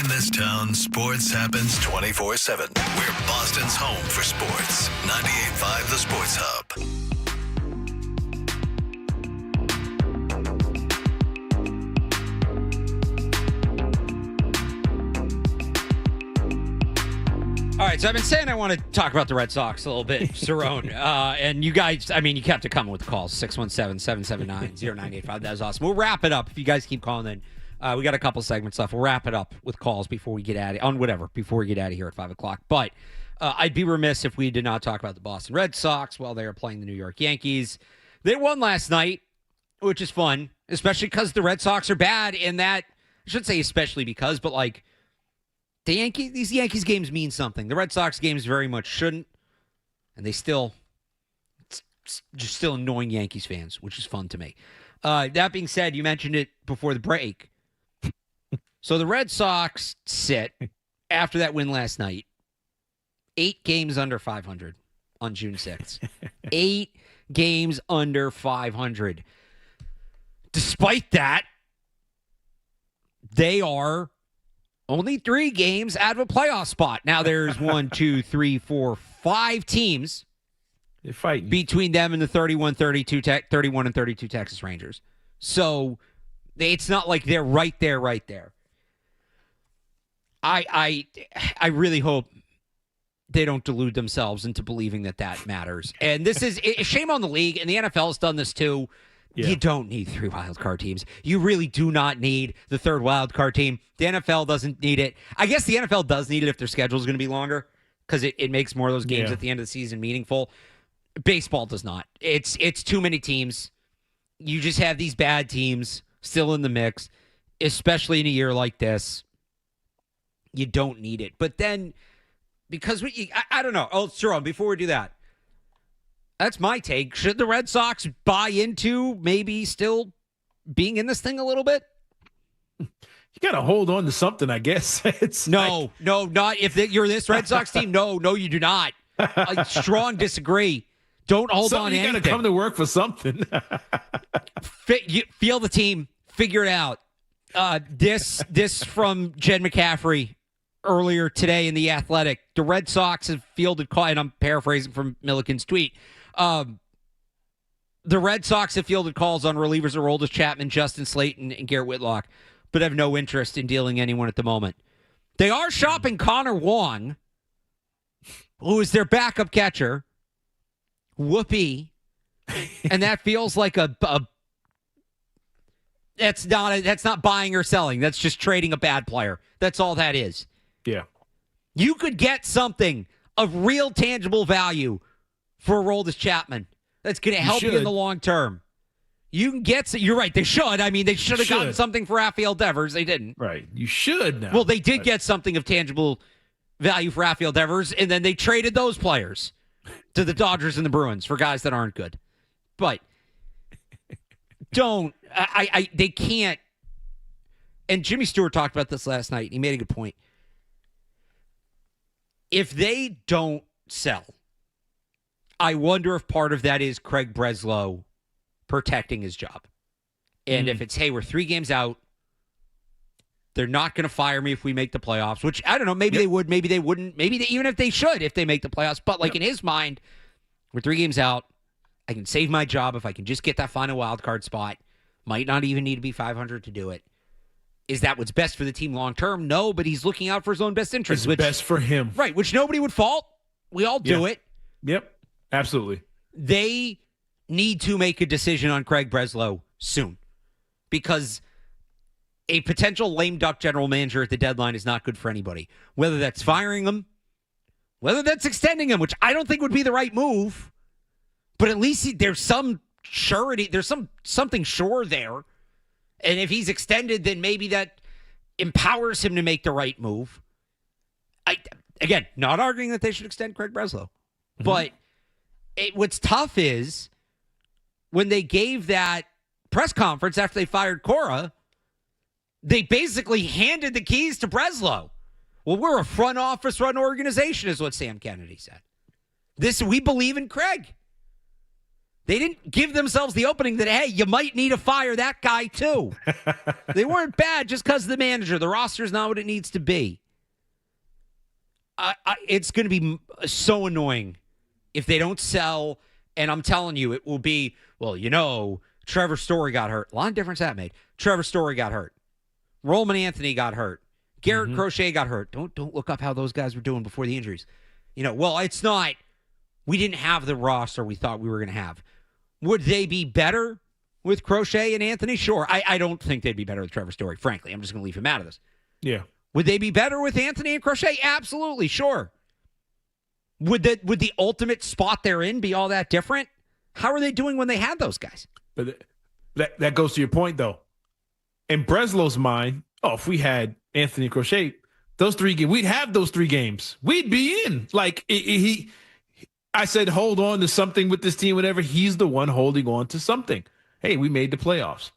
In this town, sports happens 24/7. We're Boston's home for sports. 98.5 The Sports Hub. All right, so I've been saying I want to talk about the Red Sox a little bit, Cerrone. And you guys, I mean, you kept it coming with the calls. 617-779-0985. That was awesome. We'll wrap it up if you guys keep calling in. We got a couple segments left. We'll wrap it up with calls before we get out before we get out of here at 5 o'clock. But I'd be remiss if we did not talk about the Boston Red Sox while they are playing the New York Yankees. They won last night, which is fun, especially because the Red Sox are bad in that, I shouldn't say especially because, but like, these Yankees games mean something. The Red Sox games very much shouldn't, and they still, it's just still annoying Yankees fans, which is fun to me. That being said, you mentioned it before the break. So the Red Sox sit after that win last night, 8 games under 500 on June 6th. 8 games under 500. Despite that, they are only 3 games out of a playoff spot. Now there's 5 teams They're fighting between them and the 31 and 32 Texas Rangers. So it's not like they're right there. I really hope they don't delude themselves into believing that matters. And this is shame on the league, and the NFL has done this too. Yeah. You don't need 3 wildcard teams. You really do not need the 3rd wildcard team. The NFL doesn't need it. I guess the NFL does need it if their schedule is going to be longer because it makes more of those games at the end of the season meaningful. Baseball does not. It's too many teams. You just have these bad teams still in the mix, especially in a year like this. You don't need it. But then, because I don't know. Oh, Jerome, before we do that, that's my take. Should the Red Sox buy into maybe still being in this thing a little bit? You got to hold on to something, I guess. No, not if you're this Red Sox team. No, you do not. I strong disagree. Don't hold on to anything. You got to come to work for something. Feel the team. Figure it out. This from Jed McCaffrey earlier today in The Athletic. The Red Sox have fielded calls, and I'm paraphrasing from Milliken's tweet. The Red Sox have fielded calls on relievers Aroldis Chapman, Justin Slayton, and Garrett Whitlock, but have no interest in dealing anyone at the moment. They are shopping Connor Wong, who is their backup catcher. Whoopee. And that feels like that's not buying or selling. That's just trading a bad player. That's all that is. Yeah. You could get something of real tangible value for Aroldis Chapman that's going to help you in the long term. You can get. You're right. They should. I mean, they should have gotten something for Rafael Devers. They didn't. Right. You should now. Well, they did get something of tangible value for Rafael Devers, and then they traded those players to the Dodgers and the Bruins for guys that aren't good. But they can't. And Jimmy Stewart talked about this last night. He made a good point. If they don't sell, I wonder if part of that is Craig Breslow protecting his job. And if it's, hey, we're 3 games out, they're not going to fire me if we make the playoffs, which I don't know. Maybe they would, maybe they wouldn't. Maybe even if they should, if they make the playoffs. But in his mind, we're 3 games out. I can save my job if I can just get that final wild card spot. Might not even need to be 500 to do it. Is that what's best for the team long term? No, but he's looking out for his own best interest. It's best for him. Right, which nobody would fault. We all do it. Yep, absolutely. They need to make a decision on Craig Breslow soon because a potential lame duck general manager at the deadline is not good for anybody. Whether that's firing him, whether that's extending him, which I don't think would be the right move, but at least there's some surety, there's something sure there. And if he's extended, then maybe that empowers him to make the right move. Again, not arguing that they should extend Craig Breslow. But what's tough is when they gave that press conference after they fired Cora, they basically handed the keys to Breslow. Well, we're a front office run organization is what Sam Kennedy said. We believe in Craig. They didn't give themselves the opening that, hey, you might need to fire that guy too. They weren't bad just because of the manager. The roster is not what it needs to be. It's going to be so annoying if they don't sell, and I'm telling you, it will be, Trevor Story got hurt. A lot of difference that made. Trevor Story got hurt. Roman Anthony got hurt. Garrett Crochet got hurt. Don't look up how those guys were doing before the injuries. Well, it's not. We didn't have the roster we thought we were going to have. Would they be better with Crochet and Anthony? Sure. I don't think they'd be better with Trevor Story, frankly. I'm just going to leave him out of this. Yeah. Would they be better with Anthony and Crochet? Absolutely, sure. Would the ultimate spot they're in be all that different? How are they doing when they had those guys? But that goes to your point, though. In Breslow's mind, if we had Anthony Crochet, those 3 games, we'd have those 3 games. We'd be in. I said, hold on to something with this team, whatever. He's the one holding on to something. Hey, we made the playoffs.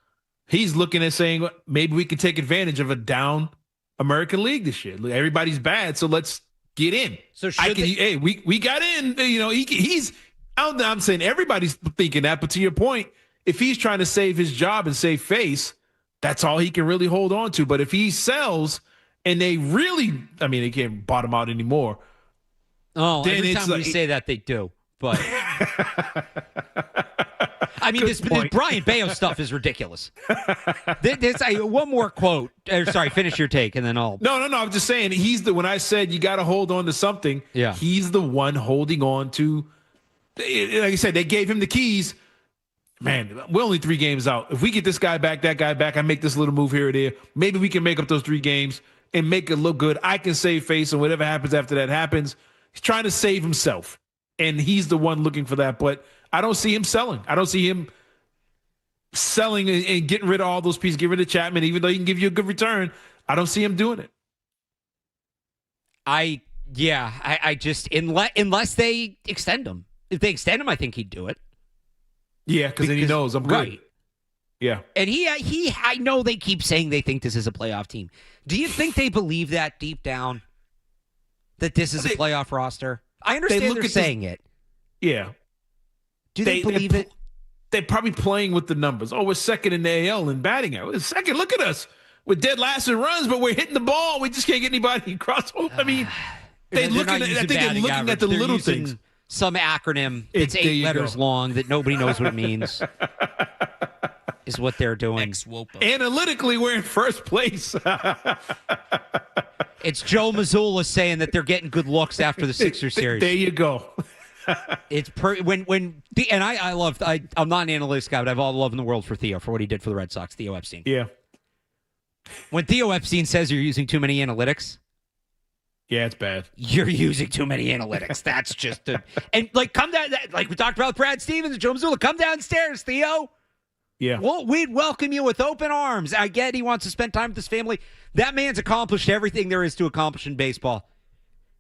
He's looking at saying, maybe we can take advantage of a down American League this year. Everybody's bad, so let's get in. So we got in. I'm saying everybody's thinking that, but to your point, if he's trying to save his job and save face, that's all he can really hold on to. But if he sells and they really, they can't bottom out anymore. Oh, every time we say that, they do. But this Brian Bayo stuff is ridiculous. One more quote. Sorry, finish your take, and then I'll. No. I'm just saying when I said you got to hold on to something. Yeah. He's the one holding on to. Like I said, they gave him the keys. Man, we're only 3 games out. If we get this guy back, that guy back, I make this little move here or there. Maybe we can make up those 3 games and make it look good. I can save face, and whatever happens after that happens. He's trying to save himself, and he's the one looking for that. But I don't see him selling. I don't see him selling and getting rid of all those pieces, getting rid of Chapman, even though he can give you a good return. I don't see him doing it. I just unless they extend him. If they extend him, I think he'd do it. Yeah, because then he knows I'm good. Right. Yeah. And I know they keep saying they think this is a playoff team. Do you think they believe that deep down? That this is a playoff roster? I understand they're saying it. Yeah. Do they believe it? They're probably playing with the numbers. We're second in the AL in batting. We're second. Look at us. We're dead last in runs, but we're hitting the ball. We just can't get anybody across. I think they're looking at the little things. Some acronym that's 8 letters long that nobody knows what it means. Is what they're doing. Analytically, we're in first place. It's Joe Mazzulla saying that they're getting good looks after the Sixers series. There you go. It's I'm not an analytics guy, but I have all the love in the world for Theo for what he did for the Red Sox. Theo Epstein. Yeah. When Theo Epstein says you're using too many analytics, yeah, it's bad. You're using too many analytics. That's just come down. Like we talked about with Brad Stevens and Joe Mazzulla. Come downstairs, Theo. Yeah. Well, we'd welcome you with open arms. I get he wants to spend time with his family. That man's accomplished everything there is to accomplish in baseball.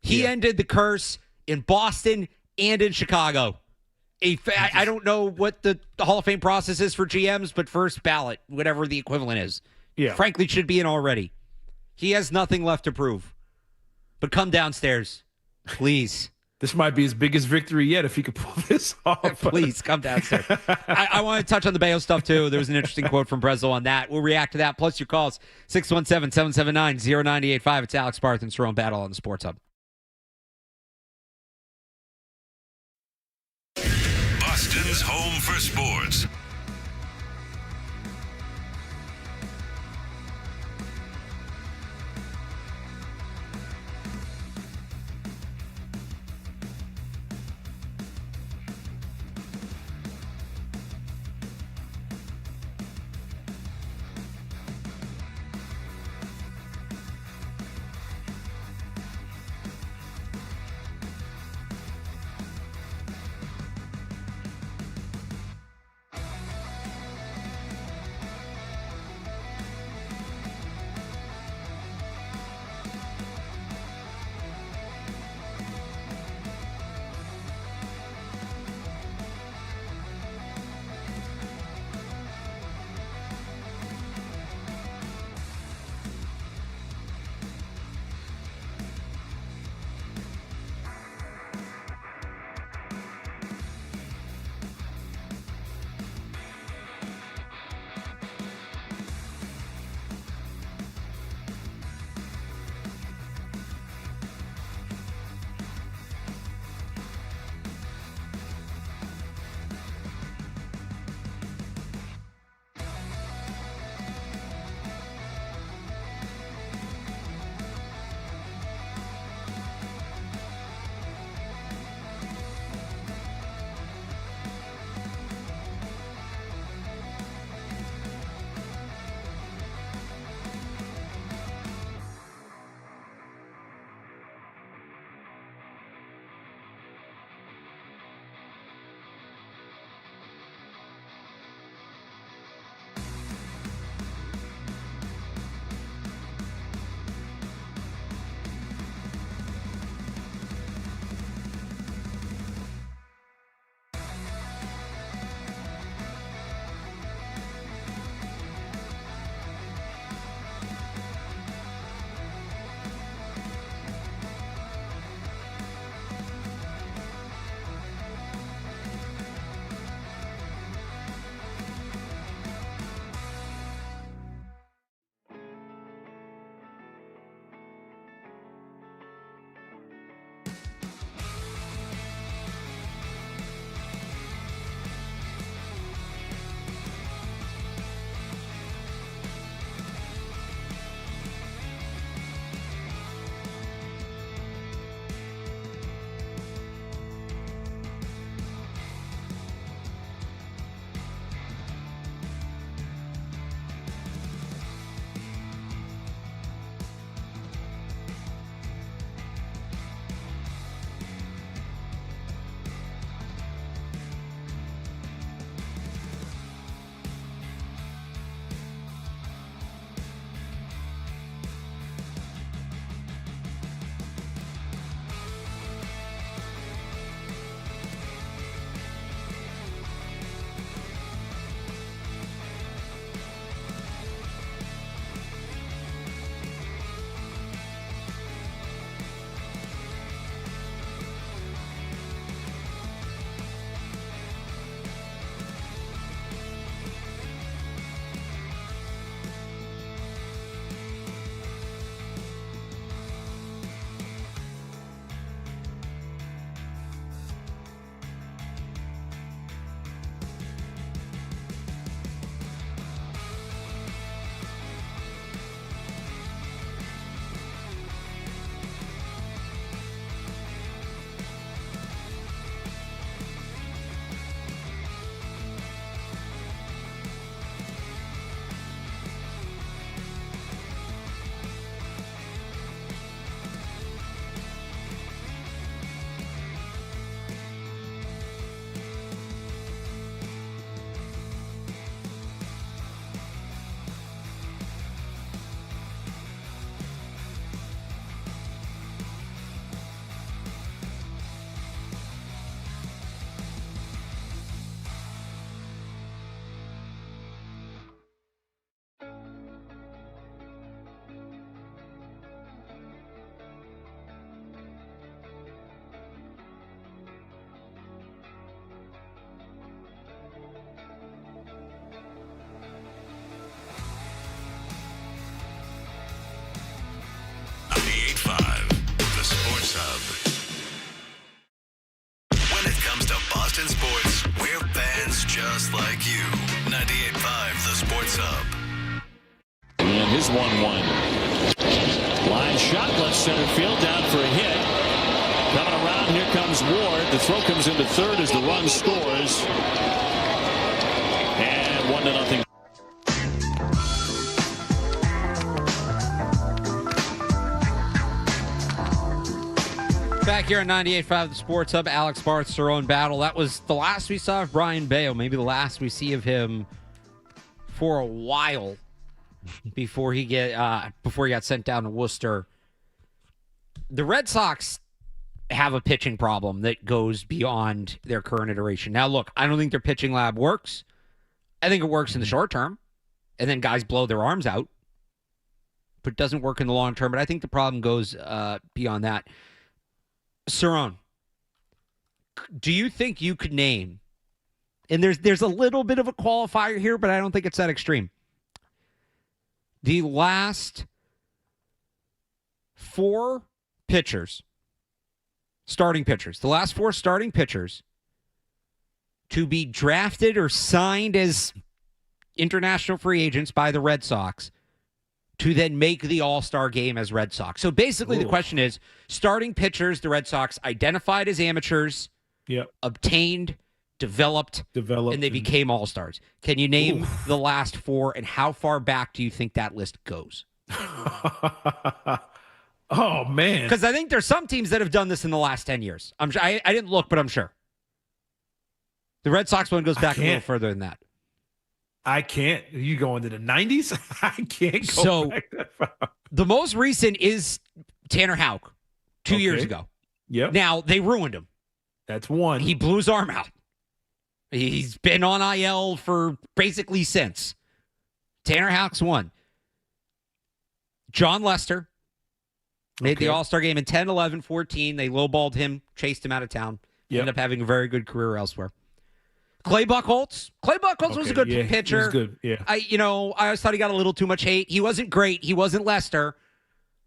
He ended the curse in Boston and in Chicago. I don't know what the Hall of Fame process is for GMs, but first ballot, whatever the equivalent is. Yeah. Frankly, should be in already. He has nothing left to prove. But come downstairs, please. This might be his biggest victory yet if he could pull this off. Please come downstairs. I want to touch on the Bayo stuff, too. There was an interesting quote from Breslow on that. We'll react to that, plus your calls, 617-779-0985. It's Alex Barth and Cerrone Battle on the Sports Hub. Boston's home for sports. Hub. When it comes to Boston sports, we're fans just like you. 98.5 The Sports Hub. And his 1-1. Line shot, left center field, down for a hit. Coming around, here comes Ward. The throw comes into third as the run scores. And 1-0. Back here on 98.5 The Sports Hub, Alex Barth Cerrone battle. That was the last we saw of Brian Bayo. Maybe the last we see of him for a while before he got sent down to Worcester. The Red Sox have a pitching problem that goes beyond their current iteration. Now, look, I don't think their pitching lab works. I think it works in the short term, and then guys blow their arms out. But it doesn't work in the long term. But I think the problem goes beyond that. Cerrone, do you think you could name, and there's a little bit of a qualifier here, but I don't think it's that extreme, the last 4 pitchers, starting pitchers, the last 4 starting pitchers to be drafted or signed as international free agents by the Red Sox to then make the All-Star game as Red Sox? So basically the question is, starting pitchers the Red Sox identified as amateurs, obtained, developed, and they became All-Stars. Can you name the last 4, and how far back do you think that list goes? Oh, man. Because I think there's some teams that have done this in the last 10 years. I didn't look, but I'm sure. The Red Sox one goes back a little further than that. I can't. You go into the 90s? I can't go back that far. The most recent is Tanner Houck 2 years ago. Yep. Now, they ruined him. That's one. He blew his arm out. He's been on IL for basically since. Tanner Houck's one. John Lester made the All-Star game in 10, 11, 14. They lowballed him, chased him out of town. Ended up having a very good career elsewhere. Clay Buchholz. Clay Buchholz was a good pitcher. He was good, yeah. I always thought he got a little too much hate. He wasn't great. He wasn't Lester.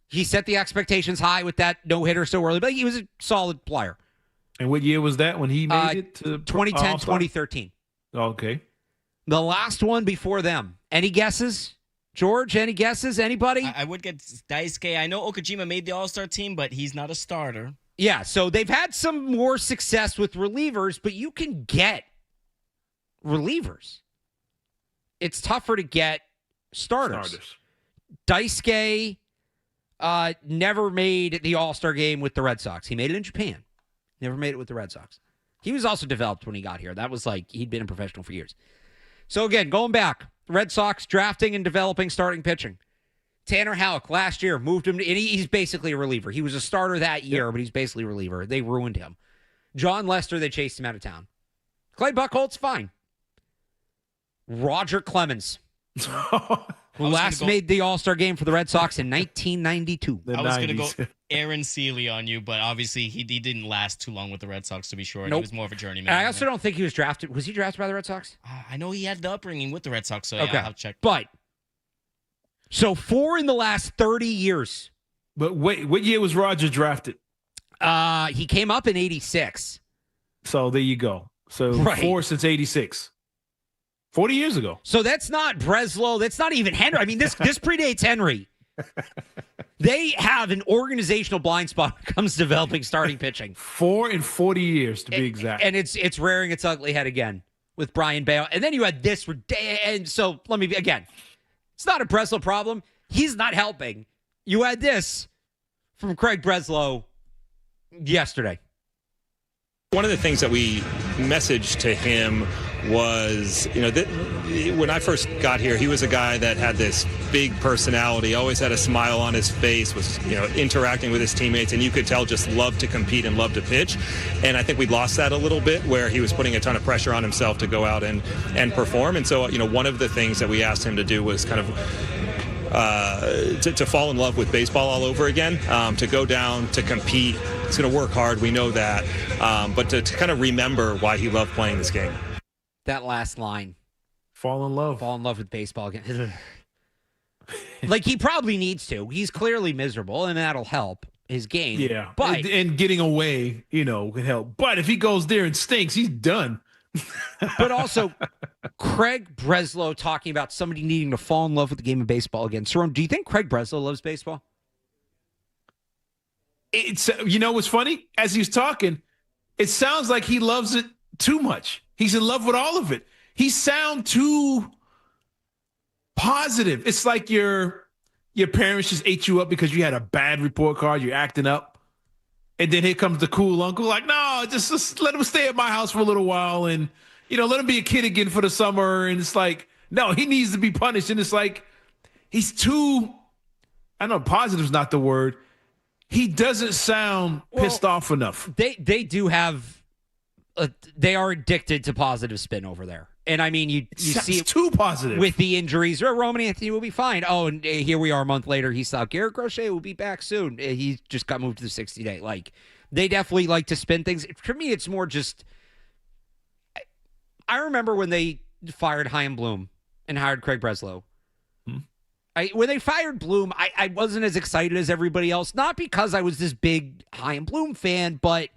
He set the expectations high with that no-hitter so early, but he was a solid player. And what year was that when he made it to 2010, All-Star? 2013. Okay. The last one before them. Any guesses? George, any guesses? Anybody? I would get Daisuke. I know Okajima made the All-Star team, but he's not a starter. Yeah, so they've had some more success with relievers, but you can get relievers. It's tougher to get starters. Daisuke never made the All-Star game with the Red Sox. He made it in Japan. Never made it with the Red Sox. He was also developed when he got here. That was like he'd been a professional for years. So again, going back, Red Sox drafting and developing starting pitching. Tanner Houck last year moved him to, and he's basically a reliever. He was a starter that year, but he's basically a reliever. They ruined him. John Lester, they chased him out of town. Clay Buchholz, fine. Roger Clemens, who last made the All-Star game for the Red Sox in 1992. I was going to go Aaron Seeley on you, but obviously he didn't last too long with the Red Sox, to be sure. He was more of a journeyman. And I also don't think he was drafted. Was he drafted by the Red Sox? I know he had the upbringing with the Red Sox, so yeah, I'll have to check. But, so 4 in the last 30 years. But wait, what year was Roger drafted? He came up in 86. So there you go. So 4 since 86. 40 years ago. So that's not Breslow. That's not even Henry. I mean, this predates Henry. They have an organizational blind spot when it comes to developing starting pitching. 4 in 40 years, to be exact. And it's rearing its ugly head again with Brian Bayo. And then you had this. And so let me, again, it's not a Breslow problem. He's not helping. You had this from Craig Breslow yesterday. One of the things that we messaged to him was, when I first got here, he was a guy that had this big personality, always had a smile on his face, was, interacting with his teammates, and you could tell just loved to compete and loved to pitch. And I think we lost that a little bit where he was putting a ton of pressure on himself to go out and perform. And so, one of the things that we asked him to do was kind of to fall in love with baseball all over again, to go down, to compete. He's going to work hard. We know that. But to kind of remember why he loved playing this game. That last line. Fall in love. Fall in love with baseball again. Like he probably needs to. He's clearly miserable, and that'll help. his game. Yeah, but and getting away, can help. But if he goes there and stinks, he's done. But also, Craig Breslow talking about somebody needing to fall in love with the game of baseball again. Cerrone, do you think Craig Breslow loves baseball? It's what's funny? As he was talking, it sounds like he loves it too much. He's in love with all of it. He sounds too positive. It's like your parents just ate you up because you had a bad report card. You're acting up. And then here comes the cool uncle, like, no, just let him stay at my house for a little while and, let him be a kid again for the summer. And it's like, no, he needs to be punished. And it's like, he's too, I know positive's not the word. He doesn't sound pissed off enough. They do have, they are addicted to positive spin over there. And I mean, you see it too positive with the injuries. Roman Anthony will be fine. Oh, and here we are a month later. He's out. Garrett Crochet will be back soon. He just got moved to the 60-day. Like, they definitely like to spin things. For me, it's more just. I remember when they fired Chaim Bloom and hired Craig Breslow. When they fired Bloom, I wasn't as excited as everybody else. Not because I was this big Chaim Bloom fan, but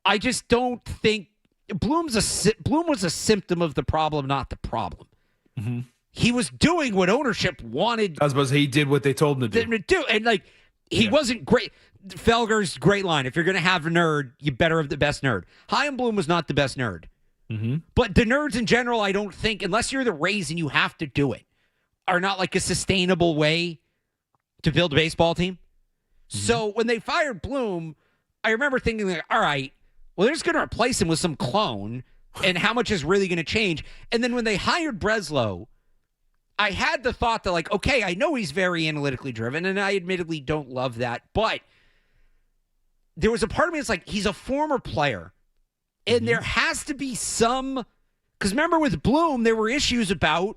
I just don't think. Bloom was a symptom of the problem, not the problem. Mm-hmm. He was doing what ownership wanted. I was about to say he did what they told him to do. And he wasn't great. Felger's great line. If you're going to have a nerd, you better have the best nerd. Chaim Bloom was not the best nerd. Mm-hmm. But the nerds in general, I don't think, unless you're the Rays and you have to do it, are not like a sustainable way to build a baseball team. Mm-hmm. So when they fired Bloom, I remember thinking, like, all right, well, they're just going to replace him with some clone, and how much is really going to change? And then when they hired Breslow, I had the thought that, like, okay, I know he's very analytically driven, and I admittedly don't love that, but there was a part of me that's like, he's a former player, and there has to be some, because remember with Bloom, there were issues about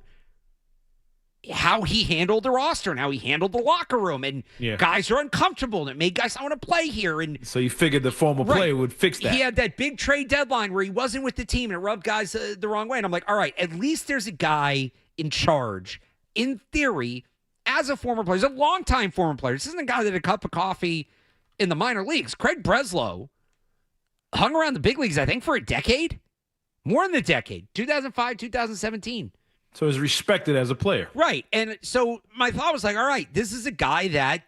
how he handled the roster and how he handled the locker room, and guys are uncomfortable, and it made guys not want to play here. And so you figured the former player would fix that. He had that big trade deadline where he wasn't with the team, and it rubbed guys the wrong way. And I'm like, all right, at least there's a guy in charge, in theory, as a former player. He's a longtime former player. This isn't a guy that had a cup of coffee in the minor leagues. Craig Breslow hung around the big leagues, I think, for a decade. More than a decade. 2005, 2017. So he's respected as a player. Right. And so my thought was like, all right, this is a guy that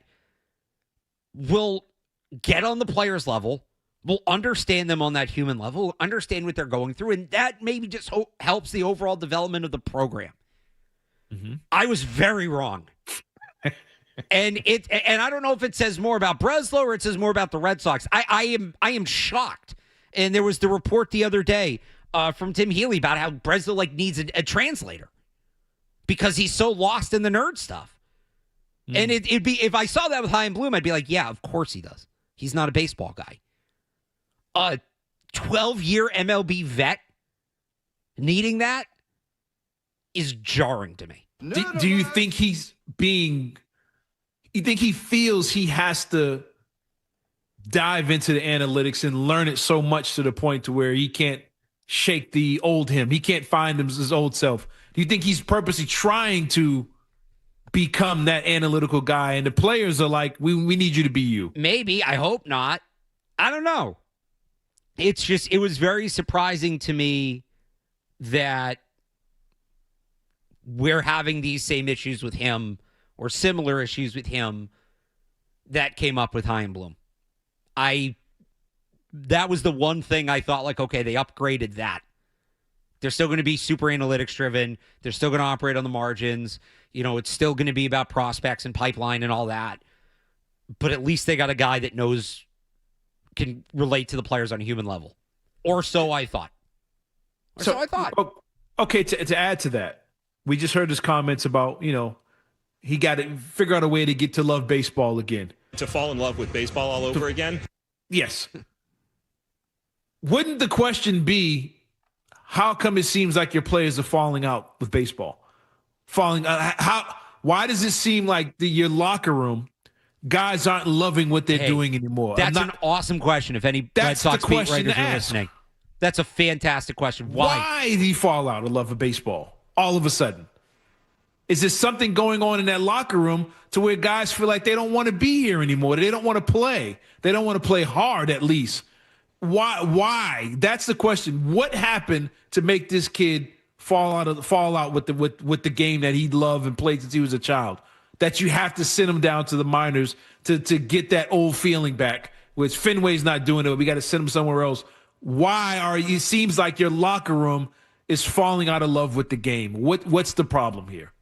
will get on the players' level, will understand them on that human level, understand what they're going through, and that maybe just helps the overall development of the program. Mm-hmm. I was very wrong. And I don't know if it says more about Breslow or it says more about the Red Sox. I am shocked. And there was the report the other day from Tim Healy about how Breslow needs a translator because he's so lost in the nerd stuff. And it'd be, if I saw that with Chaim Bloom, I'd be like, yeah, of course he does. He's not a baseball guy. A 12-year MLB vet needing that is jarring to me. Do you think he's being, you think he feels he has to dive into the analytics and learn it so much to the point to where he can't shake the old him? He can't find his old self. Do you think he's purposely trying to become that analytical guy and the players are like, we need you to be you? Maybe. I hope not. I don't know. It's just, it was very surprising to me that we're having these same issues with him or similar issues with him that came up with Chaim Bloom. That was the one thing I thought, like, okay, they upgraded that. They're still going to be super analytics driven. They're still going to operate on the margins. You know, it's still going to be about prospects and pipeline and all that. But at least they got a guy that can relate to the players on a human level. Or so I thought. So I thought. Okay, to add to that, we just heard his comments about, he got to figure out a way to get to love baseball again. To fall in love with baseball all over again? Yes. Wouldn't the question be, how come it seems like your players are falling out with baseball? Why does it seem like your locker room guys aren't loving what they're doing anymore? That's an awesome question. If any Red Sox beat writers are listening, that's a fantastic question. Why did he fall out of love of baseball all of a sudden? Is there something going on in that locker room to where guys feel like they don't want to be here anymore? They don't want to play. They don't want to play hard, at least. Why? That's the question. What happened to make this kid fall out with the game that he loved and played since he was a child? That you have to send him down to the minors to get that old feeling back, which Fenway's not doing it. We got to send him somewhere else. It seems like your locker room is falling out of love with the game. What's the problem here?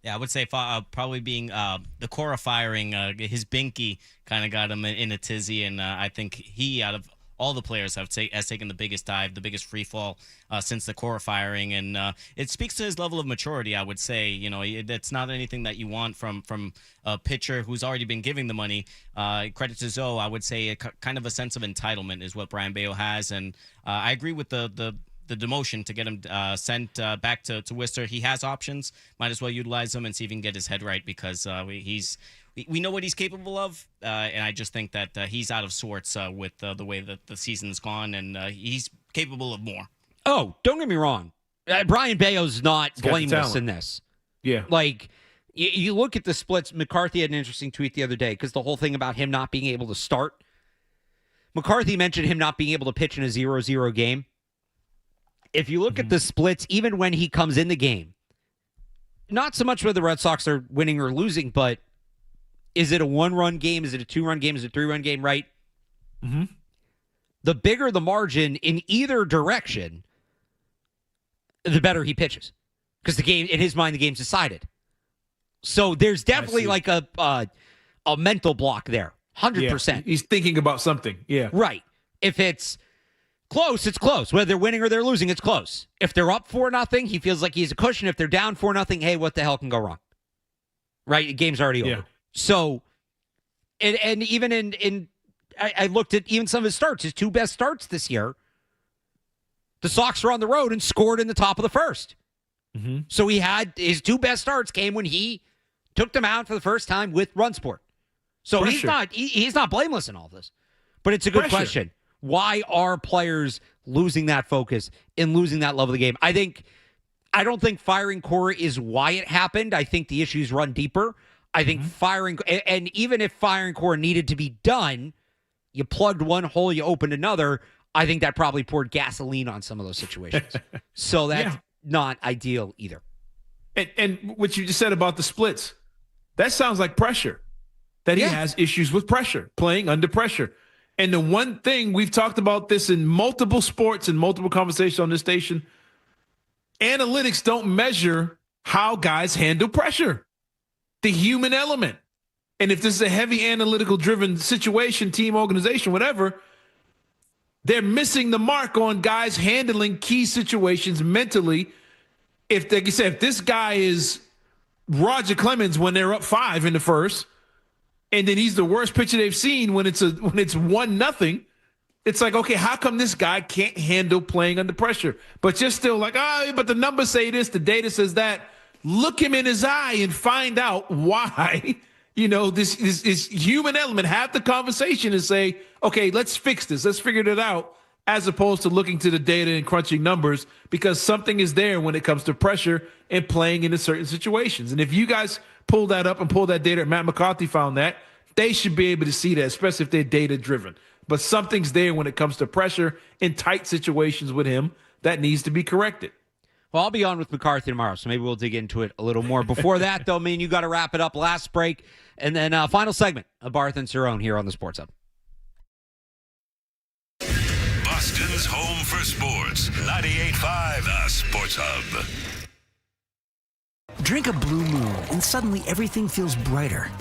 Yeah, I would say probably being the Cora firing, his binky kind of got him in a tizzy, and I think he, out of all the players, has taken the biggest dive, the biggest free fall since the Cora firing, and it speaks to his level of maturity, I would say. You know, that's not anything that you want from a pitcher who's already been giving the money. Credit to Zoe, I would say kind of a sense of entitlement is what Brian Bayo has, and I agree with the demotion to get him sent back to Worcester. He has options. Might as well utilize them and see if he can get his head right, because we know what he's capable of, and I just think that he's out of sorts with the way that the season's gone, and he's capable of more. Oh, don't get me wrong. Brian Bayo's not blameless in this. Yeah. Like, you look at the splits. McCarthy had an interesting tweet the other day, because the whole thing about him not being able to start. McCarthy mentioned him not being able to pitch in a 0-0 game. If you look at the splits, even when he comes in the game, not so much whether the Red Sox are winning or losing, but is it a 1-run game? Is it a 2-run game? Is it a 3-run game, right? Mm-hmm. The bigger the margin in either direction, the better he pitches. Because the game, in his mind, the game's decided. So there's definitely like a mental block there. 100%. Yeah, he's thinking about something. Yeah. Right. If it's close, it's close. Whether they're winning or they're losing, it's close. If they're up 4-0, he feels like he's a cushion. If they're down 4-0, hey, what the hell can go wrong? Right? The game's already over. So, and even I looked at even some of his starts, his 2 best starts this year. The Sox were on the road and scored in the top of the first. Mm-hmm. So he had his 2 best starts came when he took them out for the first time with run support. So he's not blameless in all this. But it's a good question. Why are players losing that focus and losing that love of the game? I don't think firing Cora is why it happened. I think the issues run deeper. I think firing, and even if firing Cora needed to be done, you plugged one hole, you opened another. I think that probably poured gasoline on some of those situations. So that's not ideal either. And what you just said about the splits, that sounds like pressure. That he has issues with pressure, playing under pressure. And the one thing, we've talked about this in multiple sports and multiple conversations on this station, analytics don't measure how guys handle pressure, the human element. And if this is a heavy analytical driven situation, team, organization, whatever, they're missing the mark on guys handling key situations mentally. If, like you said, if this guy is Roger Clemens when they're up 5 in the first, and then he's the worst pitcher they've seen when it's 1-0. It's like, okay, how come this guy can't handle playing under pressure? But you're still like, but the numbers say this, the data says that. Look him in his eye and find out why, this human element. Have the conversation and say, okay, let's fix this. Let's figure it out, as opposed to looking to the data and crunching numbers, because something is there when it comes to pressure and playing into certain situations. And if you guys pull that up and pull that data, Matt McCarthy found that, they should be able to see that, especially if they're data-driven. But something's there when it comes to pressure in tight situations with him that needs to be corrected. Well, I'll be on with McCarthy tomorrow, so maybe we'll dig into it a little more. Before that, though, you got to wrap it up. Last break, and then final segment of Barth and Cerrone here on the Sports Hub. Boston's home for sports. 98.5 The Sports Hub. Drink a Blue Moon, and suddenly everything feels brighter.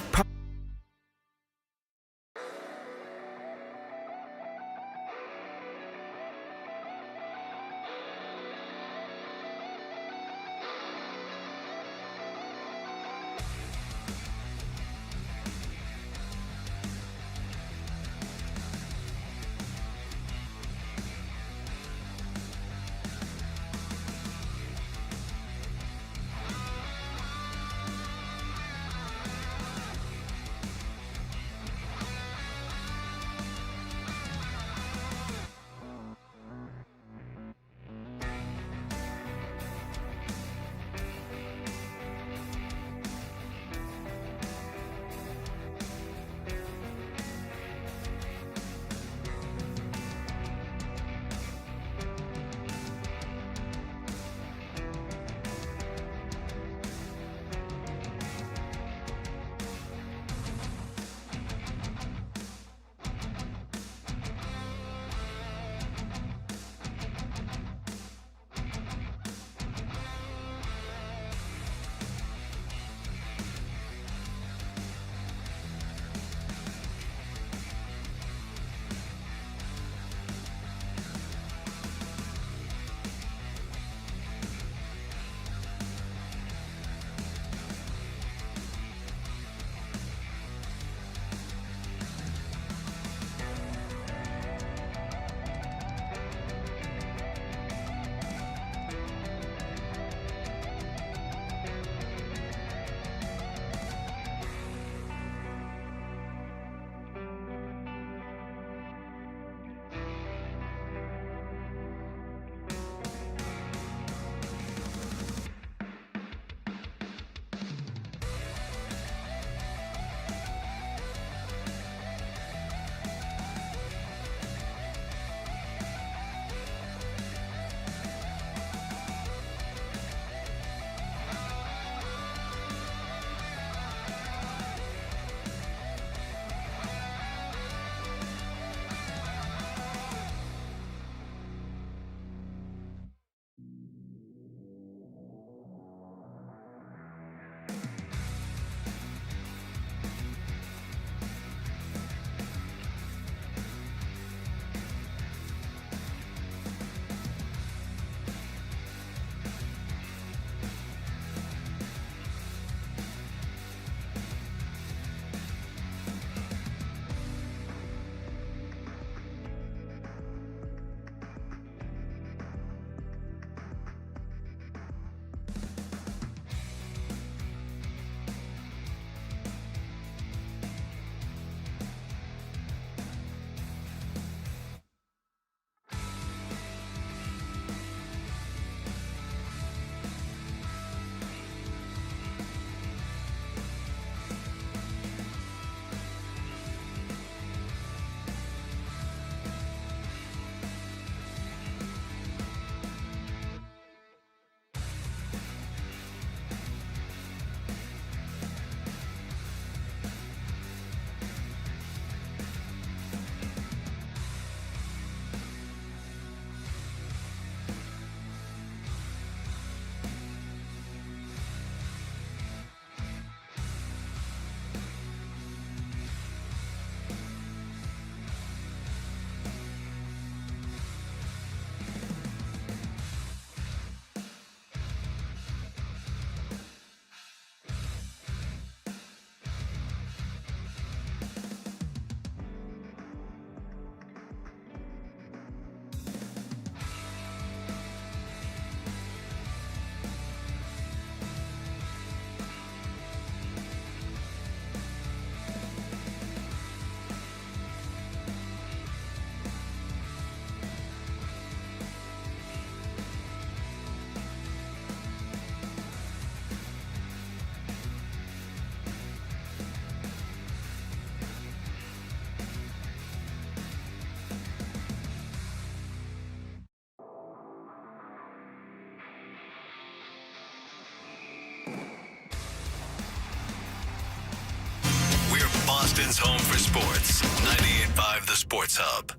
Boston's home for sports. 98.5 The Sports Hub.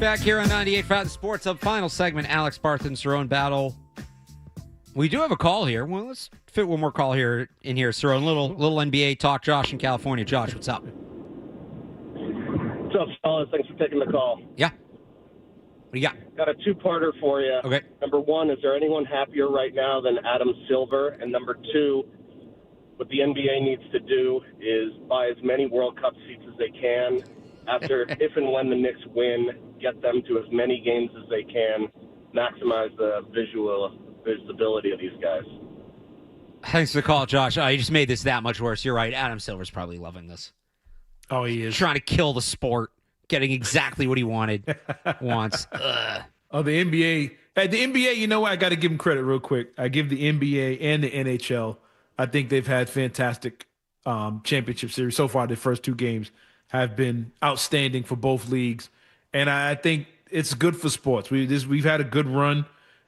Back here on 98.5 The Sports Hub. Final segment, Alex, Barth, and Cerrone battle. We do have a call here. Well, let's fit one more call here in here, Cerrone. Little NBA talk. Josh in California. Josh, what's up? What's up, fellas? Thanks for taking the call. Yeah. What do you got? Got a two-parter for you. Okay. Number one, is there anyone happier right now than Adam Silver? And number two, what the NBA needs to do is buy as many World Cup seats as they can. After, if and when the Knicks win, get them to as many games as they can, maximize the visibility of these guys. Thanks for the call, Josh. You just made this that much worse. You're right. Adam Silver's probably loving this. Oh, he is. Trying to kill the sport, getting exactly what he wants. Ugh. Oh, the NBA. Hey, the NBA, you know what? I got to give them credit real quick. I give the NBA and the NHL. I think they've had fantastic championship series. So far, the first two games have been outstanding for both leagues. And I think it's good for sports. We've had a good run,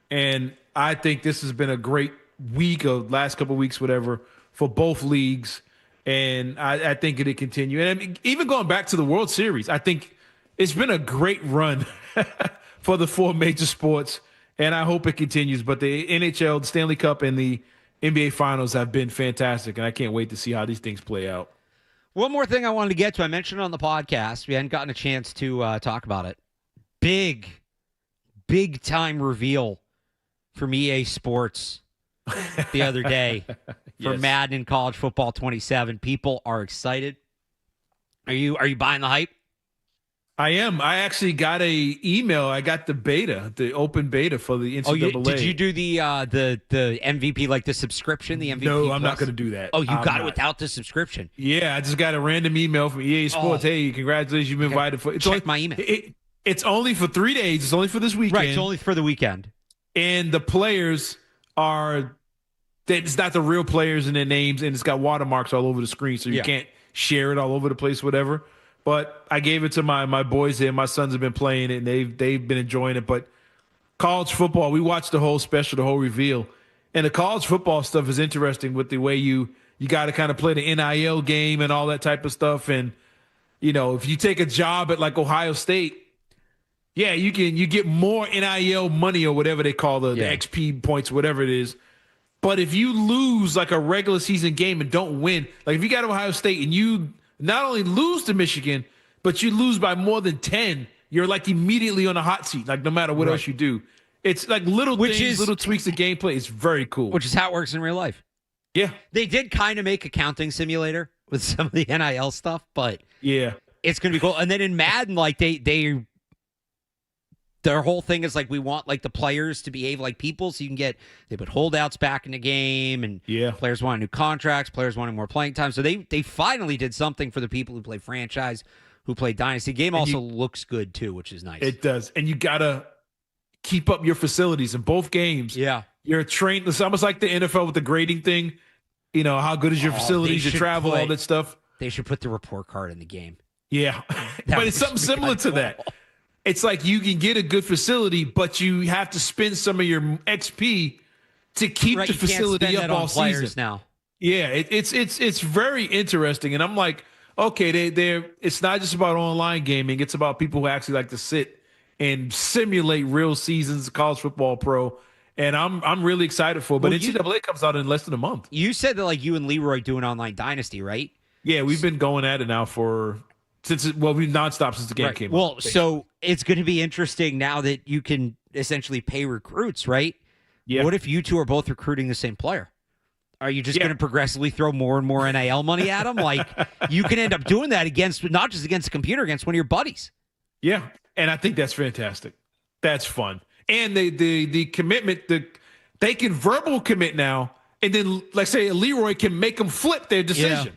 and I think this has been a great week or last couple of weeks, whatever, for both leagues. And I think it'll continue. And I mean, even going back to the World Series, I think it's been a great run for the four major sports, and I hope it continues. But the NHL, the Stanley Cup, and the NBA Finals have been fantastic, and I can't wait to see how these things play out. One more thing I wanted to get to. I mentioned it on the podcast. We hadn't gotten a chance to talk about it. Big time reveal from EA Sports the other day for Yes. Madden College Football 27. People are excited. Are you buying the hype? I am. I actually got a email. I got the beta, the open beta for the NCAA. Did you do the MVP, like the subscription, the MVP? No, I'm not Plus? going to do that. Oh, you I'm got it not. without the subscription. Yeah, I just got a random email from EA Sports. Oh. Hey, congratulations, you've been invited for. Check my email. It's only for 3 days. It's only for this weekend. Right, it's only for the weekend. And the players it's not the real players in their names, and it's got watermarks all over the screen, so you can't share it all over the place, whatever. But I gave it to my boys here. My sons have been playing it, and they've been enjoying it. But college football, we watched the whole special, the whole reveal. And the college football stuff is interesting with the way you got to kind of play the NIL game and all that type of stuff. And, you know, if you take a job at like Ohio State, yeah, you get more NIL money or whatever they call the XP points, whatever it is. But if you lose like a regular season game and don't win, like if you got Ohio State and you not only lose to Michigan, but you lose by more than 10, you're like immediately on a hot seat, like no matter what else you do. It's like little tweaks of gameplay. It's very cool. Which is how it works in real life. Yeah. They did kind of make a counting simulator with some of the NIL stuff, but yeah, it's going to be cool. And then in Madden, like their whole thing is like we want like the players to behave like people, so you can they put holdouts back in the game, and players want new contracts, players wanting more playing time. So they finally did something for the people who play franchise, who play Dynasty. The game also looks good too, which is nice. It does. And you gotta keep up your facilities in both games. Yeah. You're trained. It's almost like the NFL with the grading thing. You know, how good is your facilities, your travel, all that stuff. They should put the report card in the game. Yeah. But it's something similar to that. It's like you can get a good facility, but you have to spend some of your XP to keep the facility up all season. Now. Yeah, it's very interesting, and I'm like, okay, it's not just about online gaming; it's about people who actually like to sit and simulate real seasons of college football pro, and I'm really excited for it. But NCAA comes out in less than a month. You said that like you and Leroy do an online Dynasty, right? Yeah, we've been going at it now we've nonstop since the game came out. Well, so it's going to be interesting now that you can essentially pay recruits, right? Yeah. What if you two are both recruiting the same player? Are you just going to progressively throw more and more NIL money at them? Like you can end up doing that not just against the computer, against one of your buddies. Yeah, and I think that's fantastic. That's fun. And the commitment, they can verbal commit now, and then like say Leroy can make them flip their decision. Yeah.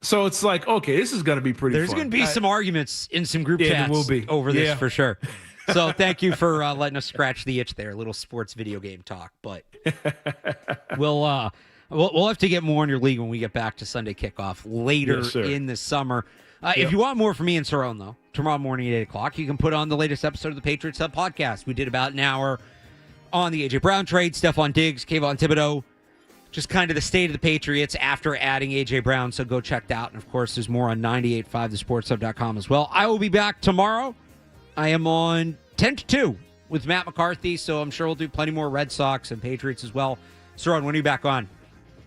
So it's like, okay, this is going to be pretty There's fun. going to be some arguments in some group chats there will be. over this for sure. So thank you for letting us scratch the itch there. A little sports video game talk. But we'll have to get more in your league when we get back to Sunday kickoff later in the summer. If you want more from me and Cerrone, though, tomorrow morning at 8 o'clock, you can put on the latest episode of the Patriots Hub podcast. We did about an hour on the A.J. Brown trade, Stephon Diggs, Kayvon Thibodeau, just kind of the state of the Patriots after adding A.J. Brown. So go check that out. And, of course, there's more on 985thesportshub.com as well. I will be back tomorrow. I am on 10 to 2 with Matt McCarthy, so I'm sure we'll do plenty more Red Sox and Patriots as well. Cerrone, when are you back on?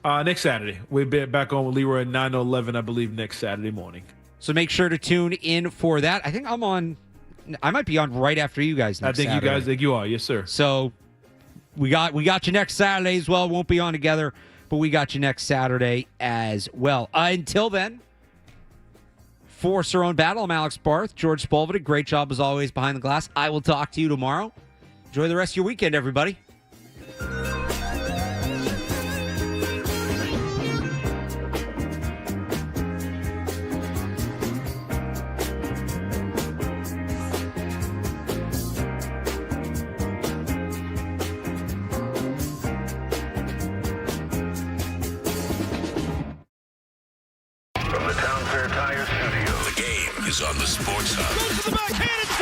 Next Saturday. We'll be back on with Leroy at 9 to 11, I believe, next Saturday morning. So make sure to tune in for that. I think I might be on right after you guys next Saturday. You are. Yes, sir. So we got you next Saturday as well. Won't be on together, but we got you next Saturday as well. Until then, for Cerrone Battle, I'm Alex Barth. George Spolvita, great job as always behind the glass. I will talk to you tomorrow. Enjoy the rest of your weekend, everybody. From the Town Fair Tire Studio, the game is on the Sports Hub.